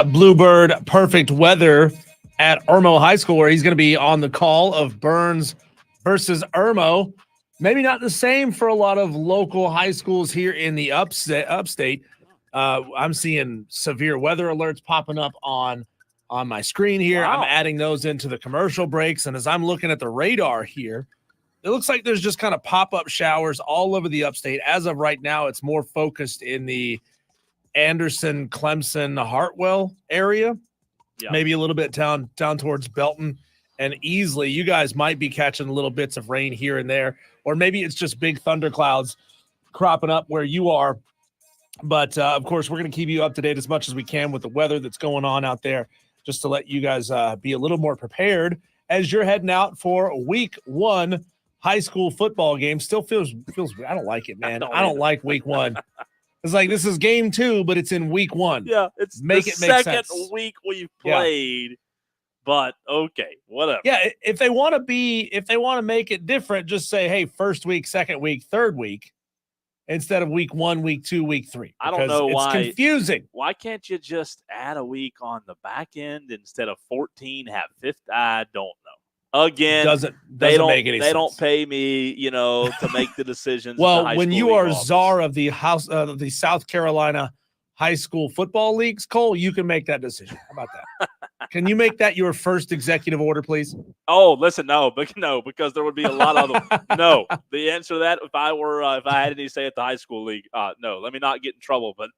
B: Bluebird perfect weather at Irmo High School, where he's going to be on the call of Burns versus Irmo. Maybe not the same for a lot of local high schools here in the upstate. I'm seeing severe weather alerts popping up on my screen here.
A: Wow.
B: I'm adding those into the commercial breaks, and as I'm looking at the radar here, it looks like there's just kind of pop-up showers all over the upstate. As of right now, it's more focused in the Anderson, Clemson, Hartwell area.
A: Yeah.
B: Maybe a little bit down towards Belton and Easley. You guys might be catching little bits of rain here and there, or maybe it's just big thunderclouds cropping up where you are. But, of course, we're going to keep you up to date as much as we can with the weather that's going on out there, just to let you guys be a little more prepared as you're heading out for week 1 high school football game. Still feels I don't like it, man. I don't like week 1. It's like this is game 2, but it's in week 1.
A: Yeah, it's
B: make
A: the
B: it make
A: second
B: sense.
A: week we've played, but okay, whatever.
B: Yeah, if they want to make it different, just say, hey, first week, second week, third week, instead of week 1, week 2, week 3.
A: I don't know why
B: it's confusing.
A: Why can't you just add a week on the back end instead of 14? Have 5th? I don't know. Again,
B: Doesn't
A: they don't
B: make any sense.
A: They don't pay me, to make the decisions.
B: Well, when you are
A: office.
B: czar of the the South Carolina high school football leagues, Cole, you can make that decision. How about that? Can you make that your first executive order, please?
A: Oh, listen, no, because there would be a lot of them. No, the answer to that, if I had any say at the high school league, no, let me not get in trouble, but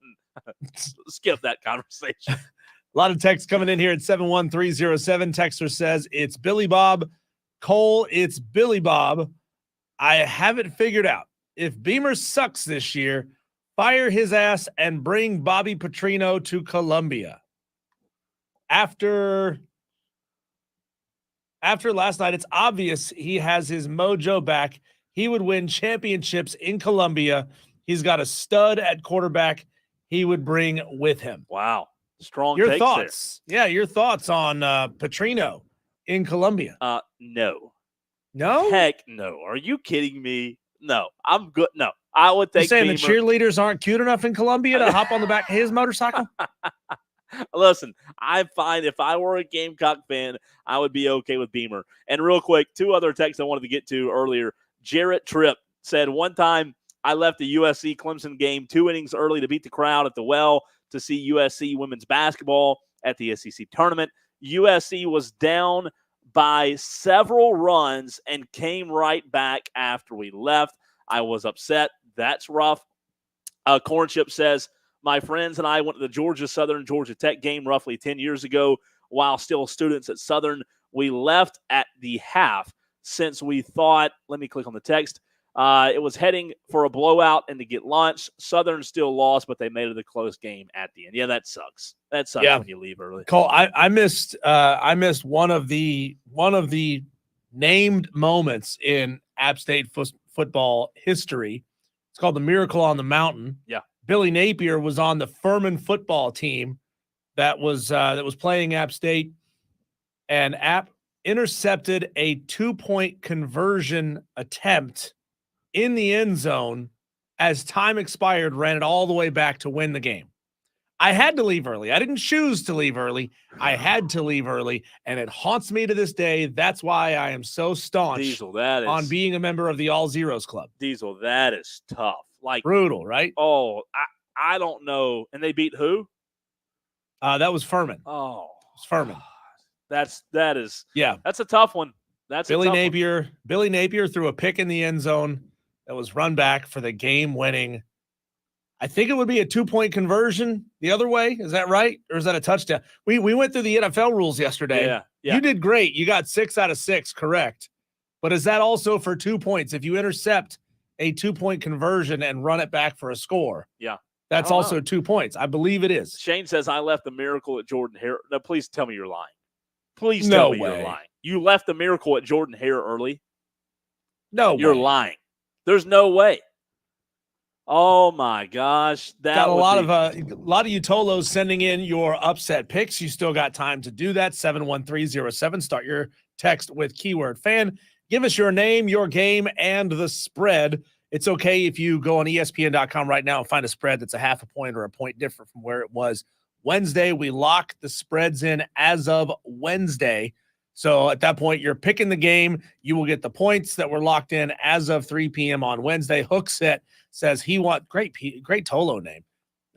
A: skip that conversation.
B: A lot of texts coming in here at 71307. Texter says, it's Billy Bob. Cole, it's Billy Bob. I have it figured out. If Beamer sucks this year, fire his ass and bring Bobby Petrino to Columbia. After last night, it's obvious he has his mojo back. He would win championships in Columbia. He's got a stud at quarterback he would bring with him.
A: Wow. Strong
B: Your
A: takes
B: thoughts.
A: there.
B: Yeah, your thoughts on Petrino in Columbia.
A: No.
B: No?
A: Heck no. Are you kidding me? No. I'm good. No. I would take
B: You're saying
A: Beamer.
B: the cheerleaders aren't cute enough in Columbia to hop on the back of his motorcycle?
A: Listen, I'm fine. If I were a Gamecock fan, I would be okay with Beamer. And real quick, 2 other texts I wanted to get to earlier. Jarrett Tripp said, one time I left the USC Clemson game 2 innings early to beat the crowd at the well to see USC women's basketball at the SEC tournament. USC was down by several runs and came right back after we left. I was upset. That's rough. Corn Chip says, my friends and I went to the Georgia Southern Georgia Tech game roughly 10 years ago while still students at Southern. We left at the half since we thought, let me click on the text, it was heading for a blowout and to get lunch. Southern still lost, but they made it a close game at the end. Yeah, that sucks. That sucks when you leave early.
B: Cole, I missed one of the named moments in App State football history. It's called the Miracle on the Mountain.
A: Yeah.
B: Billy Napier was on the Furman football team that was playing App State, and App intercepted a 2-point conversion attempt in the end zone as time expired, ran it all the way back to win the game. I had to leave early. I didn't choose to leave early. I had to leave early, and it haunts me to this day. That's why I am so staunch
A: Diesel,
B: on being a member of the All Zeros Club.
A: Diesel, that is tough. Like
B: brutal, right?
A: Oh, I don't know. And they beat who?
B: That was Furman.
A: Oh,
B: it's Furman.
A: That's a tough one. That's
B: Billy Napier. Billy Napier threw a pick in the end zone that was run back for the game-winning. I think it would be a 2-point conversion the other way. Is that right? Or is that a touchdown? We went through the NFL rules yesterday.
A: Yeah.
B: You did great. You got 6 out of 6 correct. But is that also for 2 points? If you intercept a 2-point conversion and run it back for a score.
A: Yeah.
B: That's also 2 points. I believe it is.
A: Shane says, I left the Miracle at Jordan Hare. No, please tell me you're lying. Please tell me you're lying. You left the Miracle at Jordan Hare early?
B: No,
A: you're lying. There's no way. Oh my gosh.
B: Got a lot of Utolos sending in your upset picks. You still got time to do that. 71307. Start your text with keyword fan. Give us your name, your game, and the spread. It's okay if you go on ESPN.com right now and find a spread that's a half a point or a point different from where it was Wednesday. We lock the spreads in as of Wednesday. So at that point, you're picking the game. You will get the points that were locked in as of 3 p.m. on Wednesday. Hookset says he wants great Tolo name.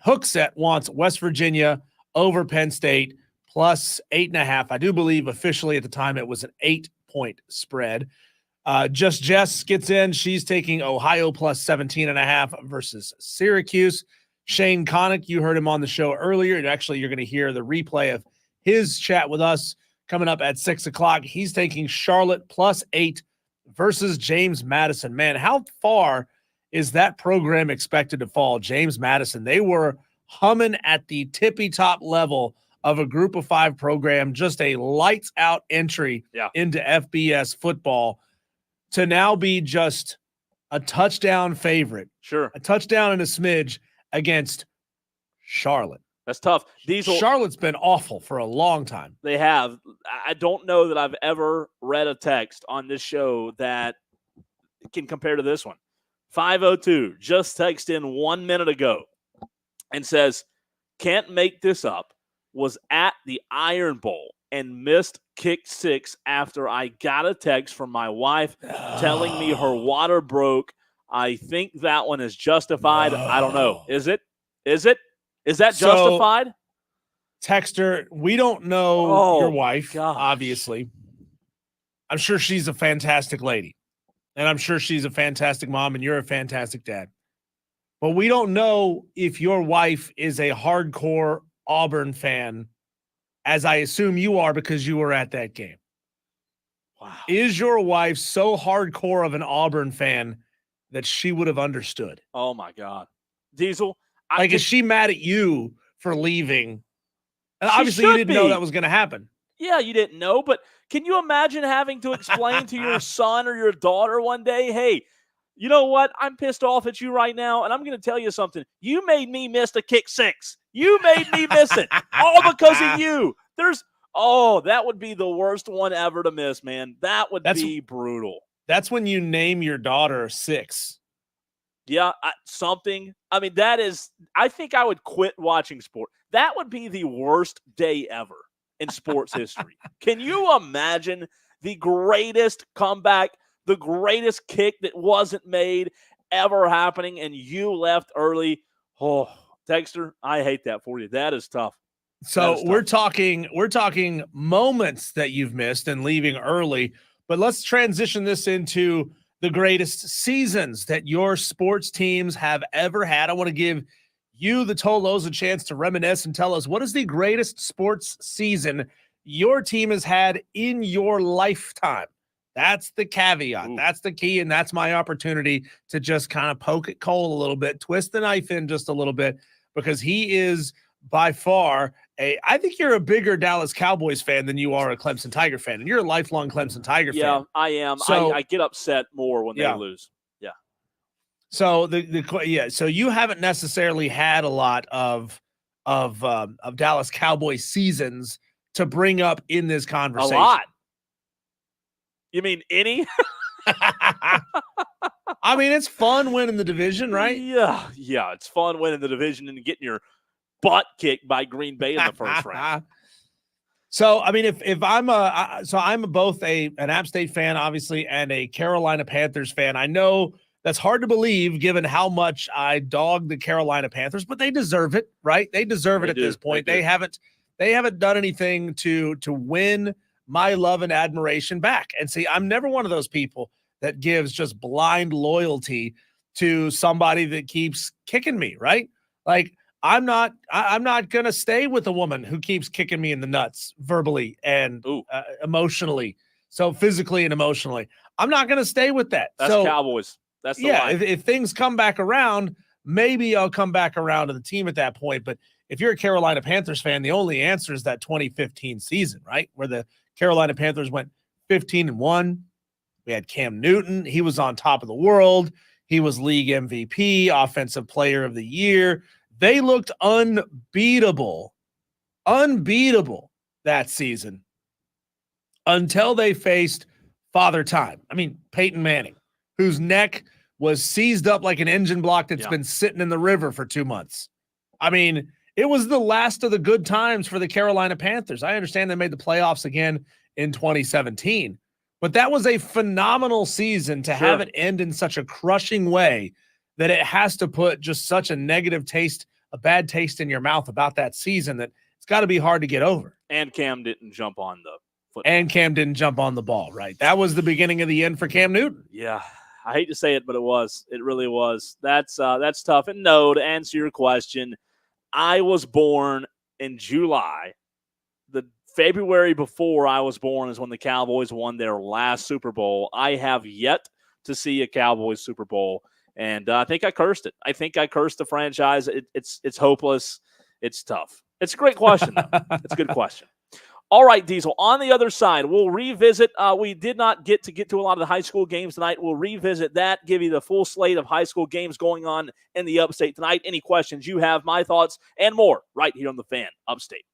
B: Hookset wants West Virginia over Penn State plus 8.5. I do believe officially at the time it was an 8-point spread. Just Jess gets in. She's taking Ohio plus 17.5 versus Syracuse. Shane Connick, you heard him on the show earlier. And actually, you're going to hear the replay of his chat with us coming up at 6 o'clock. He's taking Charlotte plus 8 versus James Madison. Man, how far is that program expected to fall? James Madison, they were humming at the tippy top level of a group of 5 program, just a lights out entry into FBS football, to now be just a touchdown favorite.
A: Sure.
B: A touchdown and a smidge against Charlotte.
A: That's tough.
B: Charlotte's been awful for a long time.
A: They have. I don't know that I've ever read a text on this show that can compare to this one. 502 just texted in 1 minute ago and says, can't make this up, was at the Iron Bowl and missed kick 6 after I got a text from my wife telling me her water broke. I think that one is justified. I don't know. Is it? Is that justified?
B: Texter, we don't know your wife,
A: gosh.
B: Obviously. I'm sure she's a fantastic lady. And I'm sure she's a fantastic mom, and you're a fantastic dad. But we don't know if your wife is a hardcore Auburn fan, as I assume you are because you were at that game.
A: Wow.
B: Is your wife so hardcore of an Auburn fan that she would have understood?
A: Oh, my God. Diesel.
B: Is she mad at you for leaving? And obviously, you didn't know that was going to happen.
A: Yeah, you didn't know, but can you imagine having to explain to your son or your daughter one day, hey, you know what? I'm pissed off at you right now, and I'm going to tell you something. You made me miss the kick 6. You made me miss it, all because of you. That would be the worst one ever to miss, man. That would be brutal.
B: That's when you name your daughter 6.
A: Yeah, something. I mean, I think I would quit watching sport. That would be the worst day ever in sports history. Can you imagine the greatest comeback, the greatest kick that wasn't made ever happening, and you left early? Oh, Dexter, I hate that for you. That is tough.
B: So we're talking moments that you've missed and leaving early, but let's transition this into the greatest seasons that your sports teams have ever had. I want to give you, the Tolos, a chance to reminisce and tell us, what is the greatest sports season your team has had in your lifetime? That's the caveat. Ooh. That's the key, and that's my opportunity to just kind of poke at Cole a little bit, twist the knife in just a little bit, because he is by far I think you're a bigger Dallas Cowboys fan than you are a Clemson Tiger fan, and you're a lifelong Clemson Tiger fan.
A: Yeah, I am. So, I get upset more when they lose. Yeah.
B: So so you haven't necessarily had a lot of Dallas Cowboys seasons to bring up in this conversation.
A: A lot. You mean any?
B: I mean, it's fun winning the division, right?
A: Yeah, it's fun winning the division and getting your butt kicked by Green Bay in the first round.
B: So, I mean, if I'm both an App State fan, obviously, and a Carolina Panthers fan. I know that's hard to believe given how much I dog the Carolina Panthers, but they deserve it, right? They deserve it at this point. They haven't done anything to win my love and admiration back. And see, I'm never one of those people that gives just blind loyalty to somebody that keeps kicking me, right? Like, I'm not going to stay with a woman who keeps kicking me in the nuts verbally and emotionally. So physically and emotionally, I'm not going to stay with that.
A: That's Cowboys. That's the line.
B: If things come back around, maybe I'll come back around to the team at that point. But if you're a Carolina Panthers fan, the only answer is that 2015 season, right? Where the Carolina Panthers went 15-1. We had Cam Newton. He was on top of the world. He was league MVP, offensive player of the year. They looked unbeatable that season until they faced Father Time. I mean, Peyton Manning, whose neck was seized up like an engine block that's been sitting in the river for 2 months. I mean, It was the last of the good times for the Carolina Panthers. I understand they made the playoffs again in 2017, but that was a phenomenal season to have it end in such a crushing way that it has to put just such a negative taste, a bad taste in your mouth about that season that it's got to be hard to get over.
A: And Cam didn't jump on the football.
B: And Cam didn't jump on the ball, right? That was the beginning of the end for Cam Newton.
A: Yeah. I hate to say it, but it was. It really was. That's tough. And no, to answer your question, I was born in July. The February before I was born is when the Cowboys won their last Super Bowl. I have yet to see a Cowboys Super Bowl, and I think I cursed it. I think I cursed the franchise. It's hopeless. It's tough. It's a great question, though. It's a good question. All right, Diesel, on the other side, we'll revisit. We did not get to a lot of the high school games tonight. We'll revisit that, give you the full slate of high school games going on in the Upstate tonight. Any questions you have, my thoughts, and more right here on the Fan Upstate.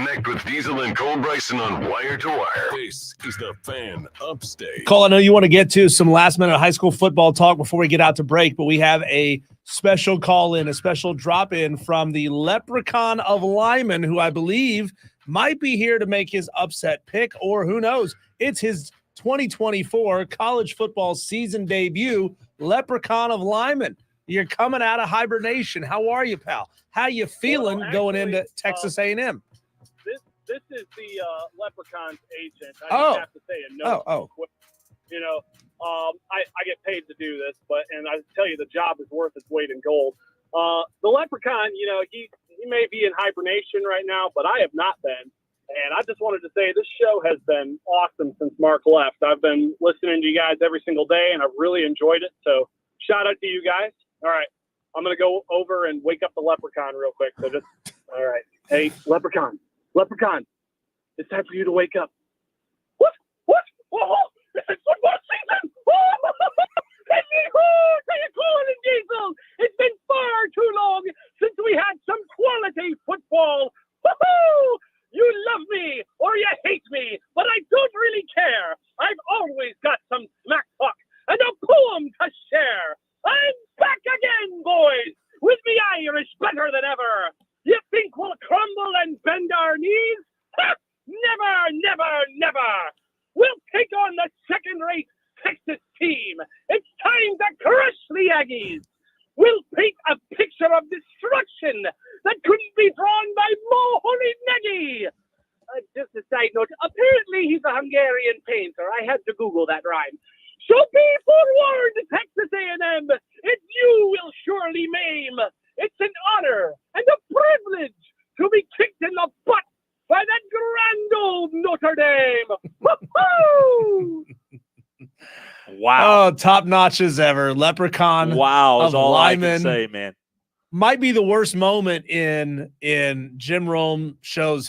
C: Connect with Diesel and Cole Bryson on Wire to Wire. This is the Fan Upstate.
B: Cole, I know you want to get to some last-minute high school football talk before we get out to break, but we have a special call-in, a special drop-in from the Leprechaun of Lyman, who I believe might be here to make his upset pick, or who knows, it's his 2024 college football season debut. Leprechaun of Lyman, you're coming out of hibernation. How are you, pal? How you feeling going into Texas A&M?
I: This is the Leprechaun's agent. I just have to say a note. Quick. You know, I get paid to do this, and I tell you, the job is worth its weight in gold. The Leprechaun, you know, he may be in hibernation right now, but I have not been. And I just wanted to say this show has been awesome since Mark left. I've been listening to you guys every single day, and I've really enjoyed it. So shout out to you guys. All right. I'm going to go over and wake up the Leprechaun real quick. So all right. Hey, Leprechaun, it's time for you to wake up. What? Oh, it's football season. Diesel. It's been far too long since we had some quality football. Woo-hoo! You love me or you hate me, but I don't really care. I've always got some smack talk and a poem to share. I'm back again, boys, with me Irish better than ever. You think we'll crumble and bend our knees? Ha! Never, never, never. We'll take on the second-rate Texas team. It's time to crush the Aggies. We'll paint a picture of destruction that couldn't be drawn by Mo Holy just a side note, apparently he's a Hungarian painter. I had to Google that rhyme. So be forewarned, Texas A&M. It's you will surely maim. It's an honor and a privilege to be kicked in the butt by that grand old Notre Dame. Woo-hoo!
B: Wow. Oh, top notch as ever. Leprechaun.
A: Wow, is all
B: Lyman.
A: I can say, man.
B: Might be the worst moment in Jim Rome's show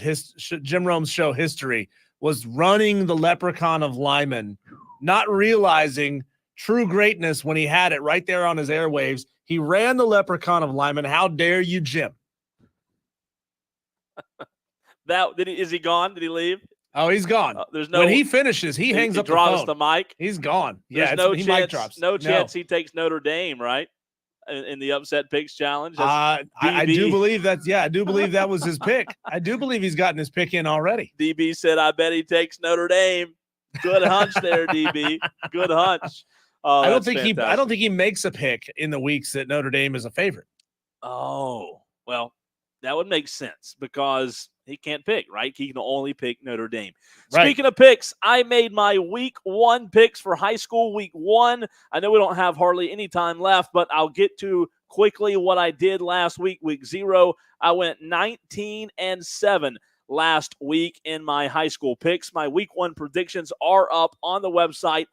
B: history was running the Leprechaun of Lyman, not realizing true greatness when he had it right there on his airwaves. He ran the Leprechaun of Lyman. How dare you, Jim?
A: Is he gone? Did he leave?
B: Oh, he's gone. When he finishes, he hangs up the phone.
A: The mic.
B: He's gone.
A: There's mic drops. No chance he takes Notre Dame, right? In the upset picks challenge.
B: I do believe that. Yeah, I do believe that was his pick. I do believe he's gotten his pick in already.
A: DB said, "I bet he takes Notre Dame." Good hunch there, DB. Good hunch.
B: I don't think he makes a pick in the weeks that Notre Dame is a favorite.
A: Oh, well, that would make sense because he can't pick, right? He can only pick Notre Dame. Right. Speaking of picks, I made my week 1 picks for high school week 1. I know we don't have hardly any time left, but I'll get to quickly what I did last week, week 0. I went 19-7 last week in my high school picks. My week 1 predictions are up on the website,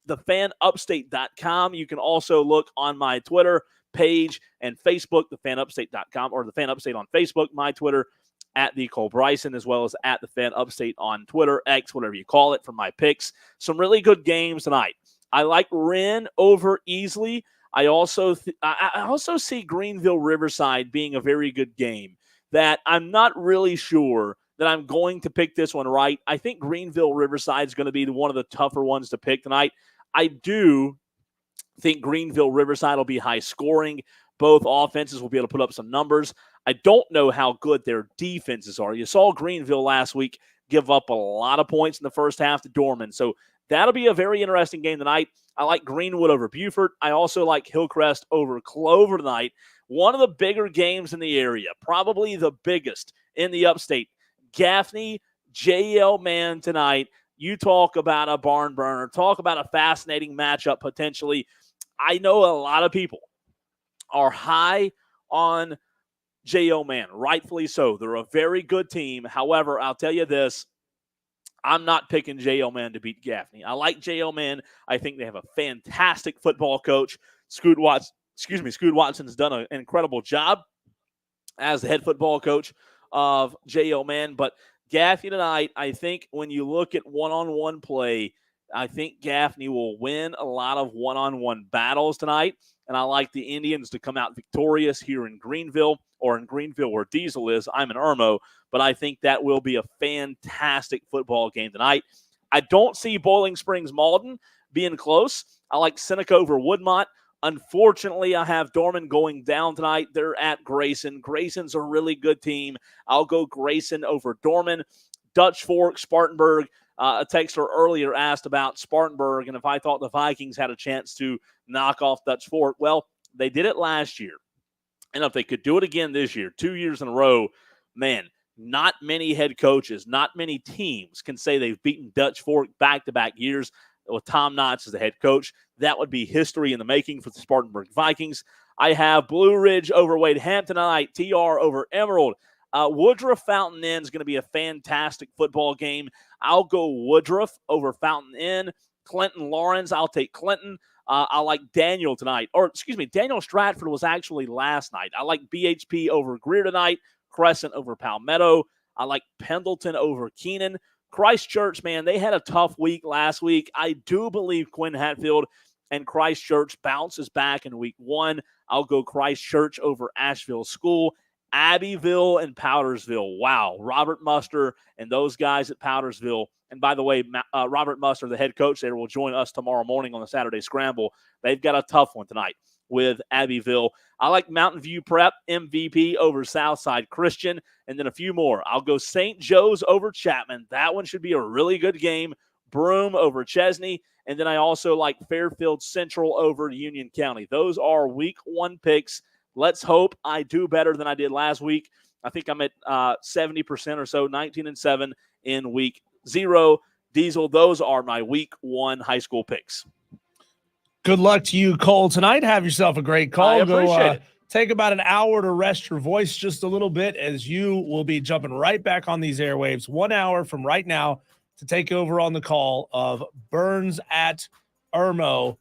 A: thefanupstate.com. You can also look on my Twitter page and Facebook, thefanupstate.com, or the Fan Upstate on Facebook, my Twitter, at the Cole Bryson, as well as at the Fan Upstate on Twitter, X, whatever you call it, for my picks. Some really good games tonight. I like Wren over Easley. I also see Greenville Riverside being a very good game that I'm not really sure that I'm going to pick this one right. I think Greenville Riverside is going to be one of the tougher ones to pick tonight. I do think Greenville Riverside will be high scoring. Both offenses will be able to put up some numbers. I don't know how good their defenses are. You saw Greenville last week give up a lot of points in the first half to Dorman. So that'll be a very interesting game tonight. I like Greenwood over Beaufort. I also like Hillcrest over Clover tonight. One of the bigger games in the area, probably the biggest in the upstate. Gaffney, JL Man tonight. You talk about a barn burner. Talk about a fascinating matchup potentially. I know a lot of people are high on J.O. Man, rightfully so. They're a very good team. However, I'll tell you this, I'm not picking J.O. Man to beat Gaffney. I like J.O. Man. I think they have a fantastic football coach. Scoot Watson's done an incredible job as the head football coach of J.O. Man. But Gaffney tonight, I think when you look at one-on-one play, I think Gaffney will win a lot of one-on-one battles tonight. And I like the Indians to come out victorious here in Greenville. or in Greenville where Diesel is. I'm in Irmo, but I think that will be a fantastic football game tonight. I don't see Boiling Springs Malden being close. I like Seneca over Woodmont. Unfortunately, I have Dorman going down tonight. They're at Grayson. Grayson's a really good team. I'll go Grayson over Dorman. Dutch Fork, Spartanburg. A texter earlier asked about Spartanburg and if I thought the Vikings had a chance to knock off Dutch Fork. Well, they did it last year. And if they could do it again this year, 2 years in a row, man, not many head coaches, not many teams can say they've beaten Dutch Fork back-to-back years with Tom Knotts as the head coach. That would be history in the making for the Spartanburg Vikings. I have Blue Ridge over Wade Hampton tonight, TR over Emerald. Woodruff Fountain Inn is going to be a fantastic football game. I'll go Woodruff over Fountain Inn. Clinton Lawrence, I'll take Clinton. I like Daniel tonight. Daniel Stratford was actually last night. I like BHP over Greer tonight. Crescent over Palmetto. I like Pendleton over Keenan. Christchurch, man, they had a tough week last week. I do believe Quinn Hatfield and Christchurch bounces back in week 1. I'll go Christchurch over Asheville School. Abbeville and Powdersville. Wow. Robert Muster and those guys at Powdersville. And by the way, Robert Muster, the head coach there, will join us tomorrow morning on the Saturday Scramble. They've got a tough one tonight with Abbeville. I like Mountain View Prep MVP over Southside Christian, and then a few more. I'll go St. Joe's over Chapman. That one should be a really good game. Broome over Chesney, and then I also like Fairfield Central over Union County. Those are week 1 picks. Let's hope I do better than I did last week. I think I'm at 70% or so, 19-7 in week 0. Diesel, those are my week 1 high school picks.
B: Good luck to you, Cole, tonight. Have yourself a great call.
A: I appreciate it.
B: Take about an hour to rest your voice just a little bit as you will be jumping right back on these airwaves 1 hour from right now to take over on the call of Burns at Irmo.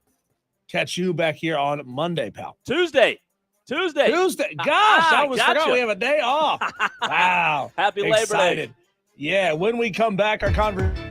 B: Catch you back here on Monday, pal.
A: Tuesday.
B: Gosh, I almost forgot we have a day off. Wow.
A: Happy Labor Day.
B: Yeah, when we come back, our conversation